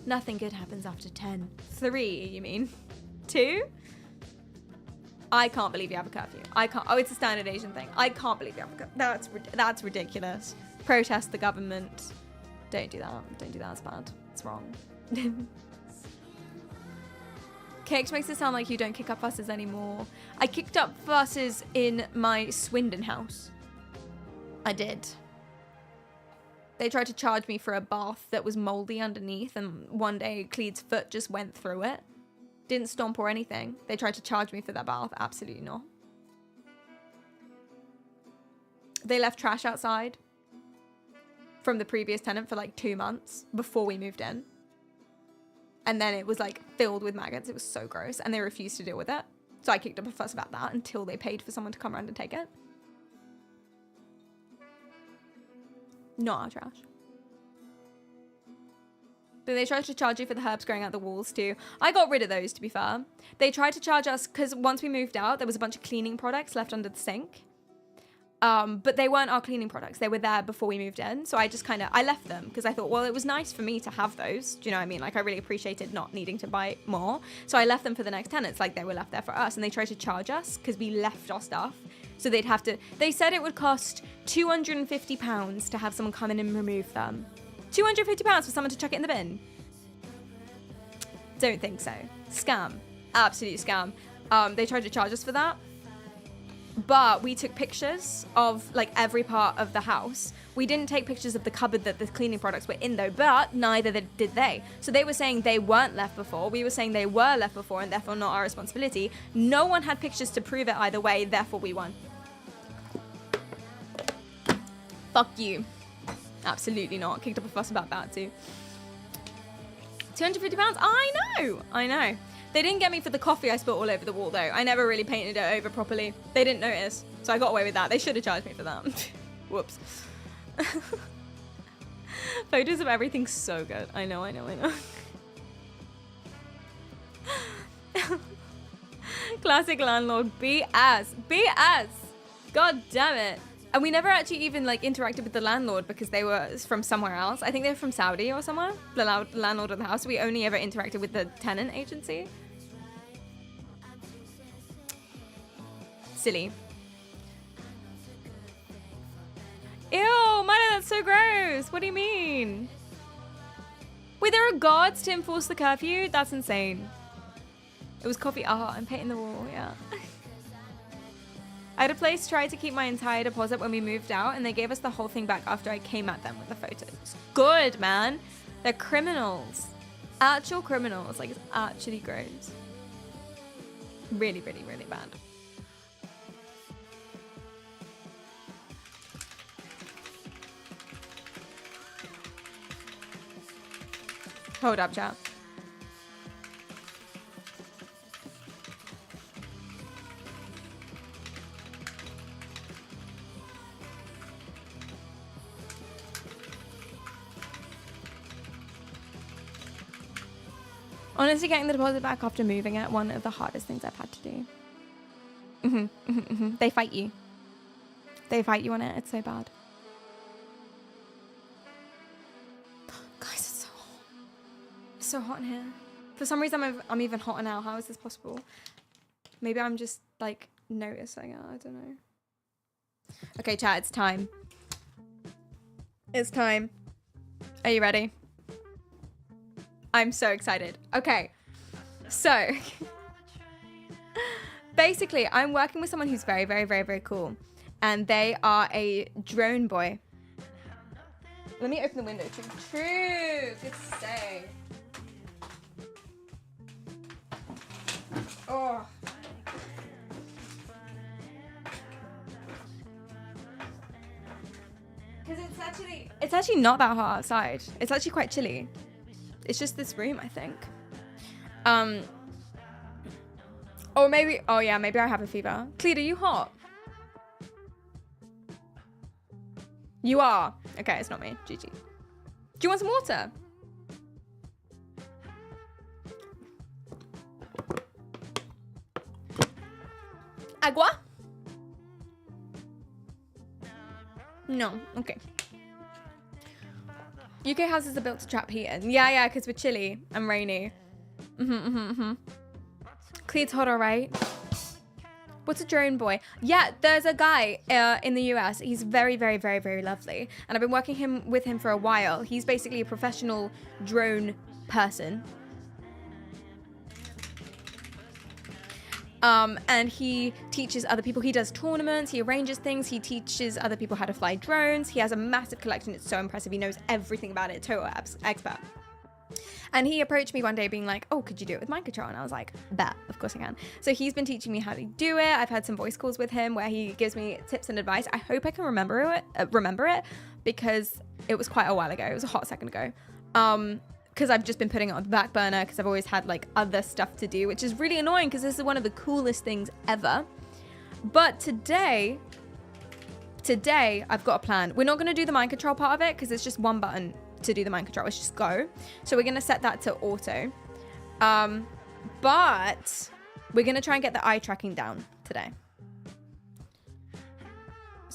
Speaker 1: Nothing good happens after 10. 3, you mean? 2? I can't believe you have a curfew. I can't. Oh, it's a standard Asian thing. I can't believe you have a curfew. That's ridiculous. Protest the government. Don't do that. Don't do that. It's bad. It's wrong. Cakes makes it sound like you don't kick up fusses anymore. I kicked up fusses in my Swindon house. I did. They tried to charge me for a bath that was moldy underneath, and one day Clede's foot just went through it. Didn't stomp or anything. They tried to charge me for that bath. Absolutely not. They left trash outside from the previous tenant for like 2 months before we moved in. And then it was like filled with maggots. It was so gross. And they refused to deal with it. So I kicked up a fuss about that until they paid for someone to come around and take it. Not our trash. But they tried to charge you for the herbs growing out the walls too. I got rid of those, to be fair. They tried to charge us because once we moved out, there was a bunch of cleaning products left under the sink. But they weren't our cleaning products. They were there before we moved in. So I just I left them because I thought, well, it was nice for me to have those. Do you know what I mean? Like, I really appreciated not needing to buy more. So I left them for the next tenants. Like, they were left there for us. And they tried to charge us because we left our stuff. So they'd have to, they said it would cost £250 to have someone come in and remove them. £250 for someone to chuck it in the bin? Don't think so. Scam. Absolute scam. They tried to charge us for that. But we took pictures of like every part of the house. We didn't take pictures of the cupboard that the cleaning products were in though, but neither did they. So they were saying they weren't left before. We were saying they were left before and therefore not our responsibility. No one had pictures to prove it either way, therefore we won. Fuck you. Absolutely not. Kicked up a fuss about that too. £250? I know. They didn't get me for the coffee I spilled all over the wall though. I never really painted it over properly. They didn't notice. So I got away with that. They should have charged me for that. Whoops. Photos of everything's so good. I know. Classic landlord. BS. God damn it. And we never actually even like interacted with the landlord because they were from somewhere else. I think they were from Saudi or somewhere. The landlord of the house. We only ever interacted with the tenant agency. Silly. Ew, Maya, that's so gross. What do you mean? Wait, there are guards to enforce the curfew? That's insane. It was coffee. I'm painting the wall, yeah. I had a place try to keep my entire deposit when we moved out, and they gave us the whole thing back after I came at them with the photos. Good, man. They're criminals. Actual criminals. Like, it's actually gross. Really, really, really bad. Hold up, chat. Honestly, getting the deposit back after moving it, one of the hardest things I've had to do. They fight you. They fight you on it. It's so bad. Guys, it's so hot. It's so hot in here. For some reason, I'm even hotter now. How is this possible? Maybe I'm just, like, noticing it. I don't know. Okay, chat, it's time. It's time. Are you ready? I'm so excited. Okay, so basically I'm working with someone who's very, very, very, very cool, and they are a drone boy. Let me open the window. True. Good say. Oh. Because it's actually not that hot outside. It's actually quite chilly. It's just this room, I think. Or maybe, oh yeah, maybe I have a fever. Clete, are you hot? You are. Okay, it's not me. GG. Do you want some water? Agua? No, okay. UK houses are built to trap heat in. Yeah, because we're chilly and rainy. Clear's hot, all right. What's a drone boy? Yeah, there's a guy in the US. He's very, very, very, very lovely. And I've been working with him for a while. He's basically a professional drone person. And he teaches other people. He does tournaments, he arranges things, he teaches other people how to fly drones. He has a massive collection. It's so impressive. He knows everything about it. Total expert. And he approached me one day being like, oh, could you do it with mind control? And I was like, bet, of course I can. So he's been teaching me how to do it. I've had some voice calls with him where he gives me tips and advice. I hope I can remember it because it was quite a while ago. It was a hot second ago. Because I've just been putting it on the back burner because I've always had like other stuff to do, which is really annoying because this is one of the coolest things ever. But today I've got a plan. We're not going to do the mind control part of it because it's just one button to do the mind control. It's just go. So we're going to set that to auto. But we're going to try and get the eye tracking down today.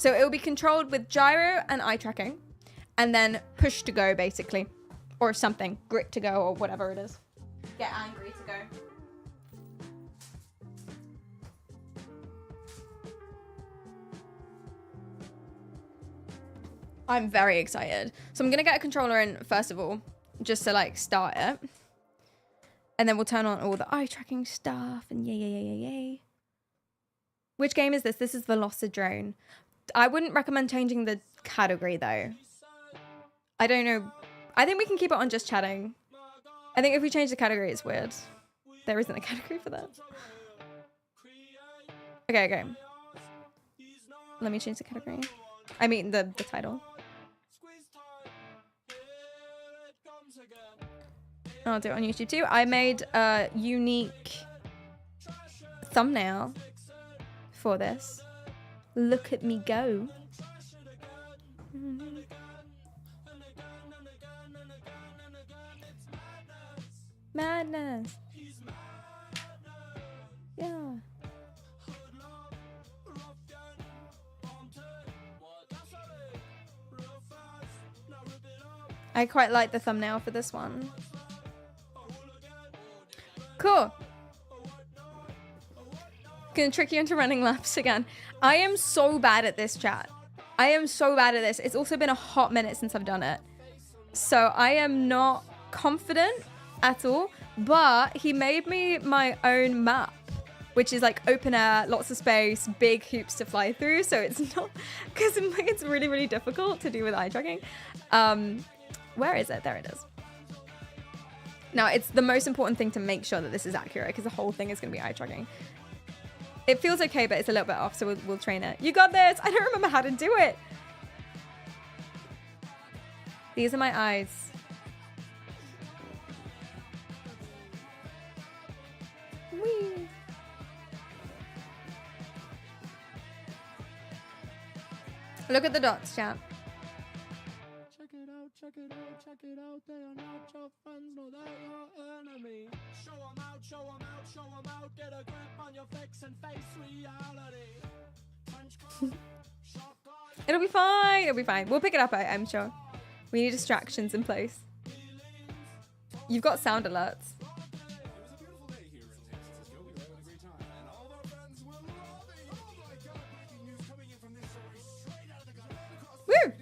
Speaker 1: So it will be controlled with gyro and eye tracking, and then push to go basically, or something, grit to go, or whatever it is. Get angry to go. I'm very excited. So I'm gonna get a controller in first of all, just to like start it. And then we'll turn on all the eye tracking stuff and yay. Which game is this? This is Velocidrone. I wouldn't recommend changing the category though. I don't know. I think we can keep it on just chatting. I think if we change the category, it's weird. There isn't a category for that. Okay. Let me change the category. I mean the title. I'll do it on YouTube too. I made a unique thumbnail for this. Look at me go. Madness. Yeah. I quite like the thumbnail for this one. Cool. Gonna trick you into running laps again. I am so bad at this, chat. I am so bad at this. It's also been a hot minute since I've done it. So I am not confident at all. But he made me my own map, which is like open air, lots of space, big hoops to fly through. So it's not, because it's really, really difficult to do with eye tracking. Where is it? There it is. Now, it's the most important thing to make sure that this is accurate, because the whole thing is going to be eye tracking. It feels okay, but it's a little bit off, so we'll train it. You got this! I don't remember how to do it! These are my eyes. Whee! Look at the dots, chat.
Speaker 8: Check it out, they are not your friends, no, they're your enemy. Show 'em out, show 'em out, show 'em out, get a grip on your fix and face reality.
Speaker 1: It'll be fine, it'll be fine. We'll pick it up, I'm sure. We need distractions in place. You've got sound alerts. Woo!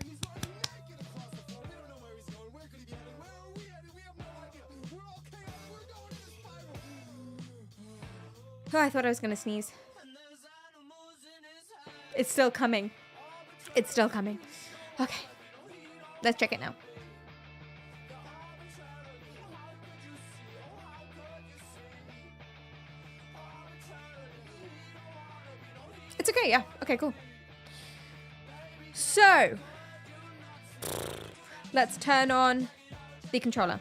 Speaker 1: Oh, I thought I was gonna sneeze. It's still coming. It's still coming. Okay. Let's check it now. It's okay, yeah. Okay, cool. So, let's turn on the controller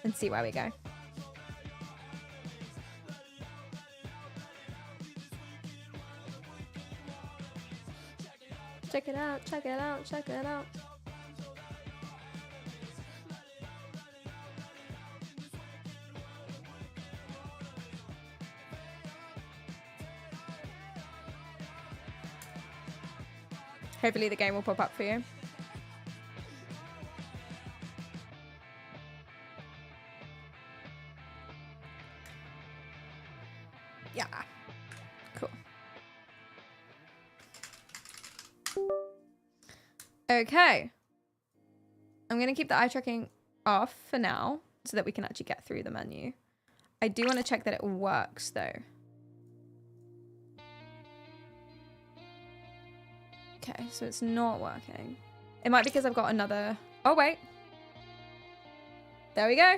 Speaker 1: and see where we go. Check it out, check it out, check it out. Hopefully the game will pop up for you. Yeah. Cool. Okay. I'm going to keep the eye tracking off for now so that we can actually get through the menu. I do want to check that it works though. Okay, so it's not working. It might be because I've got another... Oh, wait. There we go.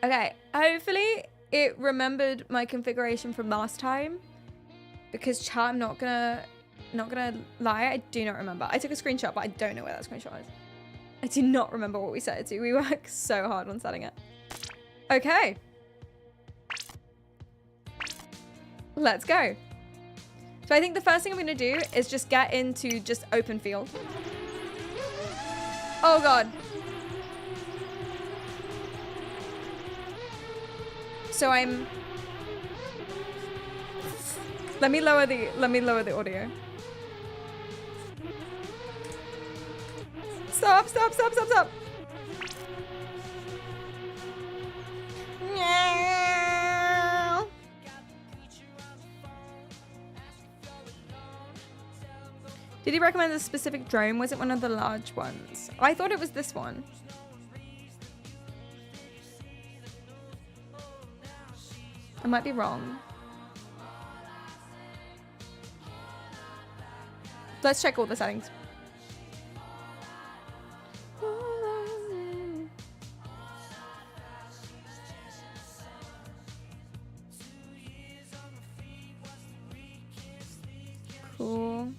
Speaker 1: Okay, hopefully it remembered my configuration from last time. Because chat, I'm not gonna lie, I do not remember. I took a screenshot, but I don't know where that screenshot is. I do not remember what we set it to. We worked so hard on setting it. Okay. Let's go. So I think the first thing I'm gonna do is just get into just open field. Oh God. So I'm... Let me lower the audio. Stop, stop, stop, stop, stop. Meow. Did he recommend a specific drone? Was it one of the large ones? I thought it was this one. I might be wrong. Let's check all the settings. Cool.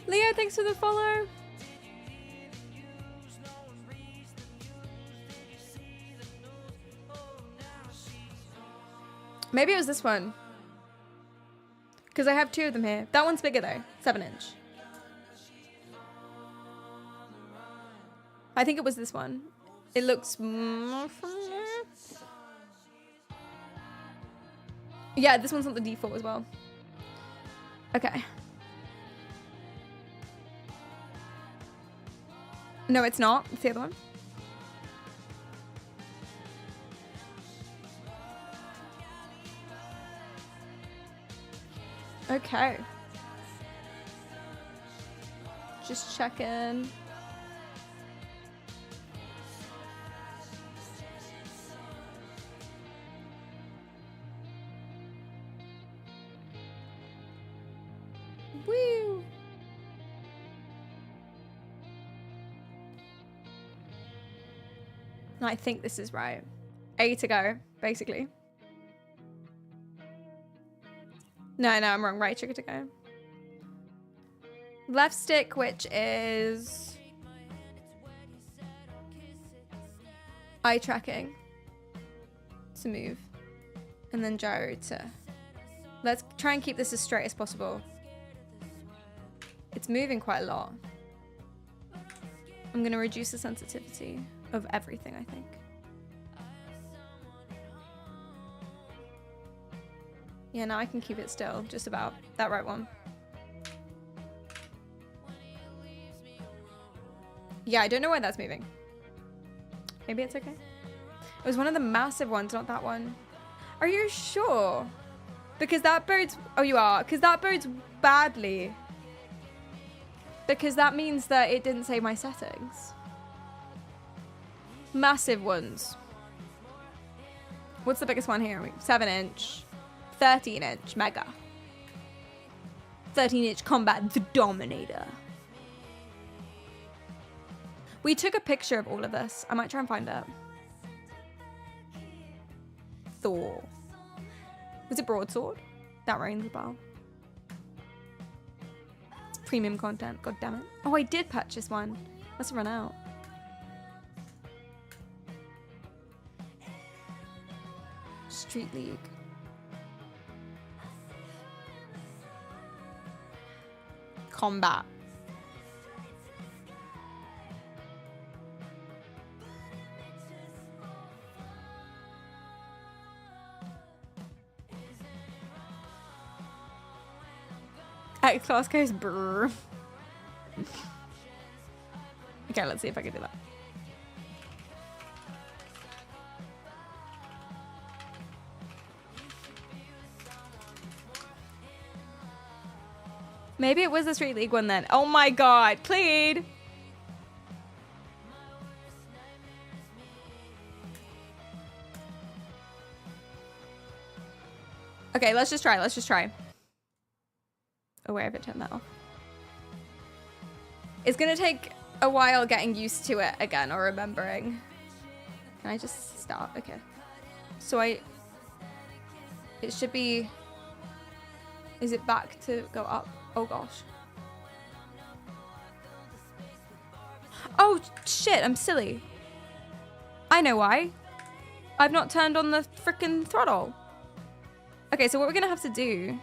Speaker 1: Leo, thanks for the follow. Maybe it was this one. Because I have two of them here. That one's bigger though, 7-inch. I think it was this one. It looks more familiar. Yeah, this one's not the default as well. Okay. No, it's not. It's the other one. Okay. Just checking. Woo! I think this is right. A to go, basically. No, I'm wrong. Right trigger to go. Left stick, which is eye tracking to move. And then gyro to... Let's try and keep this as straight as possible. It's moving quite a lot. I'm going to reduce the sensitivity of everything, I think. Yeah, now I can keep it still, just about. That right one. Yeah, I don't know why that's moving. Maybe it's okay. It was one of the massive ones, not that one. Are you sure? Because that bodes... Oh, you are. Because that bodes badly. Because that means that it didn't save my settings. Massive ones. What's the biggest one here? 7-inch. 13-inch mega. 13-inch combat, the Dominator. We took a picture of all of this. I might try and find it. Thor. Was it broadsword? That rings a bell. It's premium content. God damn it. Oh, I did purchase one. Must have run out. Street League. Combat. X-Class goes brrr. Okay, let's see if I can do that. Maybe it was the Street League one then. Oh my god, plead. Okay, let's just try. Let's just try. Oh, wait, I haven't turned that off. It's gonna take a while getting used to it again or remembering. Can I just start? Okay. So it should be, is it back to go up? Oh gosh. Oh shit, I'm silly. I know why. I've not turned on the frickin' throttle. Okay, so what we're gonna have to do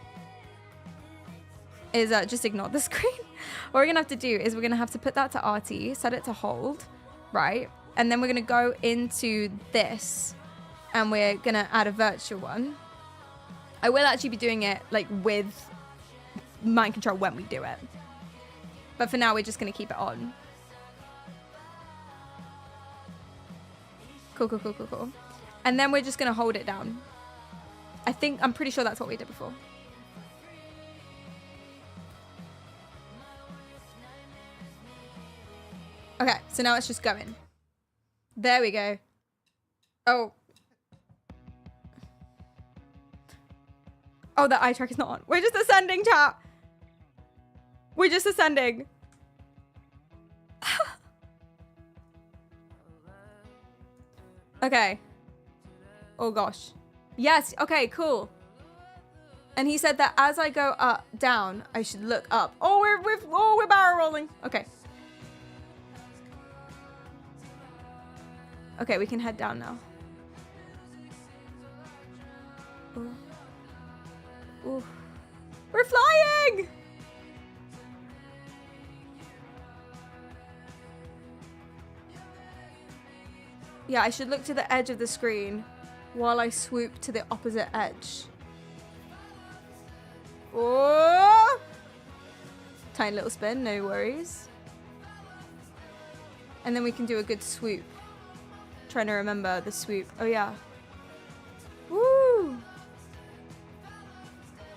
Speaker 1: is just ignore the screen. What we're gonna have to do is we're gonna have to put that to RT, set it to hold, right? And then we're gonna go into this and we're gonna add a virtual one. I will actually be doing it like with mind control when we do it. But for now, we're just gonna keep it on. Cool, cool, cool, cool, cool. And then we're just gonna hold it down. I'm pretty sure that's what we did before. Okay, so now it's just going. There we go. Oh. Oh, the eye track is not on. We're just ascending, chat. We're just ascending. Okay. Oh gosh. Yes, okay, cool. And he said that as I go up, down, I should look up. Oh, we're barrel rolling. Okay. Okay, we can head down now. Ooh. Ooh. We're flying! Yeah, I should look to the edge of the screen while I swoop to the opposite edge. Oh! Tiny little spin, no worries. And then we can do a good swoop. Trying to remember the swoop. Oh yeah. Woo!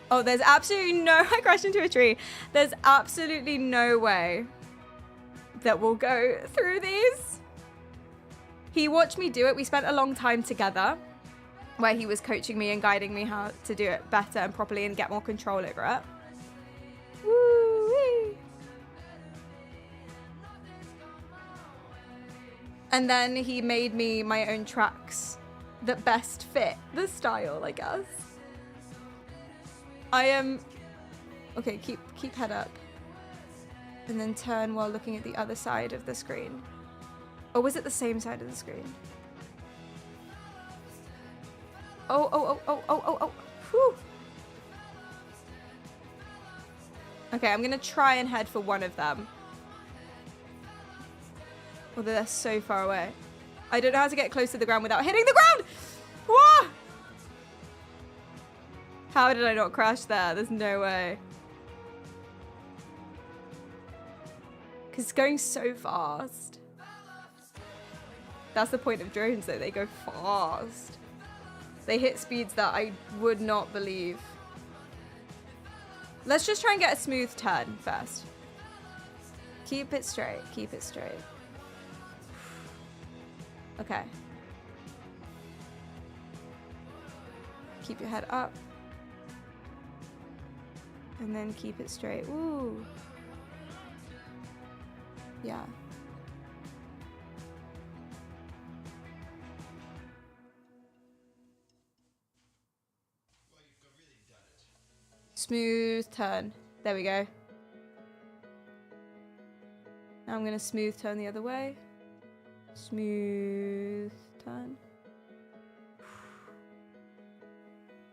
Speaker 1: Oh, there's absolutely no... I crashed into a tree. There's absolutely no way that we'll go through these. He watched me do it. We spent a long time together where he was coaching me and guiding me how to do it better and properly and get more control over it. Woo-wee. And then he made me my own tracks that best fit the style, I guess. I am... Okay, keep head up. And then turn while looking at the other side of the screen. Or was it the same side of the screen? Oh. Whew. Okay, I'm gonna try and head for one of them. Although they're so far away. I don't know how to get close to the ground without hitting the ground! Whoa! How did I not crash there? There's no way. Because it's going so fast. That's the point of drones though, they go fast. They hit speeds that I would not believe. Let's just try and get a smooth turn first. Keep it straight, keep it straight. Okay. Keep your head up. And then keep it straight. Ooh. Yeah. Smooth turn. There we go. Now I'm gonna smooth turn the other way. Smooth turn.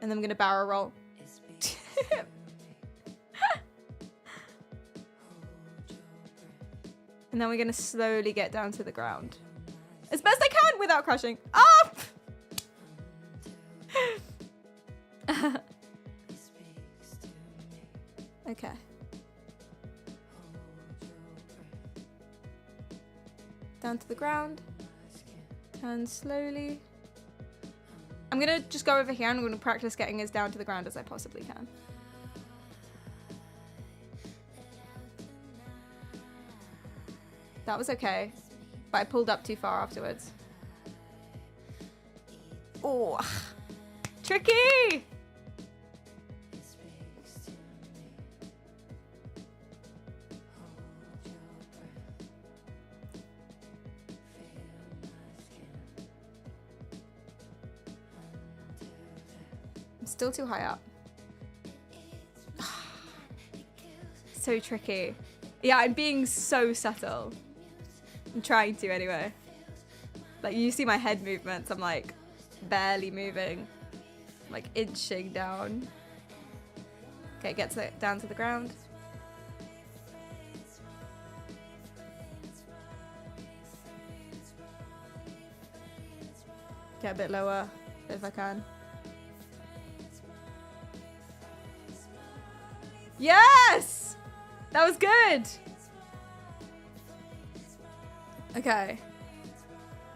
Speaker 1: And then I'm gonna barrel roll. And then we're gonna slowly get down to the ground. As best I can without crashing. Up! Okay. Down to the ground. Turn slowly. I'm gonna just go over here and I'm gonna practice getting as down to the ground as I possibly can. That was okay, but I pulled up too far afterwards. Oh, tricky! I'm still too high up. So tricky. Yeah, I'm being so subtle. I'm trying to anyway. Like, you see my head movements, I'm like barely moving. I'm like inching down. Okay, get down to the ground. Get a bit lower if I can. Yes! That was good. Okay.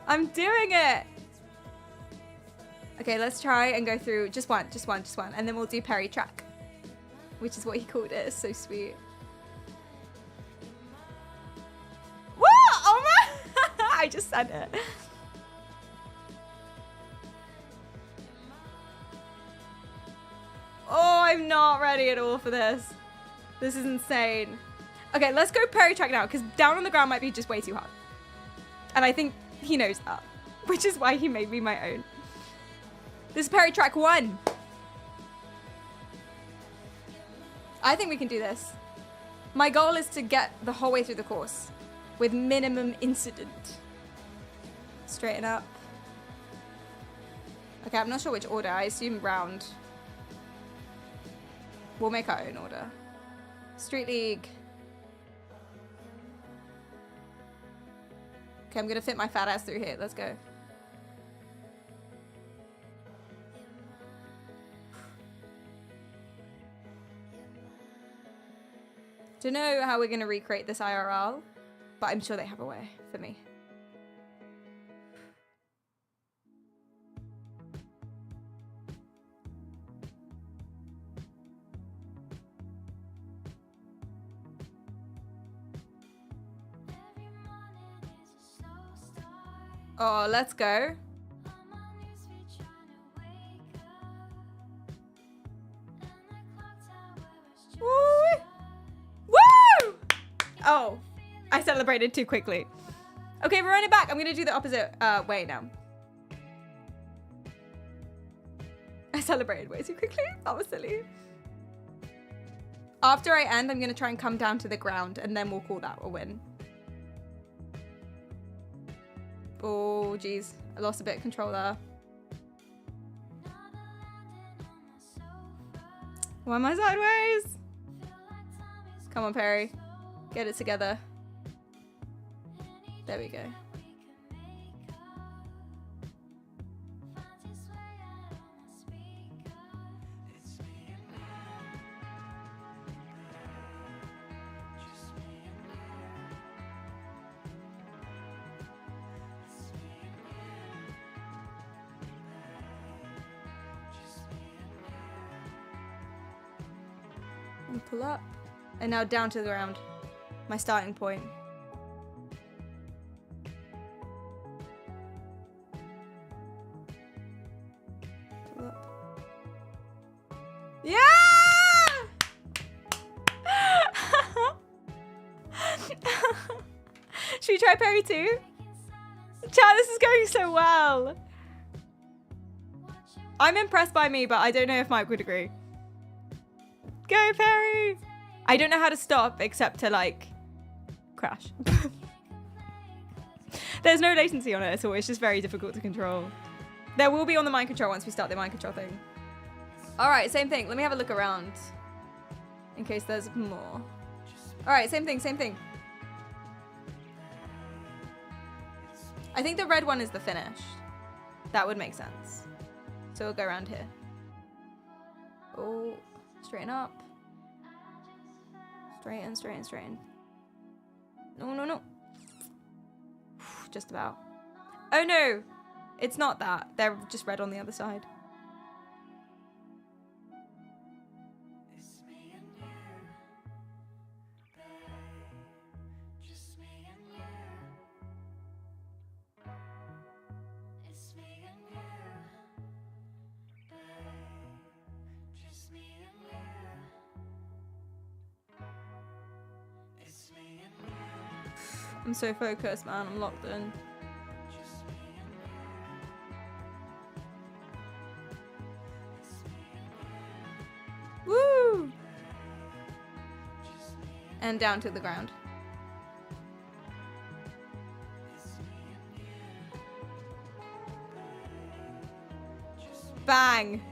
Speaker 1: I'm doing it. Okay, let's try and go through just one. And then we'll do PerriKaryal, which is what he called it. It's so sweet. What? Oh my! I just said it. Oh, I'm not ready at all for this. This is insane. Okay, let's go PerriKaryal now, because down on the ground might be just way too hard. And I think he knows that, which is why he made me my own. This is PerriKaryal 1. I think we can do this. My goal is to get the whole way through the course with minimum incident. Straighten up. Okay, I'm not sure which order. I assume round. We'll make our own order. Street League. Okay, I'm gonna fit my fat ass through here. Let's go. Don't know how we're gonna recreate this IRL, but I'm sure they have a way for me. Oh, let's go. Woo! Woo! Oh, I celebrated too quickly. Okay, we're running back. I'm gonna do the opposite way now. I celebrated way too quickly. That was silly. After I end, I'm gonna try and come down to the ground and then we'll call that a win. Oh, geez. I lost a bit of control there. Why am I sideways? Come on, Perry. Get it together. There we go. And pull up. And now down to the ground. My starting point. Pull up. Yeah! Should we try Perry too? Chat, this is going so well. I'm impressed by me, but I don't know if Mike would agree. Go, Perry! I don't know how to stop except to, like, crash. There's no latency on it, so it's just very difficult to control. There will be on the mind control once we start the mind control thing. All right, same thing. Let me have a look around in case there's more. All right, same thing, same thing. I think the red one is the finish. That would make sense. So we'll go around here. Oh, straighten up. Straighten, straighten, straighten. No, no, no. Just about. Oh no, it's not that. They're just red on the other side. I'm so focused, man. I'm locked in. Woo! And down to the ground. Bang!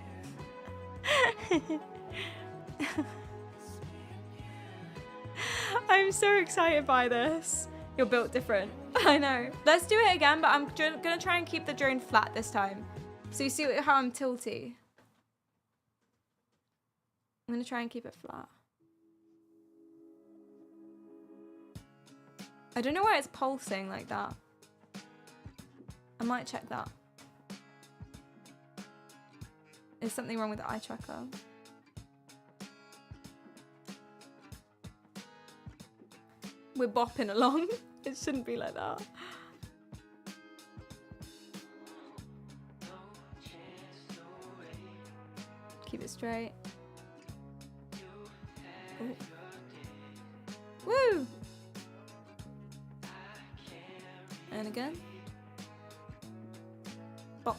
Speaker 1: I'm so excited by this. You're built different. I know. Let's do it again, but I'm gonna try and keep the drone flat this time. So you see how I'm tilty? I'm gonna try and keep it flat. I don't know why it's pulsing like that. I might check that. Is something wrong with the eye tracker? We're bopping along. It shouldn't be like that. Keep it straight. Ooh. Woo! And again. Bop.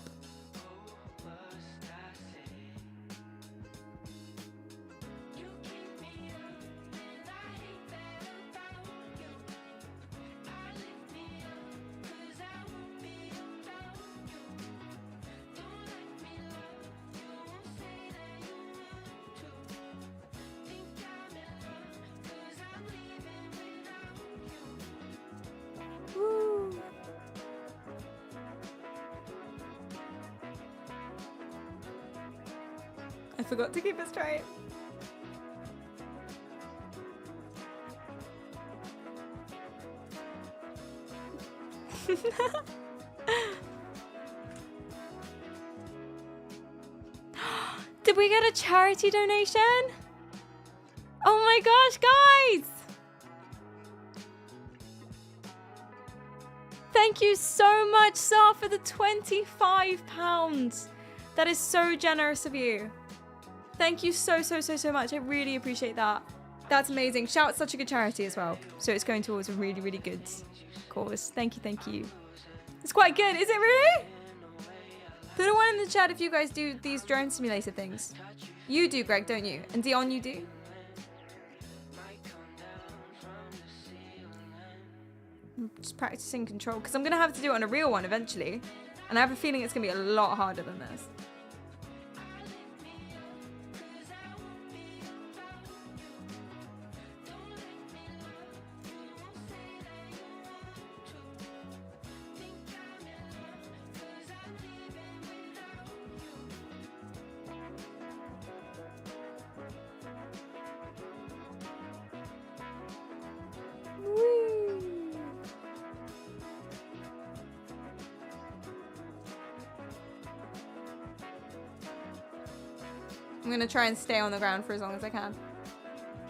Speaker 1: I forgot to keep it straight. Did we get a charity donation? Oh my gosh, guys! Thank you so much, Sar, for the £25. That is so generous of you. Thank you so much. I really appreciate that. That's amazing. Shout's such a good charity as well. So it's going towards a really, really good cause. Thank you. It's quite good. Is it really? Put a one in the chat if you guys do these drone simulator things. You do, Greg, don't you? And Dion, you do? I'm just practicing control because I'm going to have to do it on a real one eventually. And I have a feeling it's going to be a lot harder than this. I'm gonna try and stay on the ground for as long as I can.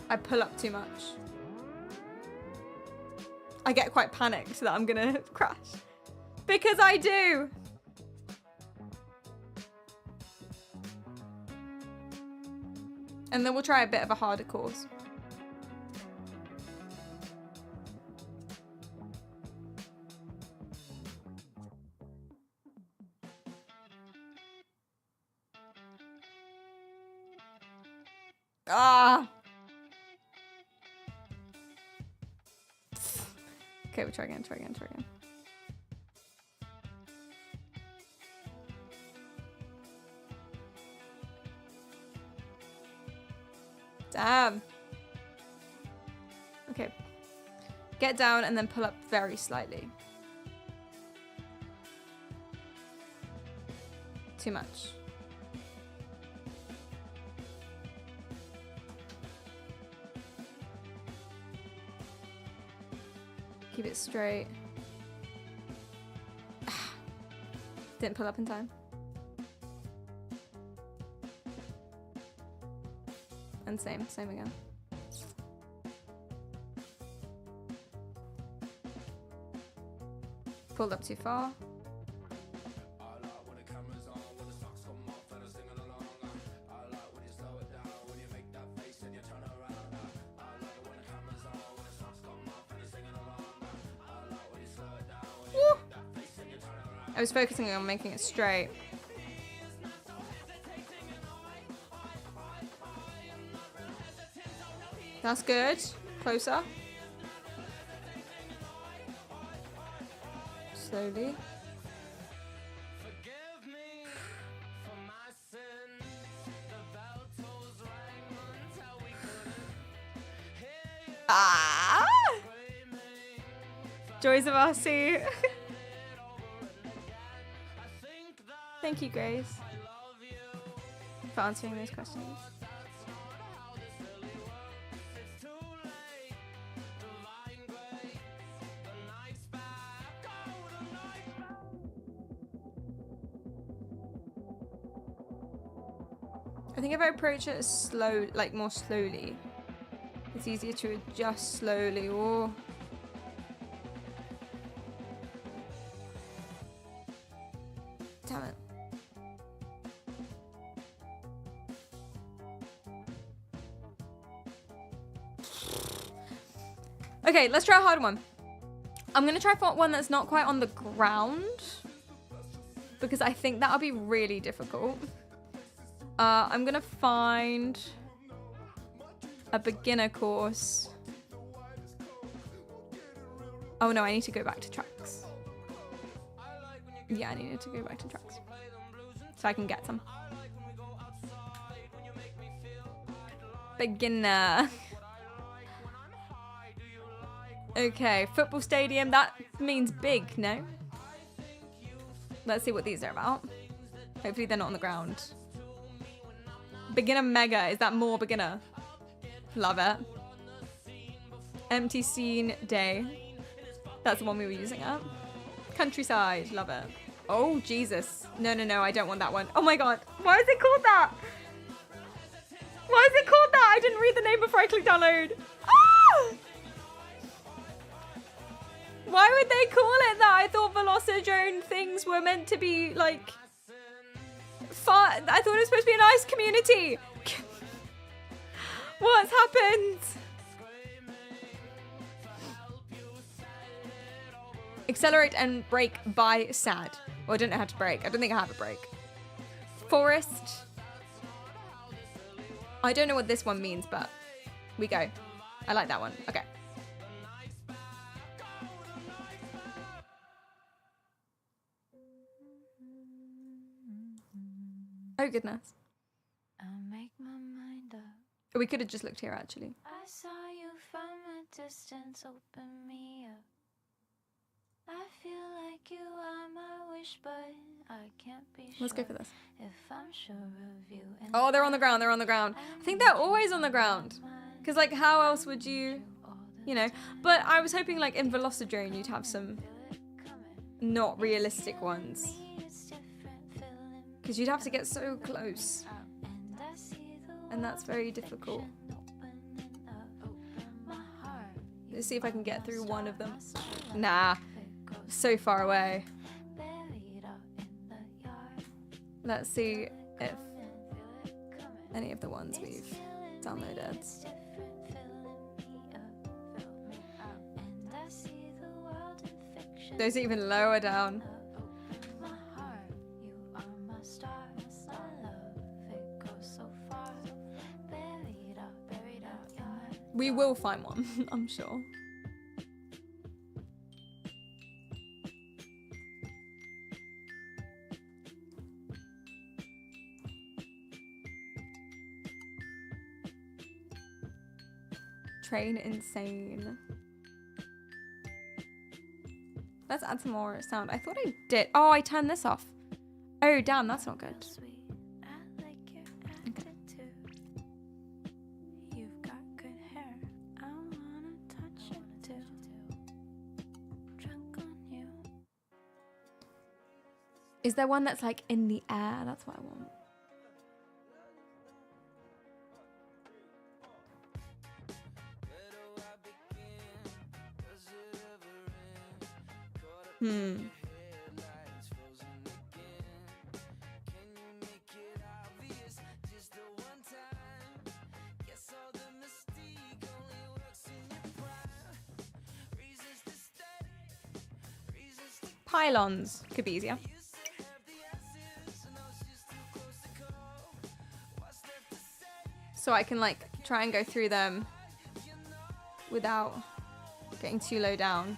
Speaker 1: I pull up too much. I get quite panicked that I'm gonna crash. Because I do! And then we'll try a bit of a harder course. Ah! Okay, we'll try again. Damn. Okay. Get down and then pull up very slightly. Too much. Keep it straight. Didn't pull up in time. And same again. Pulled up too far. I was focusing on making it straight. That's good. Closer. Slowly. Ah! Joys of RC. Thank you, Grace, for answering those questions. I think if I approach it slow, like more slowly, it's easier to adjust slowly. Oh. Damn it. Okay, let's try a hard one. I'm gonna try for one that's not quite on the ground, because I think that'll be really difficult. I'm gonna find a beginner course. Oh no, I need to go back to tracks. Yeah, I needed to go back to tracks so I can get some. Beginner. Okay, football stadium, that means big, no? Let's see what these are about. Hopefully they're not on the ground. Beginner mega, is that more beginner? Love it. Empty scene day. That's the one we were using at. Countryside, love it. Oh, Jesus. No, no, no, I don't want that one. Oh my God, why is it called that? Why is it called that? I didn't read the name before I clicked download. Ah! Why would they call it that? I thought Velocidrone things were meant to be like fun. I thought it was supposed to be a nice community. What's happened? Accelerate and brake by sad. Well, I don't know how to brake. I don't think I have a brake. Forest. I don't know what this one means, but we go. I like that one. Okay. Oh, goodness.
Speaker 9: I'll make my mind up.
Speaker 1: We could have just looked here, actually.
Speaker 9: I saw you from a distance, open me up. I feel like you are my wish, but I can't be sure.
Speaker 1: Let's go for this.
Speaker 9: If I'm sure of you.
Speaker 1: Oh, they're on the ground. They're on the ground. I think they're always on the ground. Because, like, how else would you know? But I was hoping, like, in Velocidrone, you'd have some not realistic ones. Because you'd have to get so close. And that's very difficult. Let's see if I can get through one of them. Nah. So far away. Let's see if any of the ones we've downloaded. Those are even lower down. We will find one, I'm sure. Train insane. Let's add some more sound. I thought I did. Oh, I turned this off. Oh, damn, that's not good. Is there one that's like in the air? That's what I want. Pylons could be easier. So I can like try and go through them without getting too low down.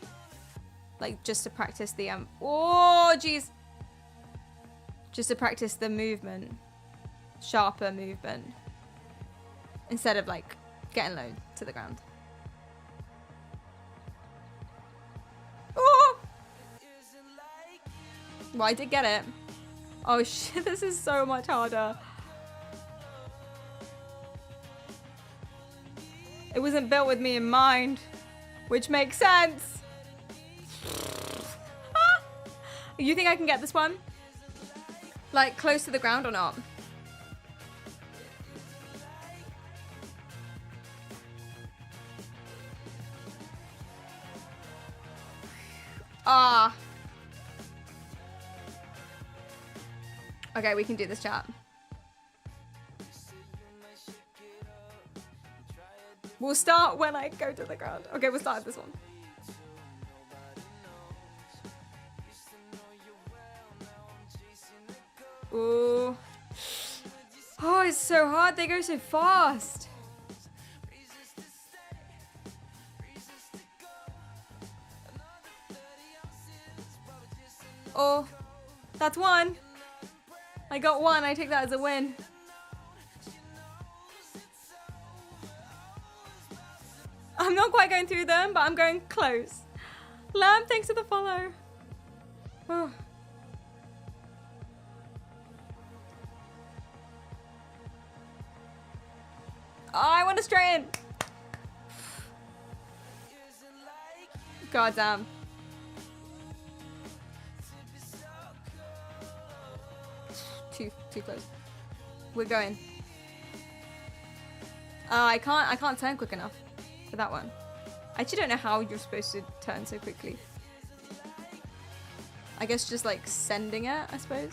Speaker 1: Like just to practice the oh geez. Just to practice the movement. Sharper movement. Instead of like getting low to the ground. Oh! Well, I did get it. Oh shit, this is so much harder. It wasn't built with me in mind, which makes sense. You think I can get this one? Like close to the ground or not? Ah. Okay, we can do this, chat. We'll start when I go to the ground. Okay, we'll start at this one. Ooh. Oh, it's so hard. They go so fast. Oh, that's one. I got one. I take that as a win. I'm not quite going through them, but I'm going close. Lamb, thanks for the follow. Oh. Oh, I want to straighten. God damn. Too close. We're going. I can't turn quick enough for that one. I actually don't know how you're supposed to turn so quickly. I guess just like sending it, I suppose.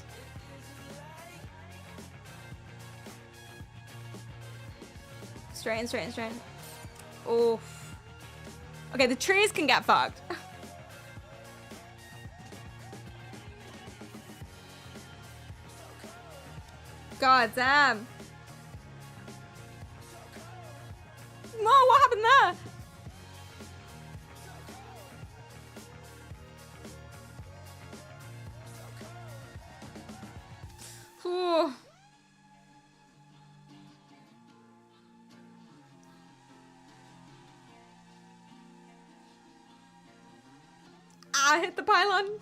Speaker 1: Straighten, straighten, straighten. Oh. Okay, the trees can get fucked. God damn. No, what happened there? Ooh. I hit the pylon.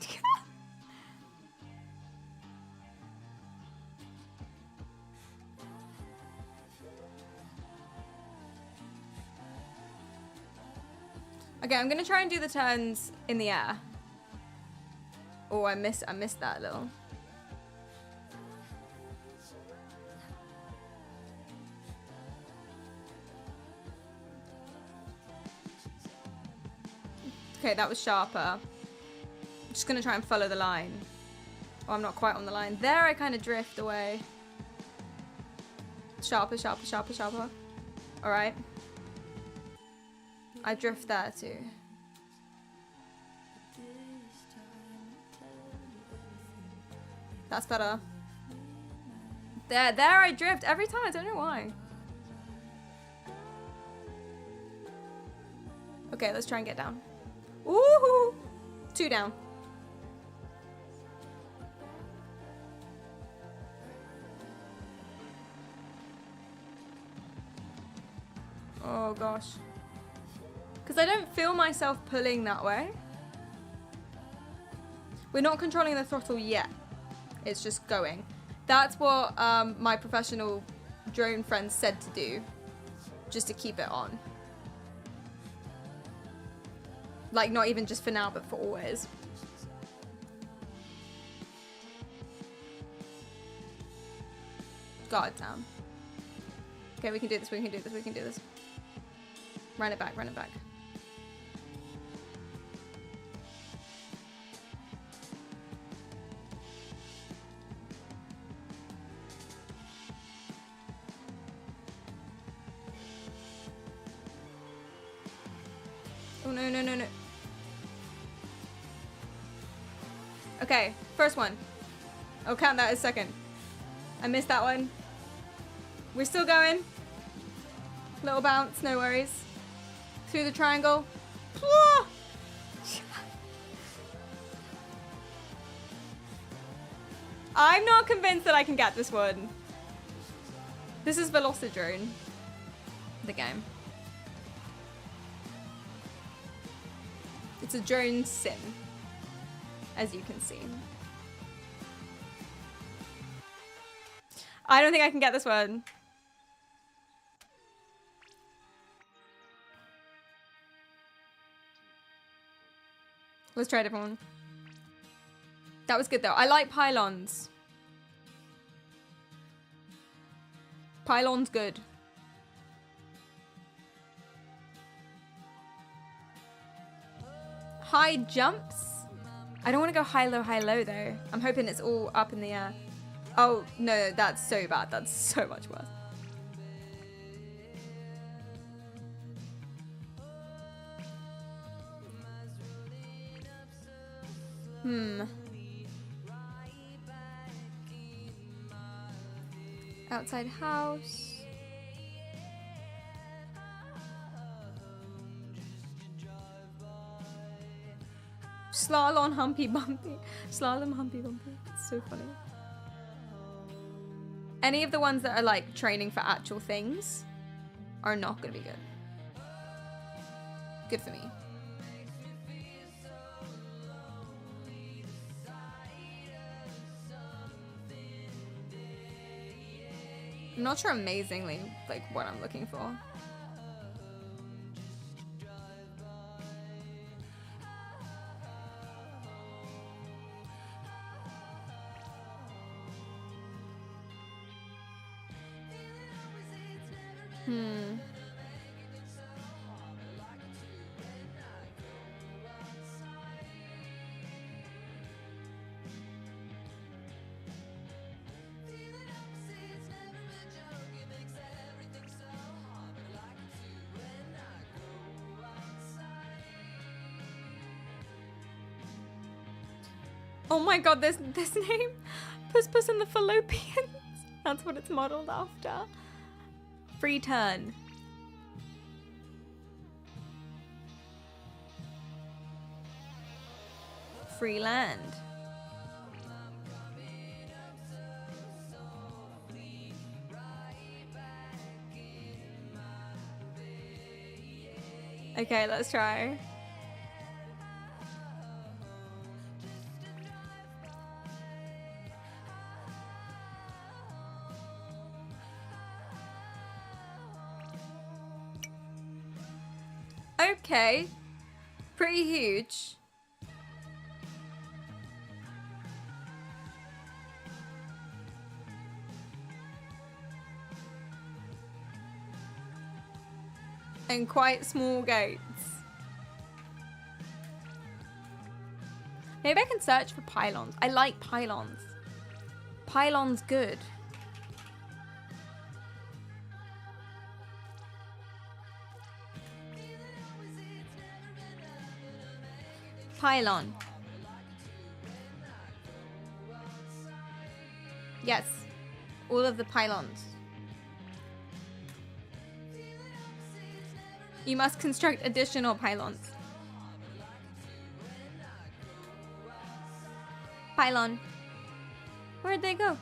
Speaker 1: Okay, I'm gonna try and do the turns in the air. Oh, I missed that a little. Okay, that was sharper. I'm just gonna try and follow the line. Oh, I'm not quite on the line. There I kind of drift away. Sharper, sharper, sharper, sharper. All right. I drift there too. That's better. There I drift every time. I don't know why. Okay, let's try and get down. Ooh, 2 down. Oh gosh. Because I don't feel myself pulling that way. We're not controlling the throttle yet. It's just going. That's what my professional drone friends said to do. Just to keep it on. Like, not even just for now, but for always. God damn. Okay, we can do this, we can do this, we can do this. Run it back, run it back. Oh, no, no, no, no. Okay, first one. I'll count that as second. I missed that one. We're still going. Little bounce, no worries. Through the triangle. I'm not convinced that I can get this one. This is Velocidrone, the game. It's a drone sim, as you can see. I don't think I can get this one. Let's try a different one. That was good though. I like pylons. Pylon's good. High jumps? I don't want to go high, low though. I'm hoping it's all up in the air. Oh, no, that's so bad. That's so much worse. Outside house. Slalom humpy bumpy. Slalom humpy bumpy. It's so funny. Any of the ones that are like training for actual things are not going to be good. Good for me. I'm not sure amazingly like what I'm looking for. Oh my god, this name, Puss and the Fallopians. That's what it's modeled after. Free turn. Free land. Okay, let's try. Okay, pretty huge. And quite small gates. Maybe I can search for pylons. I like pylons. Pylons good. Pylon. Yes. All of the pylons. You must construct additional pylons. Pylon. Where'd they go?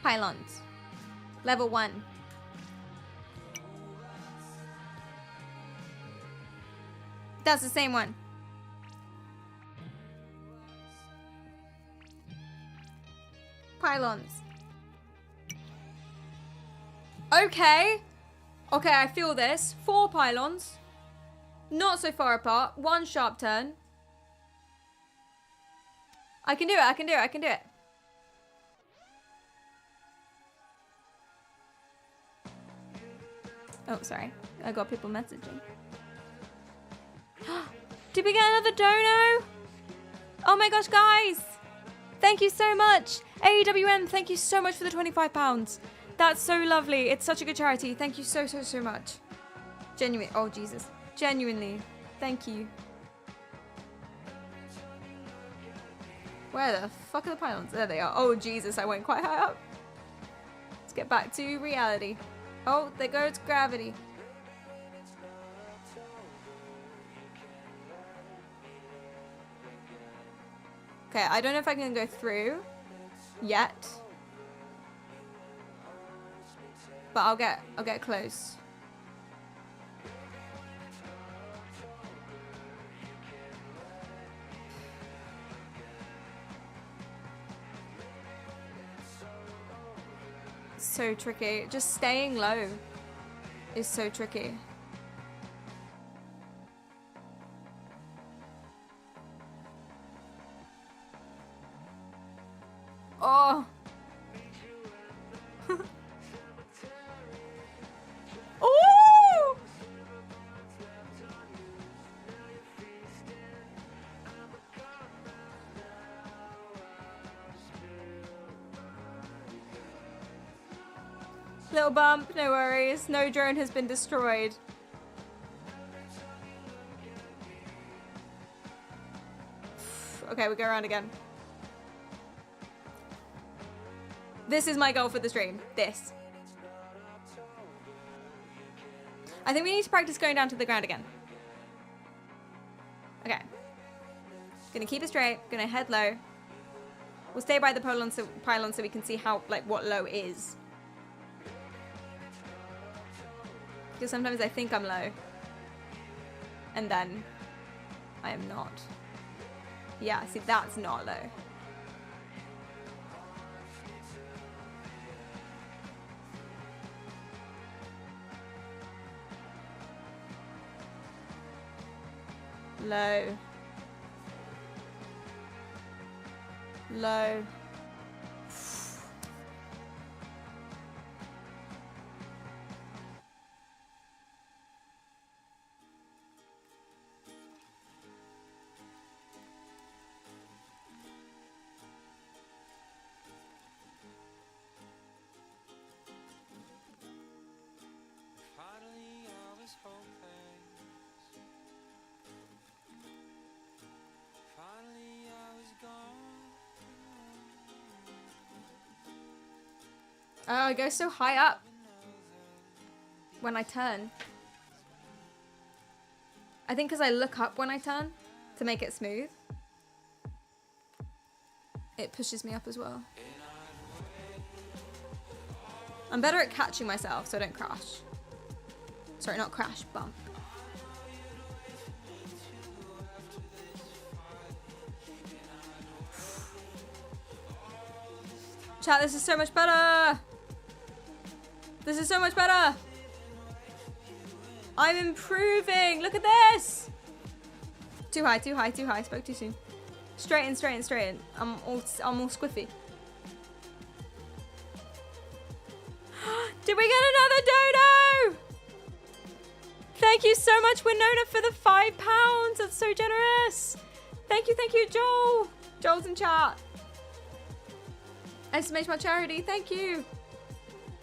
Speaker 1: Pylons. Level 1. That's the same one. Pylons. Okay. Okay, I feel this. 4 pylons. Not so far apart. 1 sharp turn. I can do it, I can do it, I can do it. Oh, sorry. I got people messaging. Did we get another dono? Oh my gosh, guys. Thank you so much. AEWM, thank you so much for the £25. That's so lovely. It's such a good charity. Thank you so, so, so much. Genuine. Oh, Jesus. Genuinely. Thank you. Where the fuck are the pylons? There they are. Oh, Jesus. I went quite high up. Let's get back to reality. Oh, there goes gravity. Okay, I don't know if I can go through yet. But I'll get close. so tricky. Just staying low is so tricky. Oh. Oh! Little bump, no worries. No drone has been destroyed. Okay, we go around again. This is my goal for the stream. This. I think we need to practice going down to the ground again. Okay. Gonna keep it straight. Gonna head low. We'll stay by the pylon so we can see how, like, what low is. Because sometimes I think I'm low. And then I am not. Yeah, see, that's not low. Low. Low. Oh, I go so high up when I turn. I think because I look up when I turn to make it smooth. It pushes me up as well. I'm better at catching myself so I don't crash. Sorry, not crash, bump. Chat, this is so much better. This is so much better. I'm improving. Look at this. Too high, too high, too high. Spoke too soon. Straighten, straighten, straighten. I'm all squiffy. Did we get another dodo? Thank you so much, Winona, for the £5. That's so generous. Thank you, Joel. Joel's in chat. Estimate my charity. Thank you.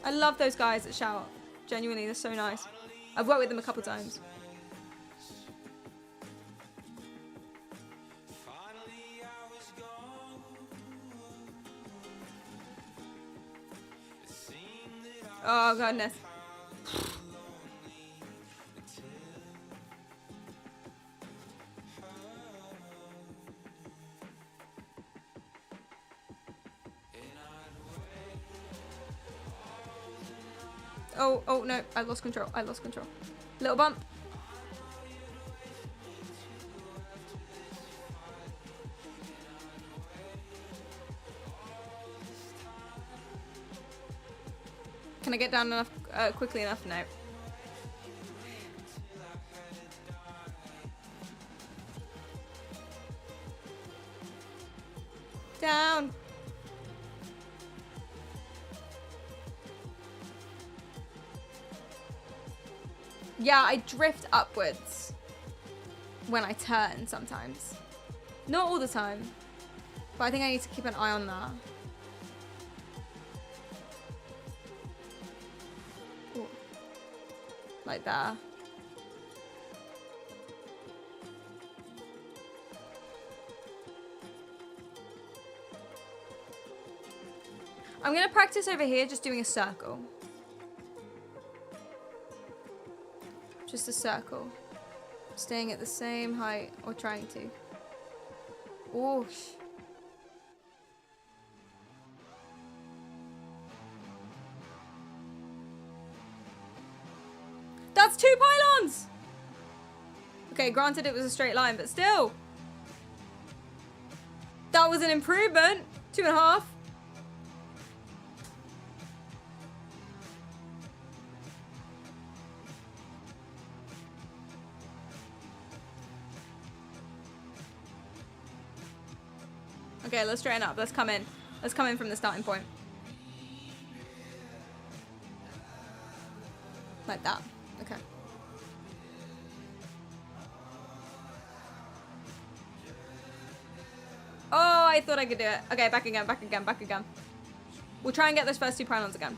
Speaker 1: I love those guys at Shout. Genuinely, they're so nice. I've worked with them a couple times. Oh, goodness. Oh, no. I lost control. Little bump. Can I get down enough, quickly enough? No. Down. Yeah, I drift upwards when I turn sometimes. Not all the time, but I think I need to keep an eye on that. Ooh. Like that. I'm gonna practice over here just doing a circle. Just a circle. Staying at the same height, or trying to. Oof. That's 2 pylons! Okay, granted it was a straight line, but still. That was an improvement. 2.5. Okay, let's straighten up. Let's come in. Let's come in from the starting point. Like that. Okay. Oh, I thought I could do it. Okay, back again, back again, back again. We'll try and get those first 2 pylons again.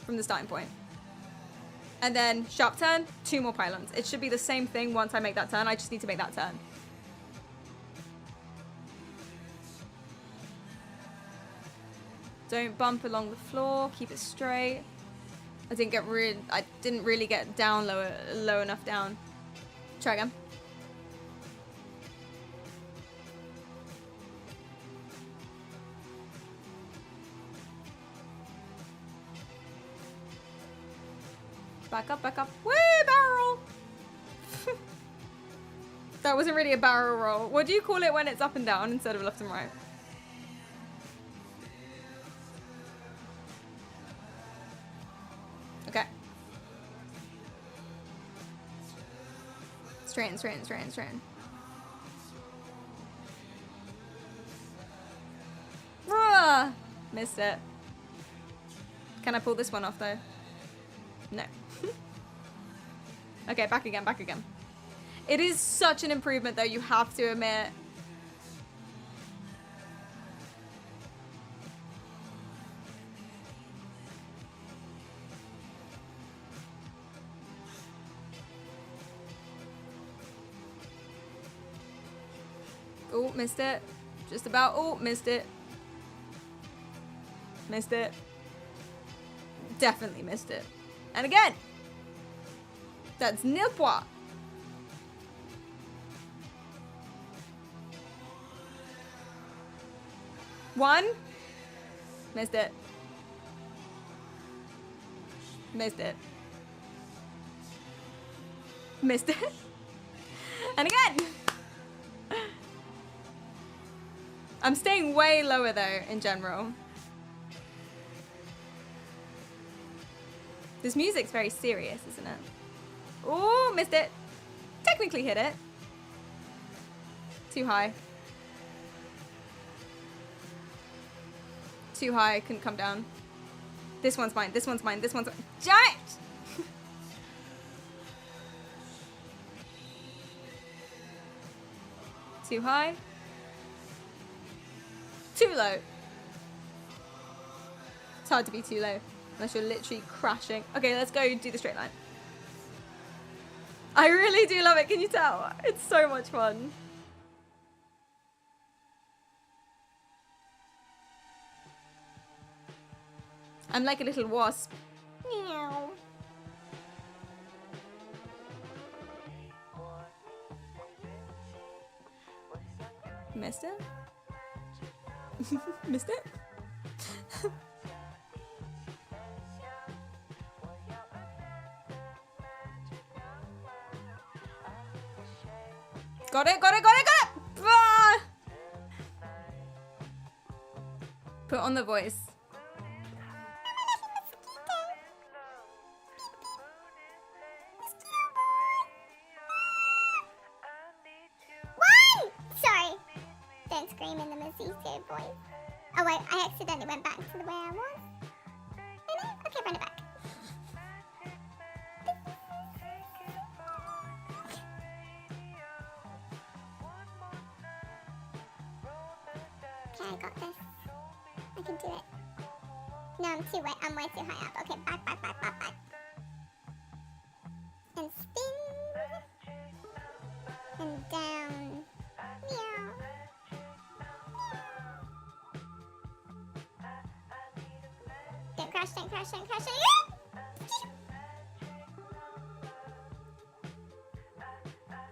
Speaker 1: From the starting point. And then sharp turn, 2 more pylons. It should be the same thing once I make that turn. I just need to make that turn. Don't bump along the floor. Keep it straight. I didn't really get down low enough down. Try again. Back up, back up. Whee, barrel! That wasn't really a barrel roll. What do you call it when it's up and down instead of left and right? Okay. Straighten, straighten, straighten, straighten. Ah, missed it. Can I pull this one off though? No. Okay, back again, back again. It is such an improvement though, you have to admit. Oh, missed it. Just about. Oh, missed it. Missed it. Definitely missed it. And again. That's nil point. One. Missed it. Missed it. Missed it. And again. I'm staying way lower though in general. This music's very serious, isn't it? Oh, missed it. Technically hit it. Too high. Too high, couldn't come down. This one's mine, this one's mine, this one's mine. Giant! Too high. Too low. It's hard to be too low unless you're literally crashing. Okay, let's go do the straight line. I really do love it, can you tell? It's so much fun. I'm like a little wasp. Meow. Missed it? Missed it? Got it, got it, got it, got it! Ah! Put on the voice.
Speaker 11: One! Sorry. Don't scream in the Mosquito voice. Oh wait, I accidentally went back to the way I was. Really? Okay, run it back. Okay, I got this. I can do it. No, I'm too wet. I'm way too high up. Okay, back, back, back, back, back. And spin. And down. Meow. Don't crash, don't crash, don't crash.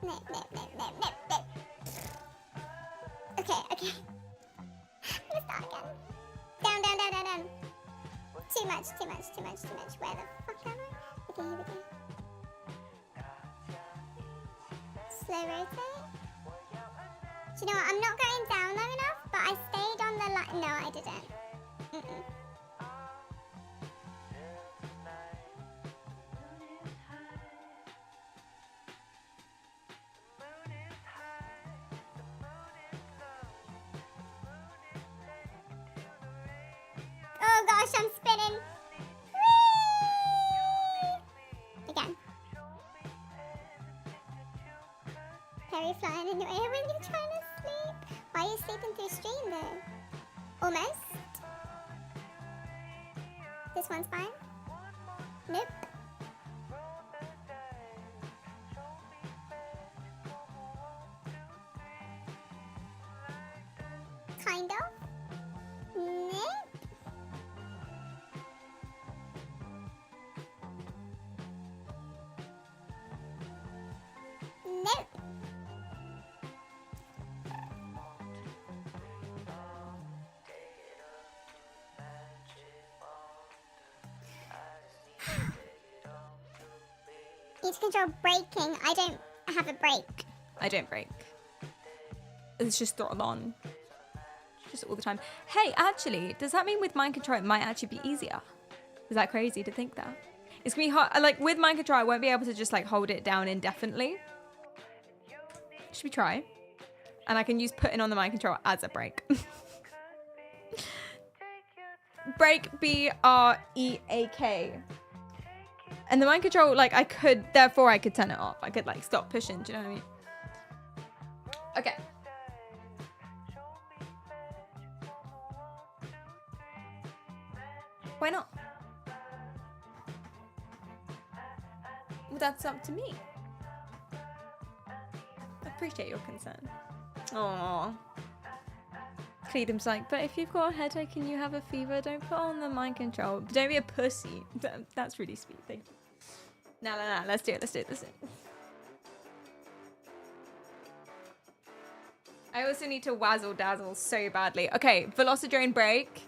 Speaker 11: No, no, no, no, no, no. Okay, okay. Let's start again. Down, down, down, down, down. Too much, too much, too much, too much. Where the fuck am I? Okay, here we go. Slow rotate. Do you know what? I'm not going down long enough, but I stayed on the line. No, I didn't. Mm-mm. they flying in your ear when you're trying to sleep? Why are you sleeping through stream though? Almost. This one's fine. Nope. Kind of. Nope. Nope. Need to control braking. I don't have a brake.
Speaker 1: I don't brake. It's just throttle on. Just all the time. Hey, actually, does that mean with mind control it might actually be easier? Is that crazy to think that? It's gonna be hard. Like with mind control, I won't be able to just like hold it down indefinitely. Should we try? And I can use putting on the mind control as a brake. Brake, B-R-E-A-K. And the mind control, like I could, therefore I could turn it off. I could like stop pushing, do you know what I mean? Okay. Why not? Well, that's up to me. I appreciate your concern. Aww. Cleedum's like, but if you've got a headache and you have a fever, don't put on the mind control. Don't be a pussy. That's really sweet. Thank you. No. Let's do it. Let's do it. I also need to wazzle dazzle so badly. Okay, Velocidrone brake.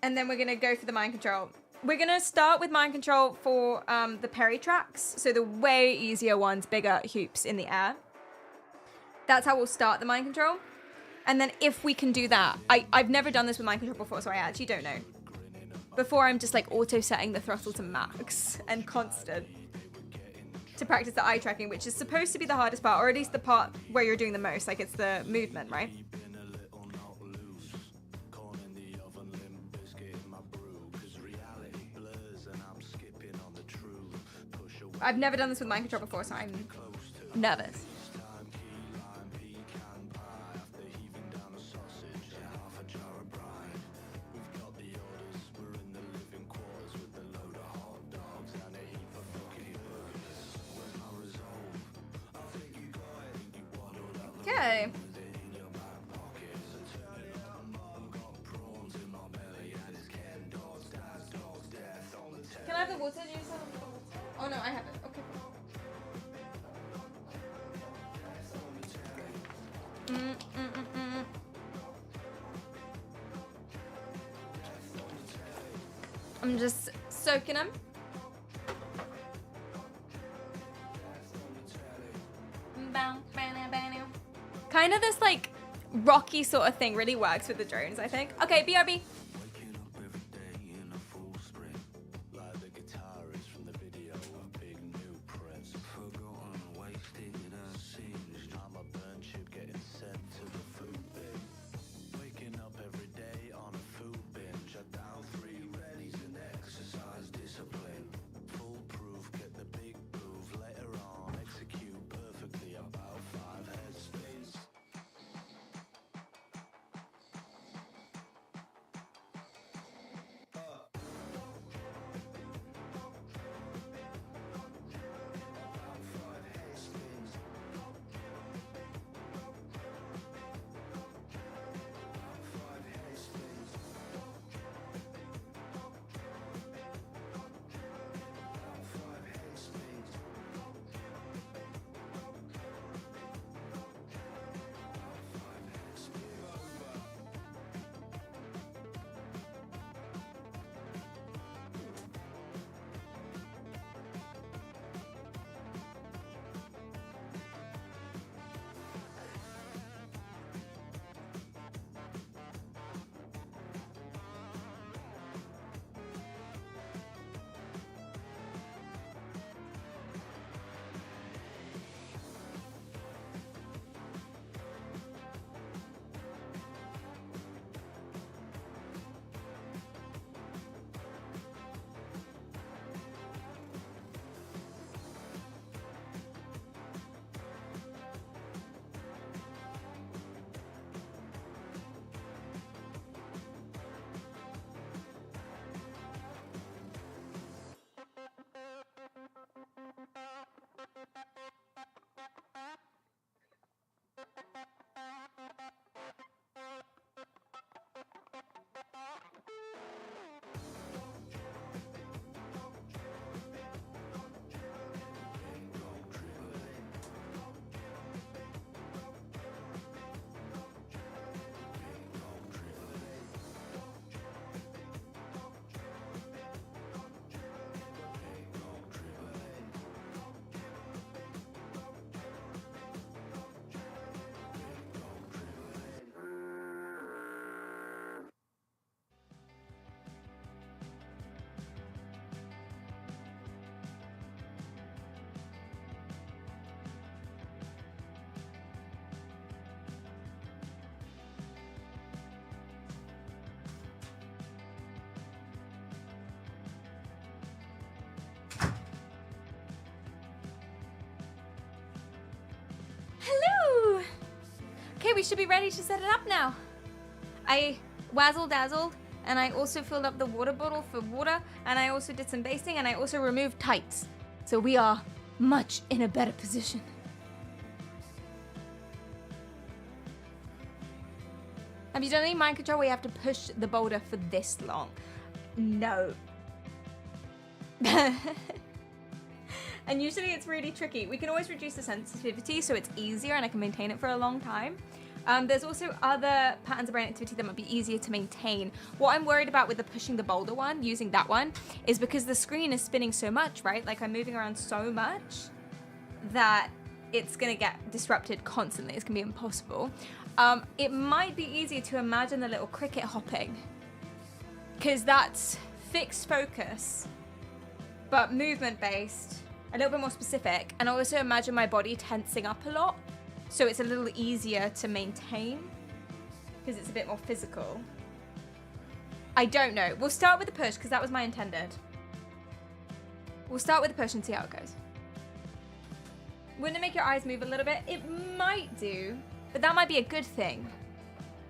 Speaker 1: And then we're going to go for the mind control. We're going to start with mind control for the PerriKaryal. So the way easier ones, bigger hoops in the air. That's how we'll start the mind control. And then if we can do that, I've never done this with mind control before, so I actually don't know. Before I'm just like auto setting the throttle to max and constant to practice the eye tracking, which is supposed to be the hardest part, or at least the part where you're doing the most, like it's the movement, right? I've never done this with mind control before, so I'm nervous. Okay. Can I have the water? Do you just have the water? Oh no, I have it. Okay. I'm just soaking them. Kind of this like rocky sort of thing really works with the drones, I think. Okay, BRB. Okay, we should be ready to set it up now. I wazzle-dazzled, and I also filled up the water bottle for water, and I also did some basting, and I also removed tights. So we are much in a better position. Have you done any mind control where you have to push the boulder for this long? No. And usually it's really tricky. We can always reduce the sensitivity so it's easier and I can maintain it for a long time. There's also other patterns of brain activity that might be easier to maintain. What I'm worried about with the pushing the boulder one, using that one, is because the screen is spinning so much, right? Like I'm moving around so much that it's gonna get disrupted constantly. It's gonna be impossible. It might be easier to imagine the little cricket hopping, because that's fixed focus, but movement based, a little bit more specific, and I also imagine my body tensing up a lot, so it's a little easier to maintain, because it's a bit more physical. I don't know. We'll start with the push, because that was my intended. We'll start with the push and see how it goes. Wouldn't it make your eyes move a little bit? It might do, but that might be a good thing,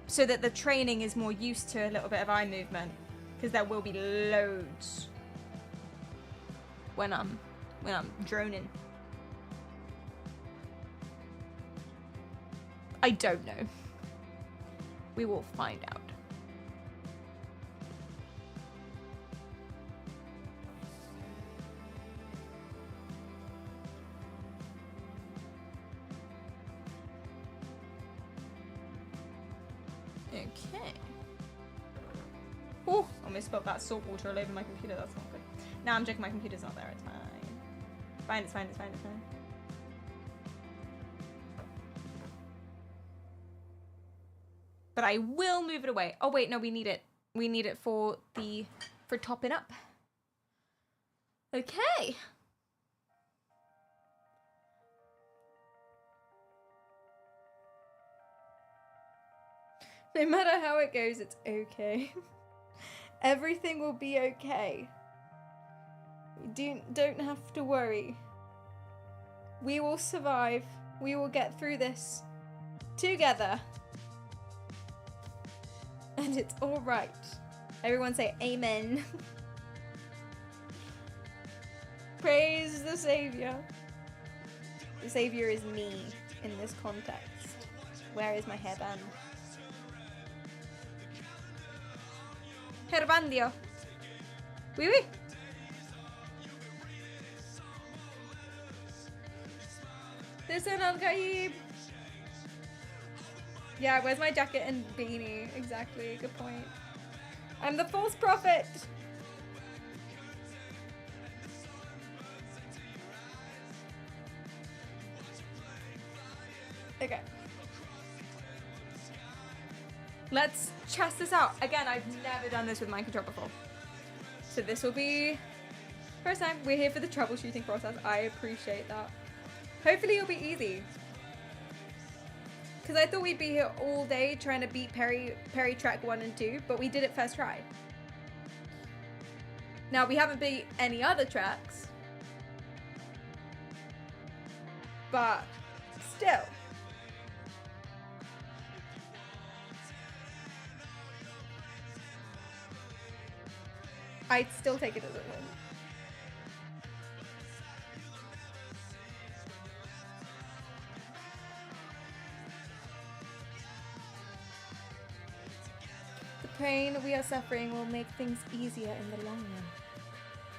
Speaker 1: so that the training is more used to a little bit of eye movement, because there will be loads when I'm droning. I don't know. We will find out. Okay. Oh, almost spilled that salt water all over my computer. That's not good. Now I'm joking, my computer's not there. It's fine. Fine, it's fine, it's fine, it's fine. But I will move it away. Oh wait, no, we need it. We need it for topping up. Okay. No matter how it goes, it's okay. Everything will be okay. You don't have to worry. We will survive. We will get through this together. And it's all right. Everyone say amen. Praise the Savior. The Savior is me in this context. Where is my hairband? Herbandio. Oui, oui. Listen, Al-Ghaib. Yeah, where's my jacket and beanie? Exactly, good point. I'm the false prophet. Okay. Let's test this out. Again, I've never done this with mind control before. So this will be first time. We're here for the troubleshooting process. I appreciate that. Hopefully it'll be easy. Because I thought we'd be here all day trying to beat Perry track 1 and 2, but we did it first try. Now we haven't beat any other tracks, but still. I'd still take it as a win. The pain we are suffering will make things easier in the long run.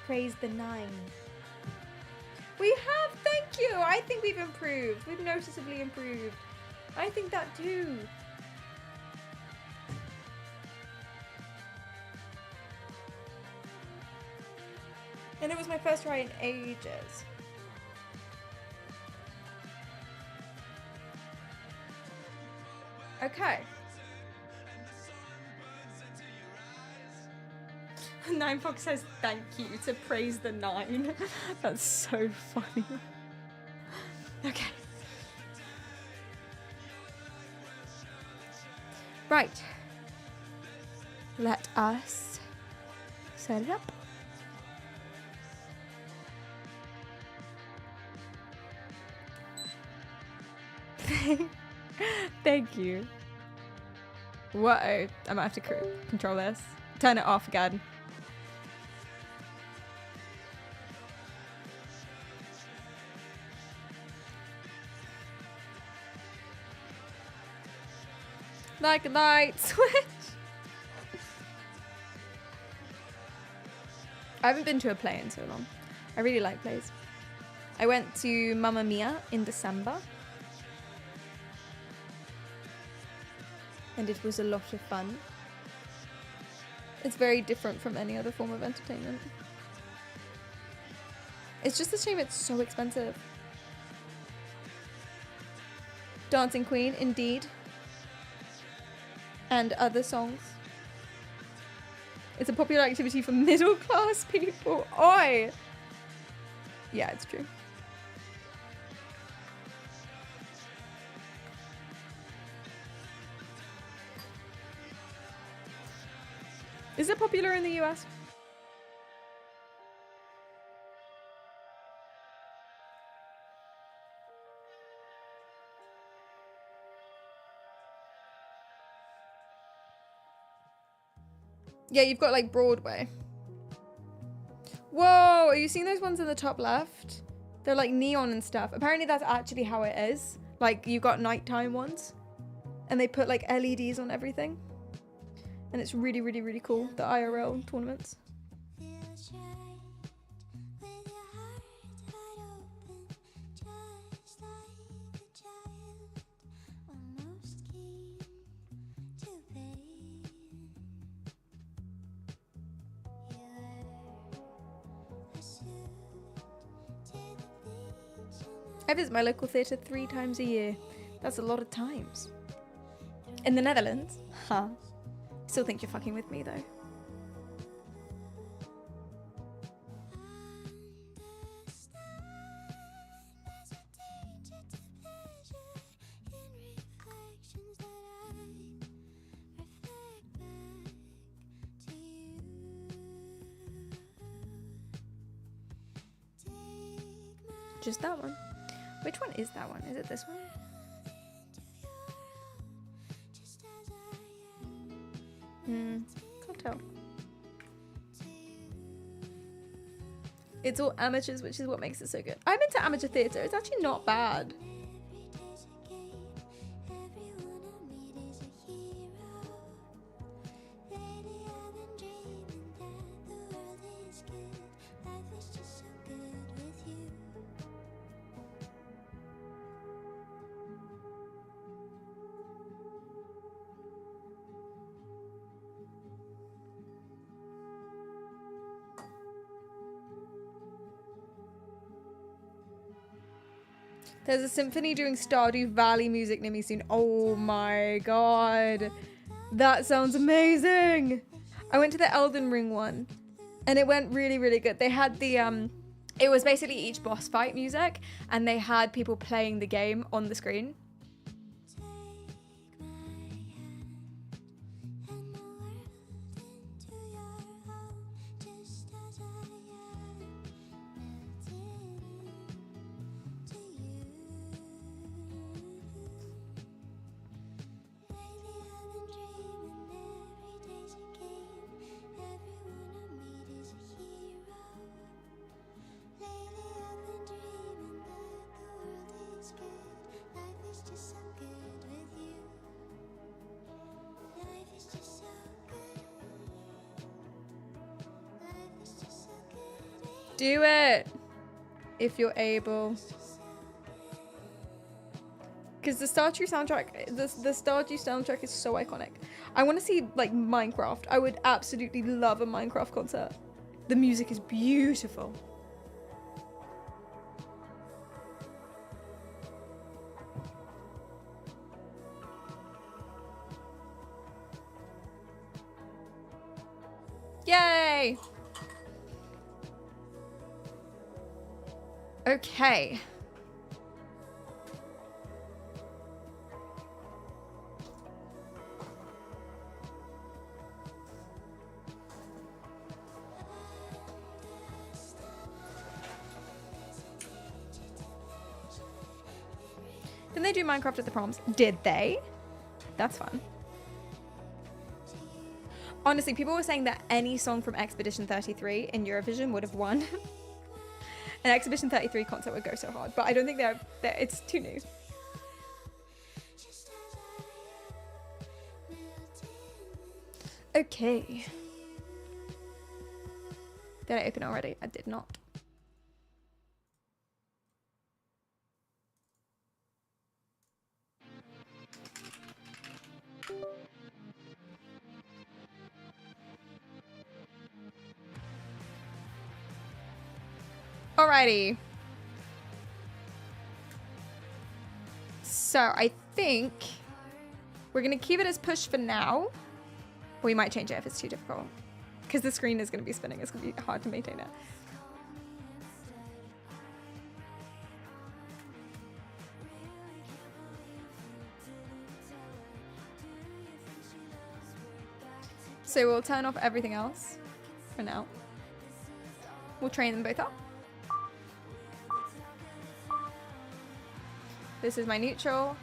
Speaker 1: Praise the 9. We have, thank you! I think we've improved. We've noticeably improved. I think that too. And it was my first try in ages. Okay. 9 Fox says thank you to praise the 9. That's so funny. Okay. Right. Let us set it up. Thank you. Whoa, I might have to control this. Turn it off again. Like a light switch. I haven't been to a play in so long. I really like plays. I went to Mamma Mia in December. And it was a lot of fun. It's very different from any other form of entertainment. It's just a shame it's so expensive. Dancing Queen, indeed. And other songs. It's a popular activity for middle class people. Oi! Yeah, it's true. Is it popular in the US? Yeah, you've got like Broadway. Whoa, are you seeing those ones in the top left? They're like neon and stuff. Apparently that's actually how it is. Like you got nighttime ones and they put like LEDs on everything. And it's really, really, really cool, the IRL tournaments. I visit my local theatre 3 times a year. That's a lot of times. In the Netherlands? Huh. Still think you're fucking with me though. Just that one. Which one is that one? Is it this one? Can't tell. It's all amateurs, which is what makes it so good. I'm into amateur theatre. It's actually not bad. There's a symphony doing Stardew Valley music near me soon. Oh my god. That sounds amazing. I went to the Elden Ring one and it went really, really good. They had the, it was basically each boss fight music and they had people playing the game on the screen. Do it if you're able. Because the Stardew soundtrack, the Stardew soundtrack is so iconic. I want to see like Minecraft. I would absolutely love a Minecraft concert. The music is beautiful. Yay! Okay. Didn't they do Minecraft at the proms? Did they? That's fun. Honestly, people were saying that any song from Expedition 33 in Eurovision would have won. An Expedition 33 concert would go so hard, but I don't think it's too new. Okay. Did I open it already? I did not. Alrighty. So I think we're gonna keep it as push for now. We might change it if it's too difficult. Because the screen is gonna be spinning. It's gonna be hard to maintain it. So we'll turn off everything else for now. We'll train them both up. This is my neutral.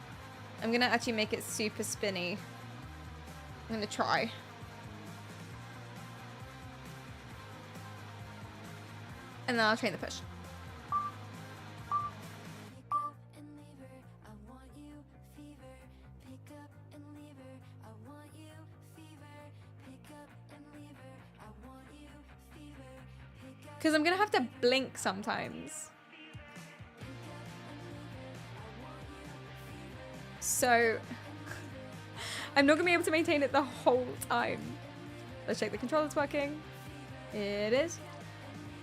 Speaker 1: I'm gonna actually make it super spinny. I'm gonna try. And then I'll train the push. Because I'm gonna have to blink sometimes. So I'm not gonna be able to maintain it the whole time. Let's check the controller's working. It is.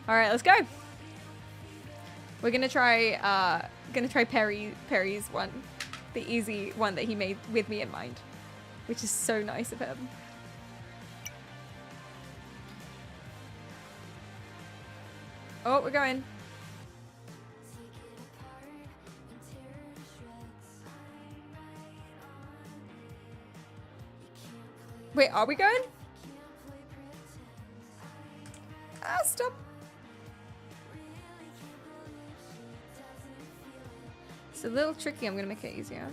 Speaker 1: All right, let's go. We're gonna try Perry's one, the easy one that he made with me in mind, which is so nice of him. Oh, we're going. Wait, are we going? Ah, stop. It's a little tricky. I'm gonna make it easier.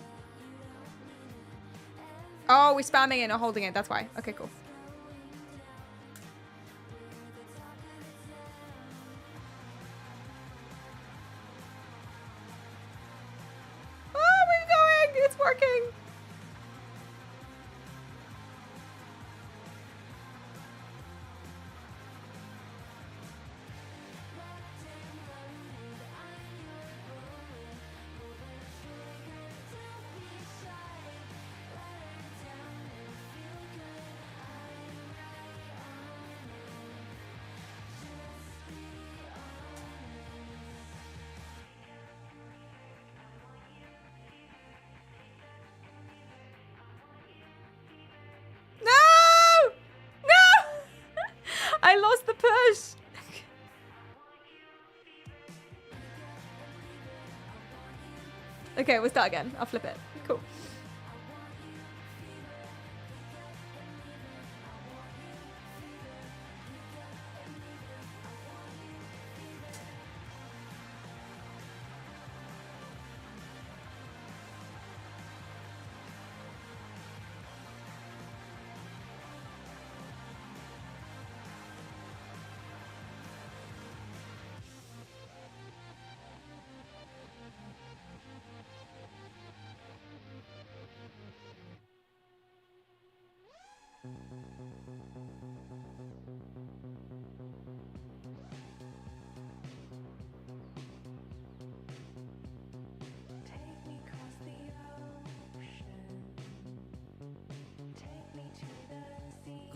Speaker 1: Oh, we're spamming it and not holding it. That's why. Okay, cool. Oh, we're going. It's working. I lost the push. Okay, we'll start again. I'll flip it. Cool.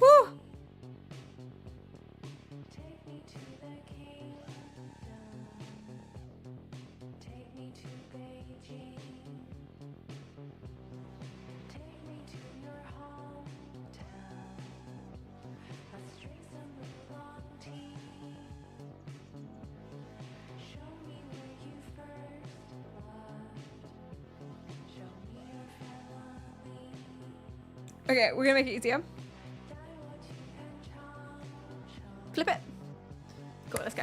Speaker 1: Woo! Okay, we're gonna make it easier. Flip it. Cool, let's go.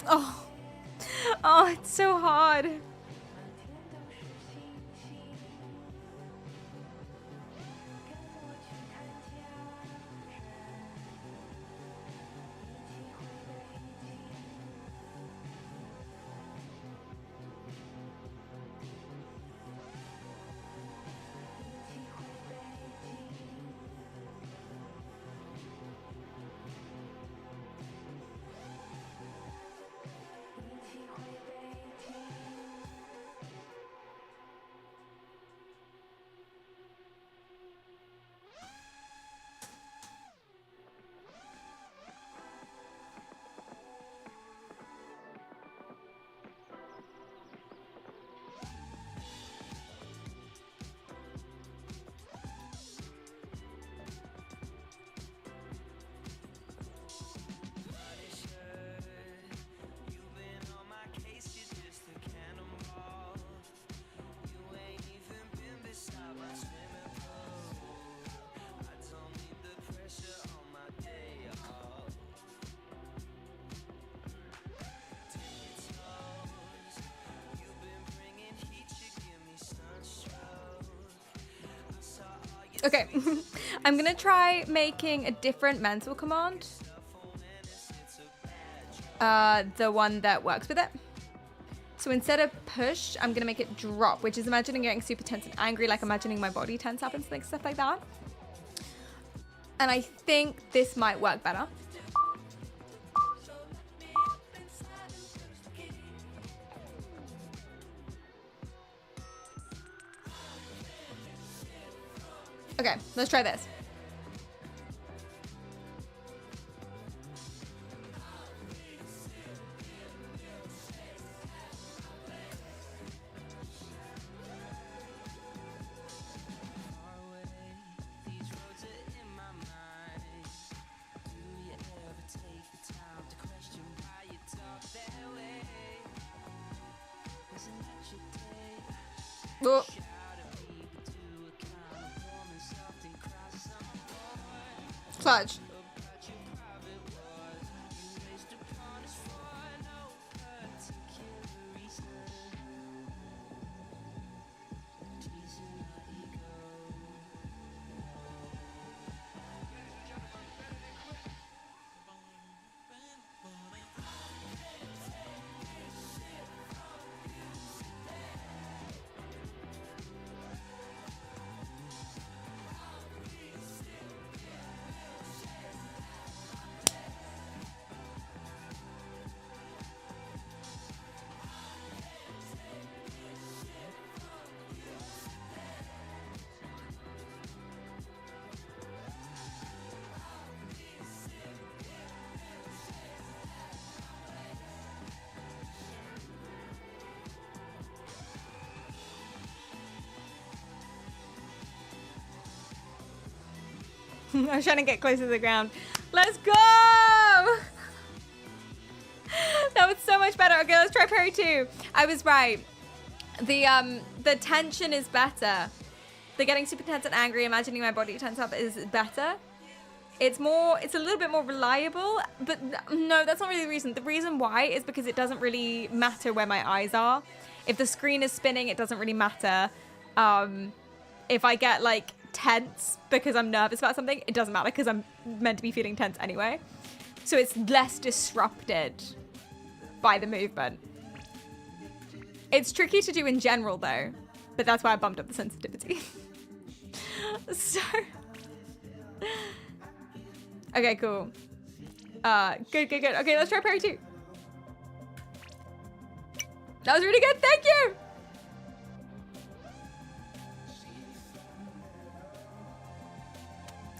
Speaker 1: Oh. Oh, it's so hard. Okay, I'm gonna try making a different mental command. The one that works with it. So instead of push, I'm gonna make it drop, which is imagining getting super tense and angry, like imagining my body tense up and stuff like that. And I think this might work better. Okay, let's try this. Oh. Clutch. I was trying to get close to the ground. Let's go! That was so much better. Okay, let's try Perry 2. I was right. The tension is better. The getting super tense and angry, imagining my body tense up is better. It's a little bit more reliable, but no, that's not really the reason. The reason why is because it doesn't really matter where my eyes are. If the screen is spinning, it doesn't really matter. If I get like tense because I'm nervous about something, it doesn't matter because I'm meant to be feeling tense anyway. So it's less disrupted by the movement. It's tricky to do in general though, but that's why I bumped up the sensitivity. So, okay, cool. Good. Okay, let's try Perry 2. That was really good, thank you!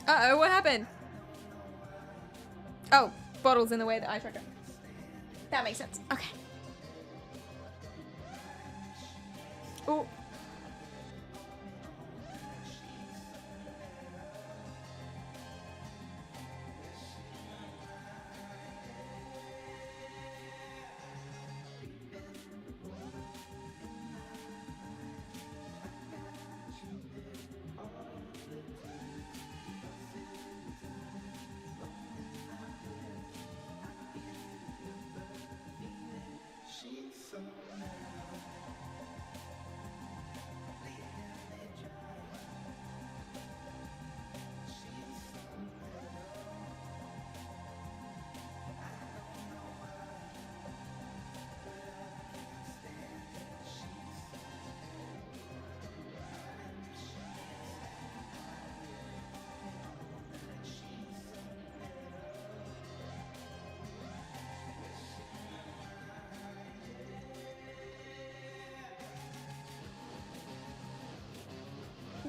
Speaker 1: Uh-oh, what happened? Oh, bottle's in the way of the eye tracker. That makes sense. Okay. Oh.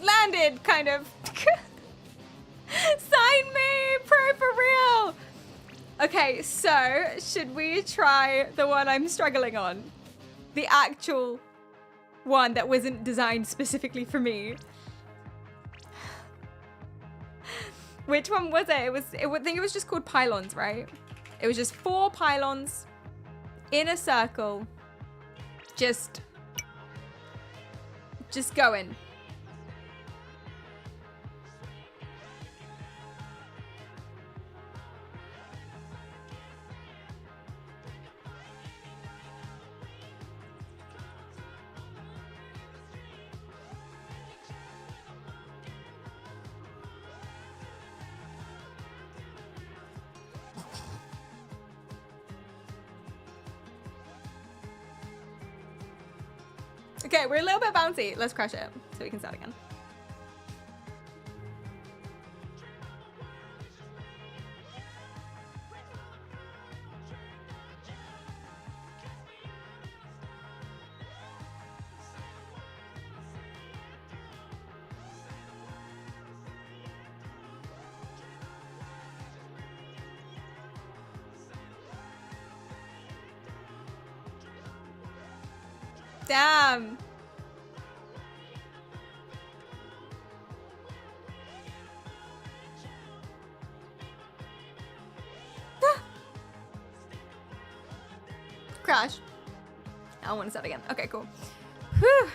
Speaker 1: landed, kind of. Sign me, pro for real. Okay, so should we try the one I'm struggling on? The actual one that wasn't designed specifically for me. Which one was it? I think it was just called pylons, right? It was just 4 pylons in a circle. Just going. Okay, we're a little bit bouncy. Let's crush it so we can start again. Damn. Crash. I want to start again. Okay, cool. Whew.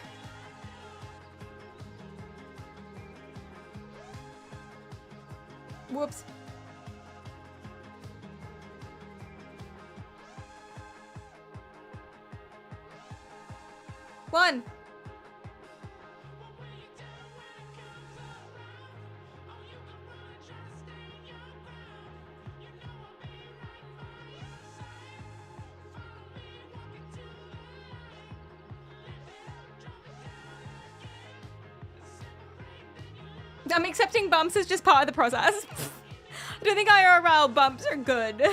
Speaker 1: Whoops. One. I'm accepting bumps as just part of the process. I don't think IRL bumps are good.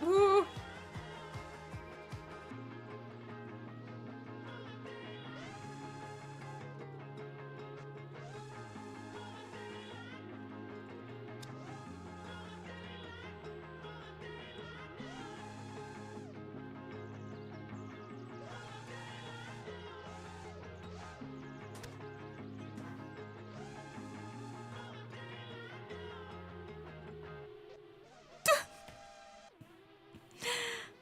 Speaker 1: Ooh.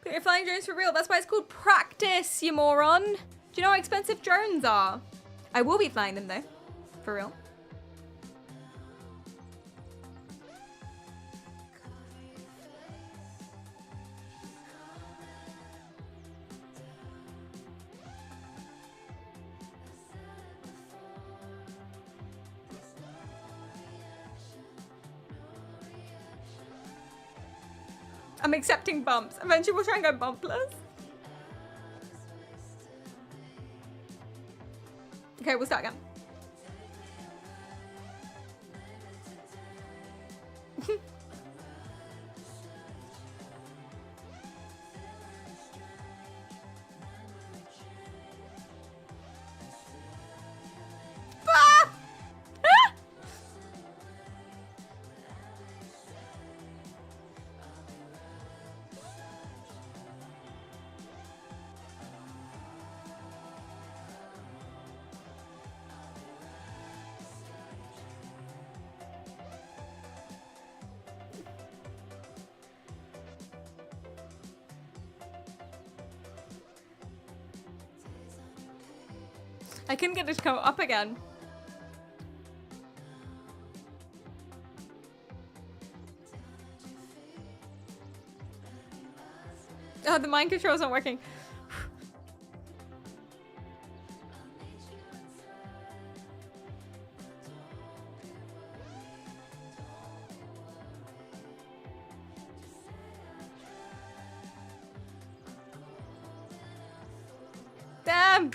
Speaker 1: You're flying drones for real. That's why it's called practice, you moron. Do you know how expensive drones are? I will be flying them though, for real. I'm accepting bumps. Eventually we'll try and go bumpless. Okay, we'll start again. Ah! Ah! I couldn't get it to go up again. Oh, the mind controls aren't working. Damn!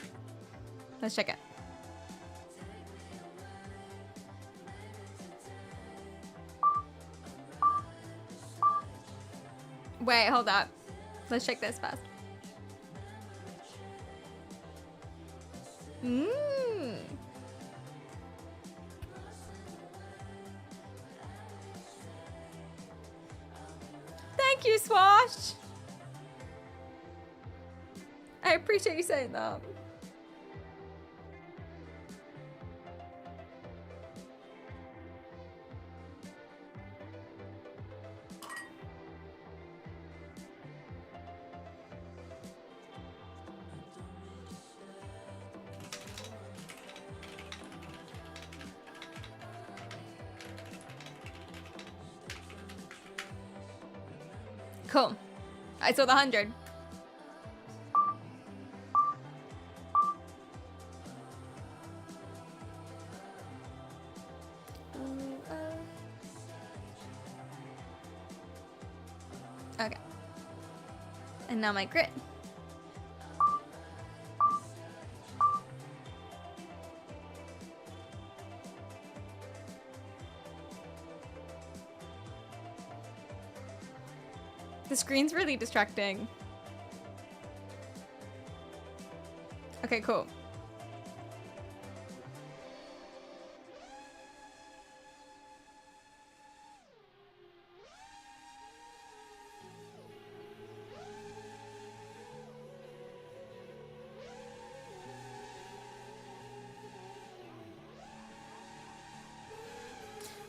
Speaker 1: Let's check it. Wait, hold up. Let's check this first. Thank you, Swash. I appreciate you saying that. Cool. I saw the 100. Okay. And now my grit. The screen's really distracting. Okay, cool.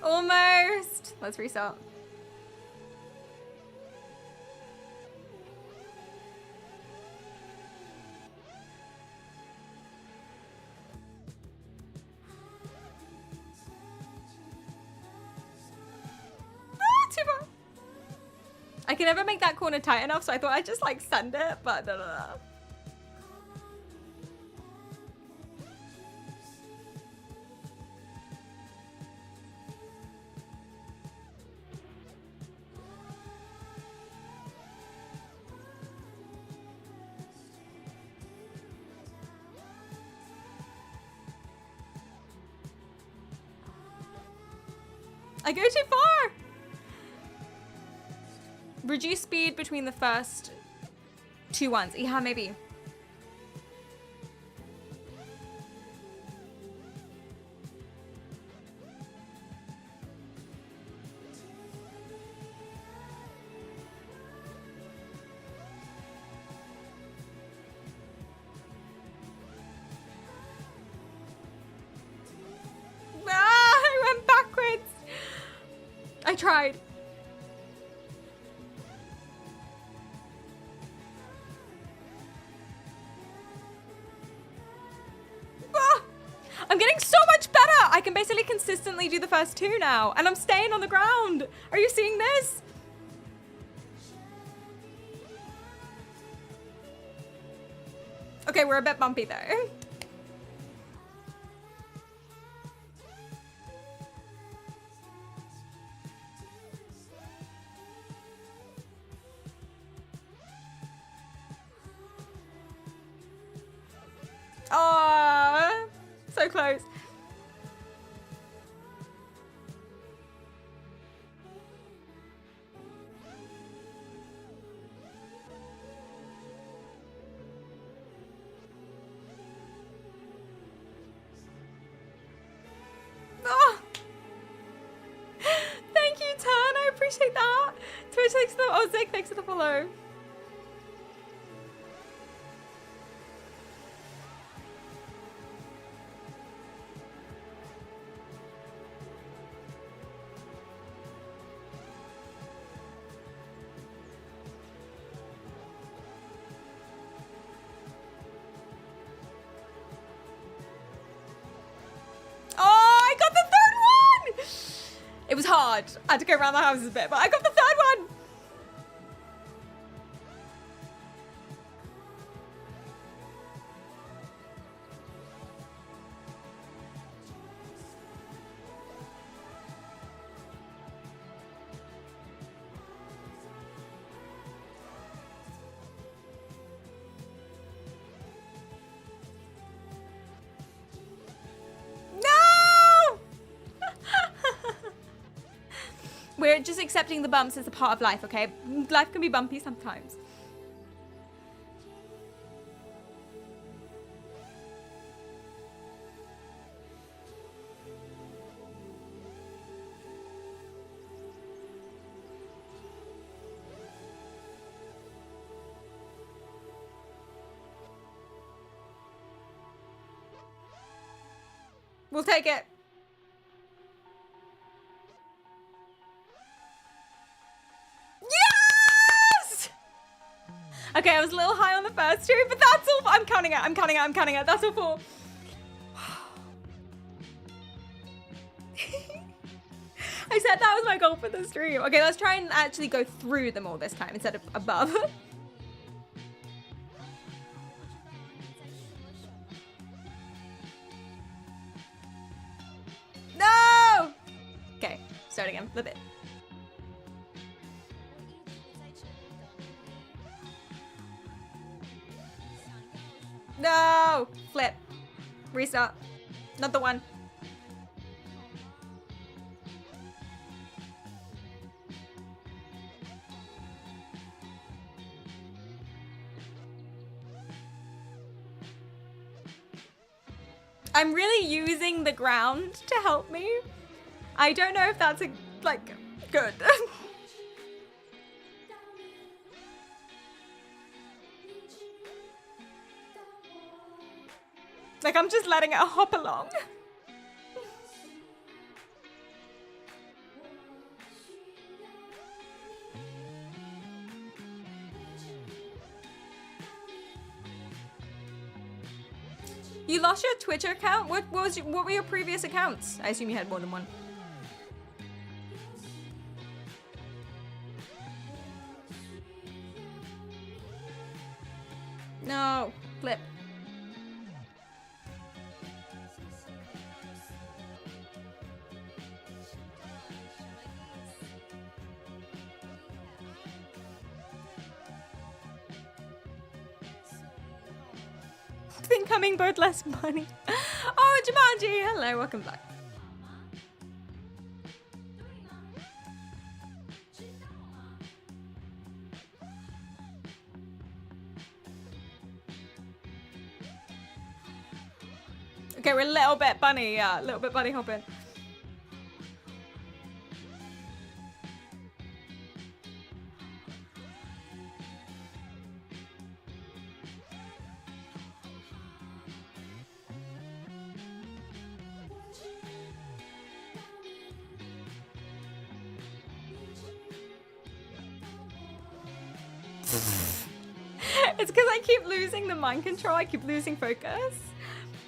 Speaker 1: Almost. Let's restart. Too far. I can never make that corner tight enough, so I thought I'd just like send it, but no. I go too far. Reduce speed between the first two ones. Yeah, maybe. I went backwards. I tried. I'm getting so much better. I can basically consistently do the first two now, and I'm staying on the ground. Are you seeing this? Okay, we're a bit bumpy though. Oh, so close. Oh. Thank you, Tan. I appreciate that. Twitch, thanks for the... Oh, Zig, thanks for the follow. It was hard. I had to go around the houses a bit, but I got the third one. We're just accepting the bumps as a part of life, okay? Life can be bumpy sometimes. We'll take it. Yes! Okay, I was a little high on the first two, but that's all. I'm counting it. I'm counting it. I'm counting it. That's all four. I said that was my goal for the stream. Okay, let's try and actually go through them all this time instead of above. No! Okay, start again. A little bit. No! Flip. Restart. Not the one. I'm really using the ground to help me. I don't know if that's like good. Like I'm just letting it hop along. You lost your Twitter account? What were your previous accounts? I assume you had more than one. No, flip. Incoming bird less money. Oh, Jumanji, hello, welcome back. Okay, we're a little bit bunny, yeah, a little bit bunny hopping. It's because I keep losing the mind control, I keep losing focus.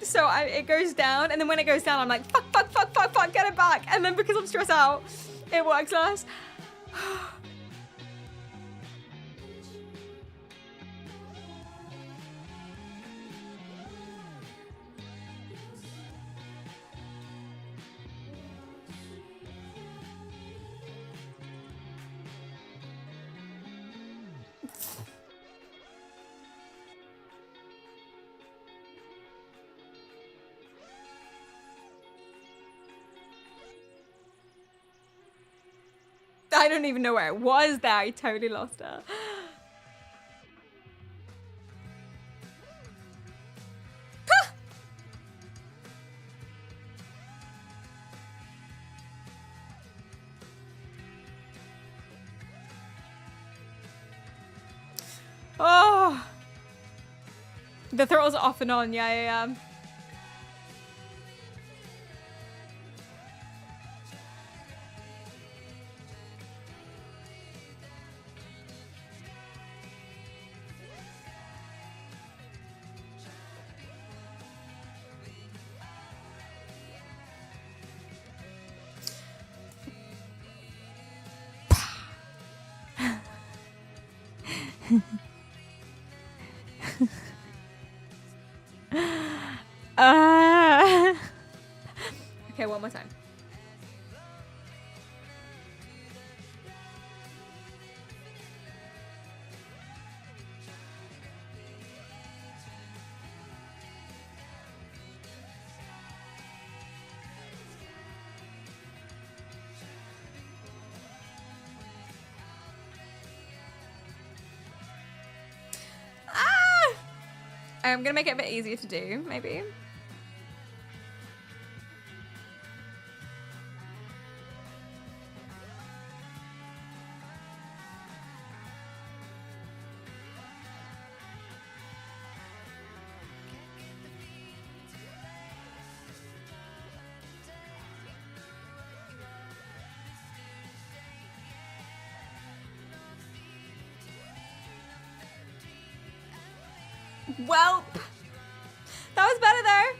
Speaker 1: So it goes down, and then when it goes down, I'm like, fuck, fuck, fuck, fuck, fuck, get it back. And then because I'm stressed out, it works less. I don't even know where it was there. I totally lost her. Oh, the throttle's off and on. Yeah. Okay, one more time. I'm gonna make it a bit easier to do, maybe. Welp! That was better there.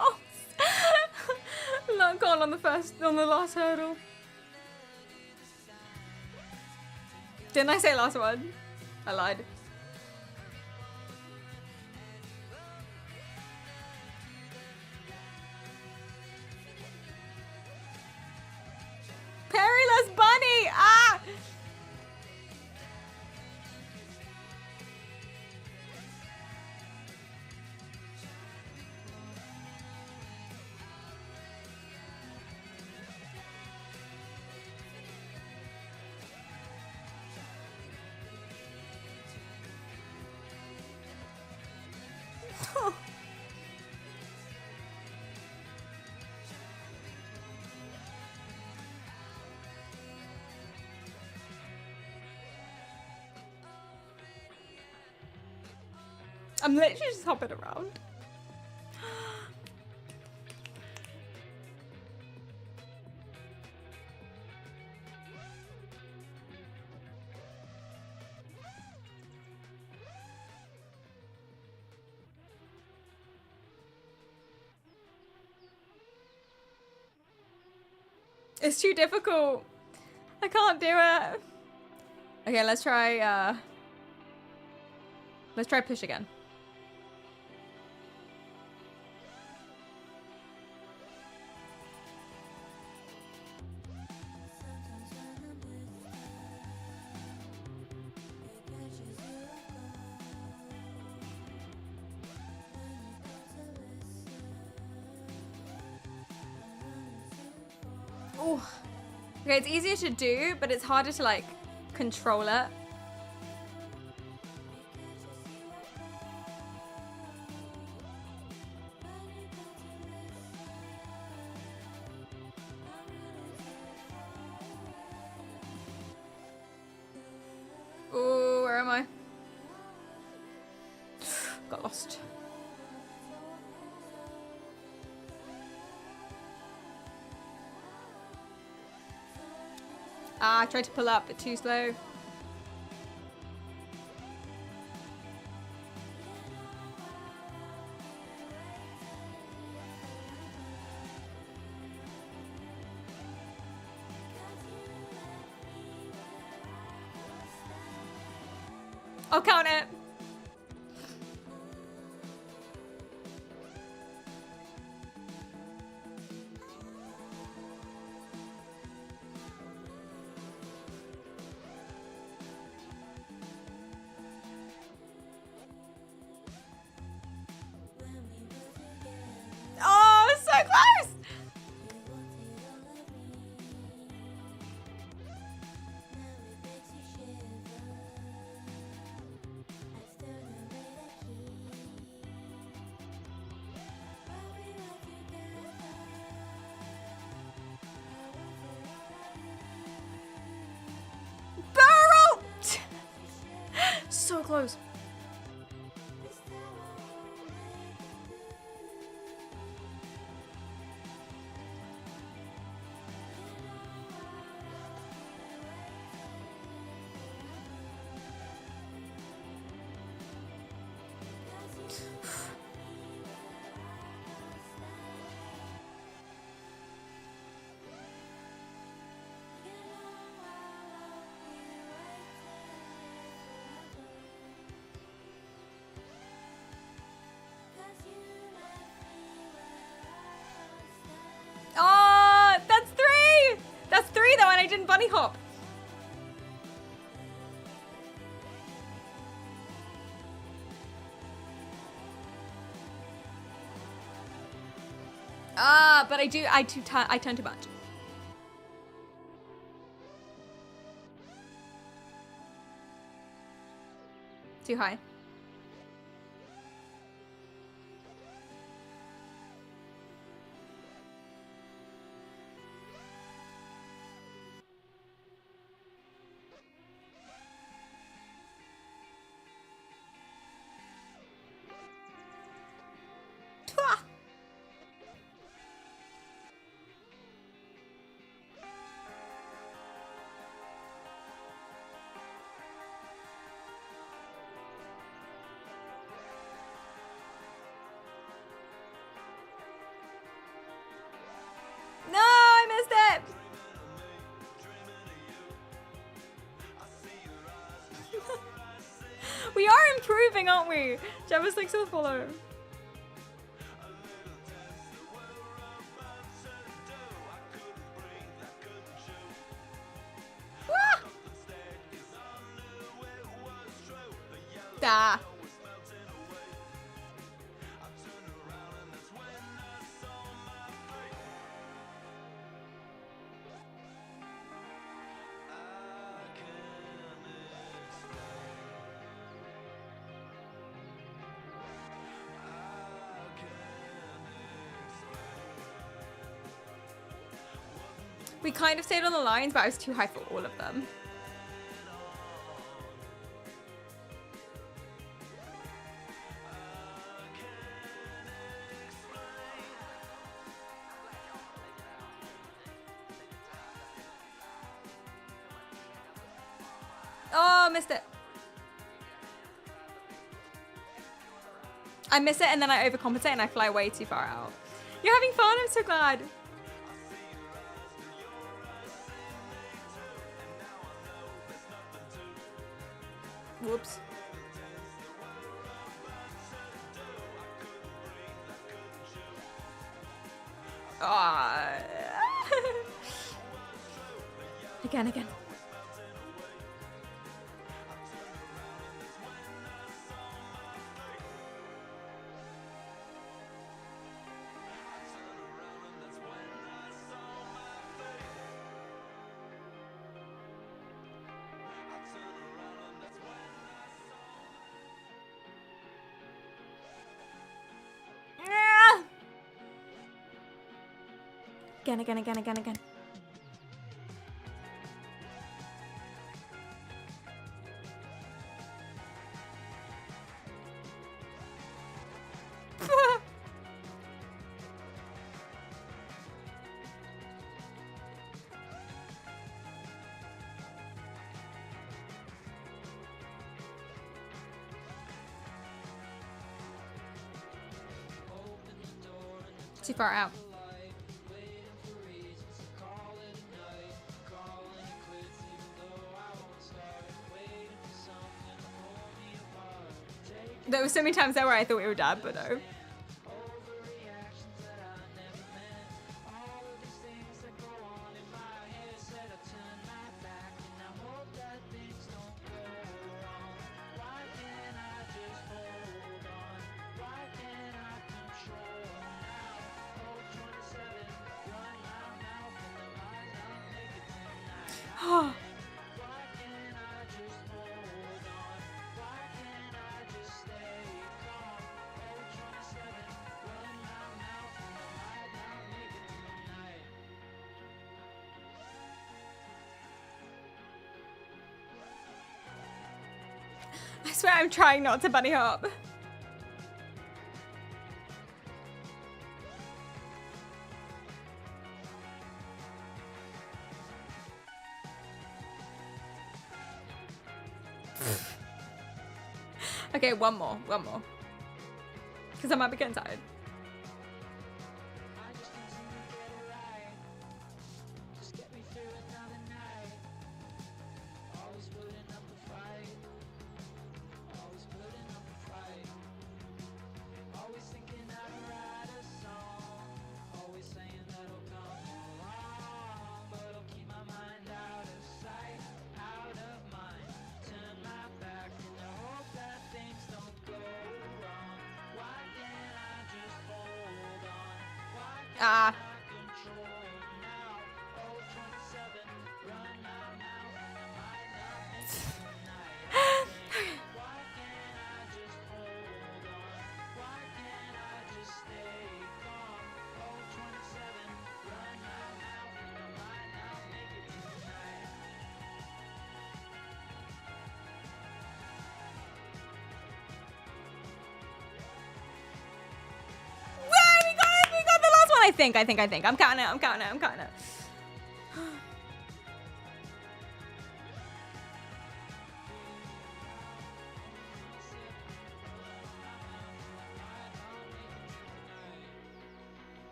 Speaker 1: Oh. Not gone on the last hurdle. Didn't I say last one? I lied. Perilous bunny! Ah! I'm literally just hopping around. It's too difficult. I can't do it. Okay, let's try push again. Oh, okay, it's easier to do, but it's harder to like control it. Oh, where am I? Got lost. Ah, I tried to pull up, but too slow. I'll count it. Oh, so close! Barrel! So close. bunny hop. Ah, but I turn too much. Too high. No, I missed it. We are improving, aren't we? Gemma's thanks for the follow. Da. We kind of stayed on the lines, but I was too high for all of them. Oh, missed it. I miss it and then I overcompensate and I fly way too far out. You're having fun, I'm so glad. Whoops. Ah. Again. Again. Too far out. There were so many times there where I thought we were dead, but no. I swear I'm trying not to bunny hop. Okay, one more. Because I might be getting tired. Ah. We got the last one, I think. I'm counting it.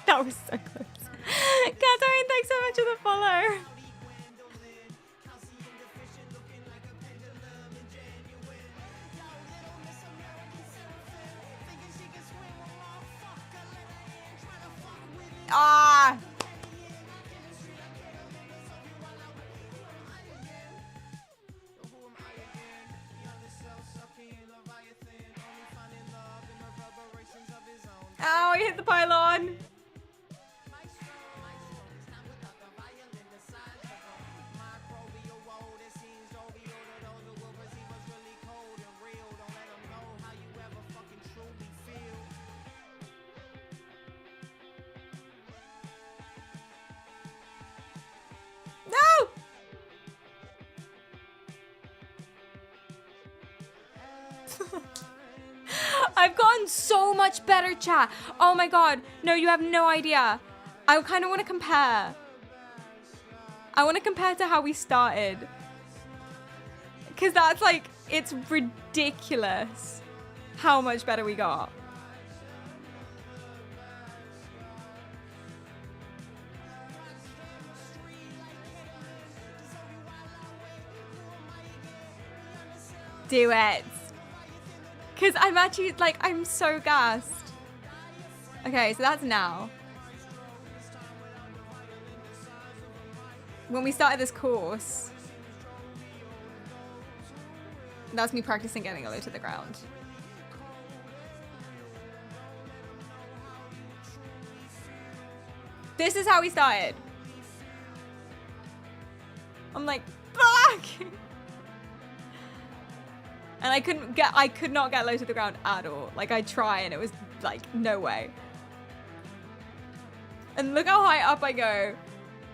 Speaker 1: That was so close. Catherine, thanks so much for the follow. Ah! Oh, I hit the pylon. No! I've gotten so much better, chat. Oh my god. No, you have no idea. I kind of want to compare. I want to compare to how we started. Because that's like, it's ridiculous how much better we got. Do it. Because I'm actually, like, I'm so gassed. Okay, so that's now. When we started this course, that's me practicing getting low to the ground. This is how we started. I'm like, fuck! And I could not get low to the ground at all. Like, I try and it was like, no way. And look how high up I go.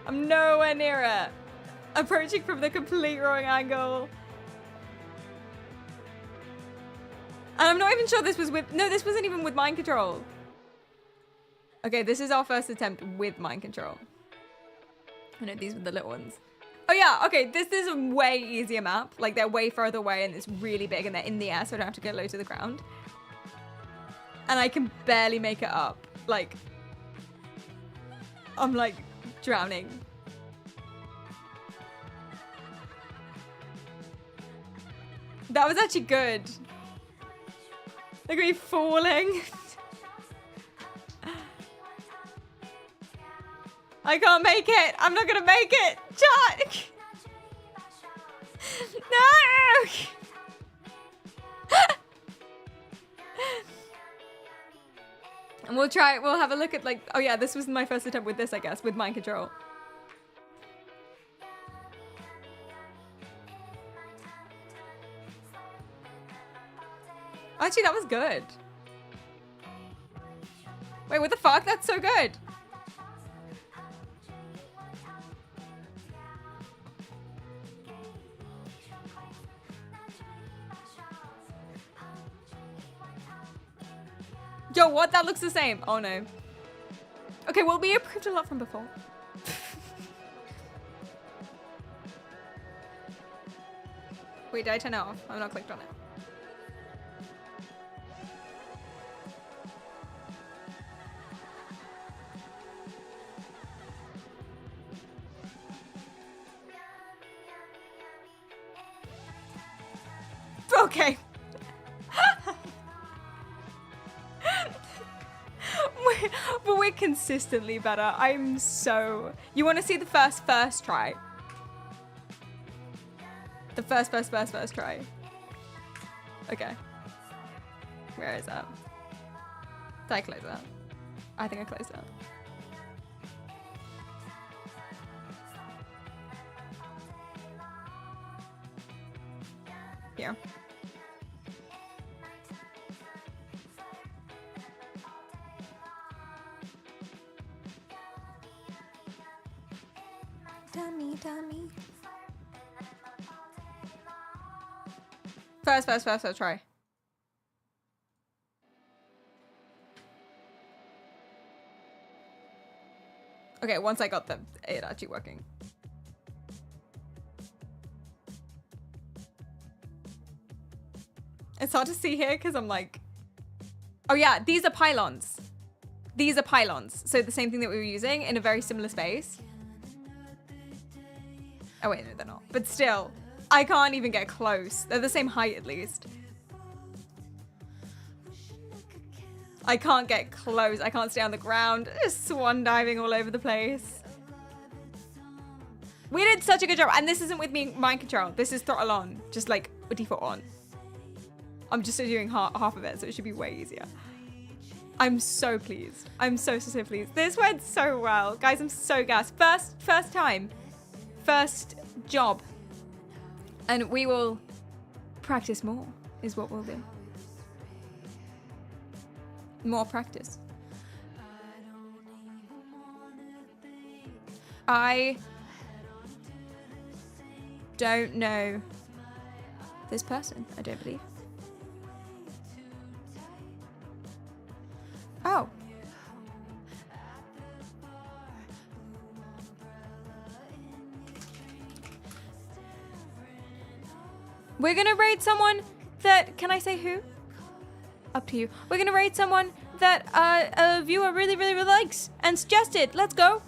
Speaker 1: I'm nowhere near it. Approaching from the complete wrong angle. And I'm not even sure this was with, no, this wasn't even with mind control. Okay, this is our first attempt with mind control. I know these were the little ones. Oh yeah, okay, this is a way easier map. Like, they're way further away and it's really big and they're in the air, so I don't have to get low to the ground. And I can barely make it up. Like, I'm like drowning. That was actually good. Look at me falling. I can't make it. I'm not gonna make it. Chat. No. And we'll try. We'll have a look at, like, oh yeah, this was my first attempt with this, I guess, with mind control. Actually, that was good. Wait, what the fuck? That's so good. Yo, what? That looks the same. Oh no. Okay, well, we improved a lot from before. Wait, did I turn it off? I've not clicked on it. Okay. But we're consistently better. I'm so... You want to see the first try? The first try. Okay. Where is that? Did I close that? I think I closed that. Here. Dummy. First try. Okay, once I got it actually working. It's hard to see here because I'm like, oh yeah, these are pylons. These are pylons. So the same thing that we were using in a very similar space. Oh wait, no, they're not. But still, I can't even get close. They're the same height at least. I can't get close. I can't stay on the ground. Just swan diving all over the place. We did such a good job. And this isn't with me mind control. This is throttle on. Just like a default on. I'm just doing half of it, so it should be way easier. I'm so pleased. I'm so pleased. This went so well. Guys, I'm so gassed. First time. First job. And we will practice more, is what we'll do. More practice. I don't know this person, I don't believe. Oh. We're gonna raid someone that, can I say who? Up to you. We're gonna raid someone that a viewer really likes and suggested. Let's go.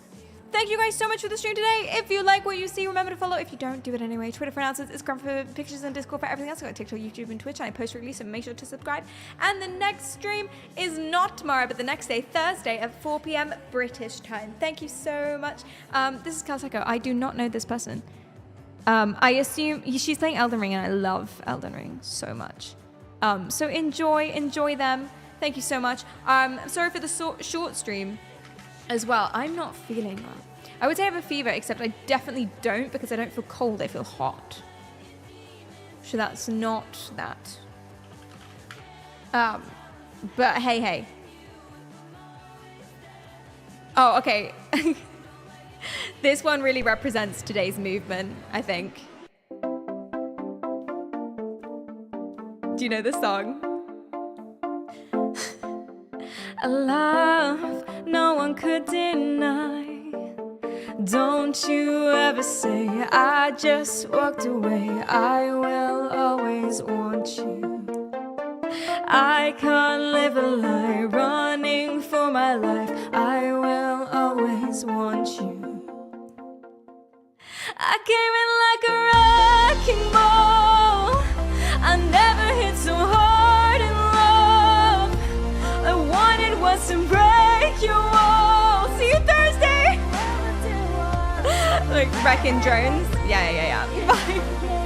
Speaker 1: Thank you guys so much for the stream today. If you like what you see, remember to follow. If you don't, do it anyway. Twitter for announcements, Instagram for pictures, and Discord for everything else. I've got TikTok, YouTube, and Twitch, and I post regularly, so make sure to subscribe. And the next stream is not tomorrow, but the next day, Thursday at 4 p.m. British time. Thank you so much. This is Kalseko. I do not know this person. I assume she's playing Elden Ring, and I love Elden Ring so much. So enjoy them. Thank you so much. I'm sorry for the short stream as well. I'm not feeling well. I would say I have a fever, except I definitely don't because I don't feel cold. I feel hot. So that's not that. But hey. Oh, okay. This one really represents today's movement, I think. Do you know this song? A love no one could deny. Don't you ever say I just walked away. I will always want you. I can't live a lie running for my life. I will always want you. I came in like a wrecking ball. I never hit so hard in love. I wanted was to break your wall. See you Thursday. Like wrecking drones. Yeah. Bye.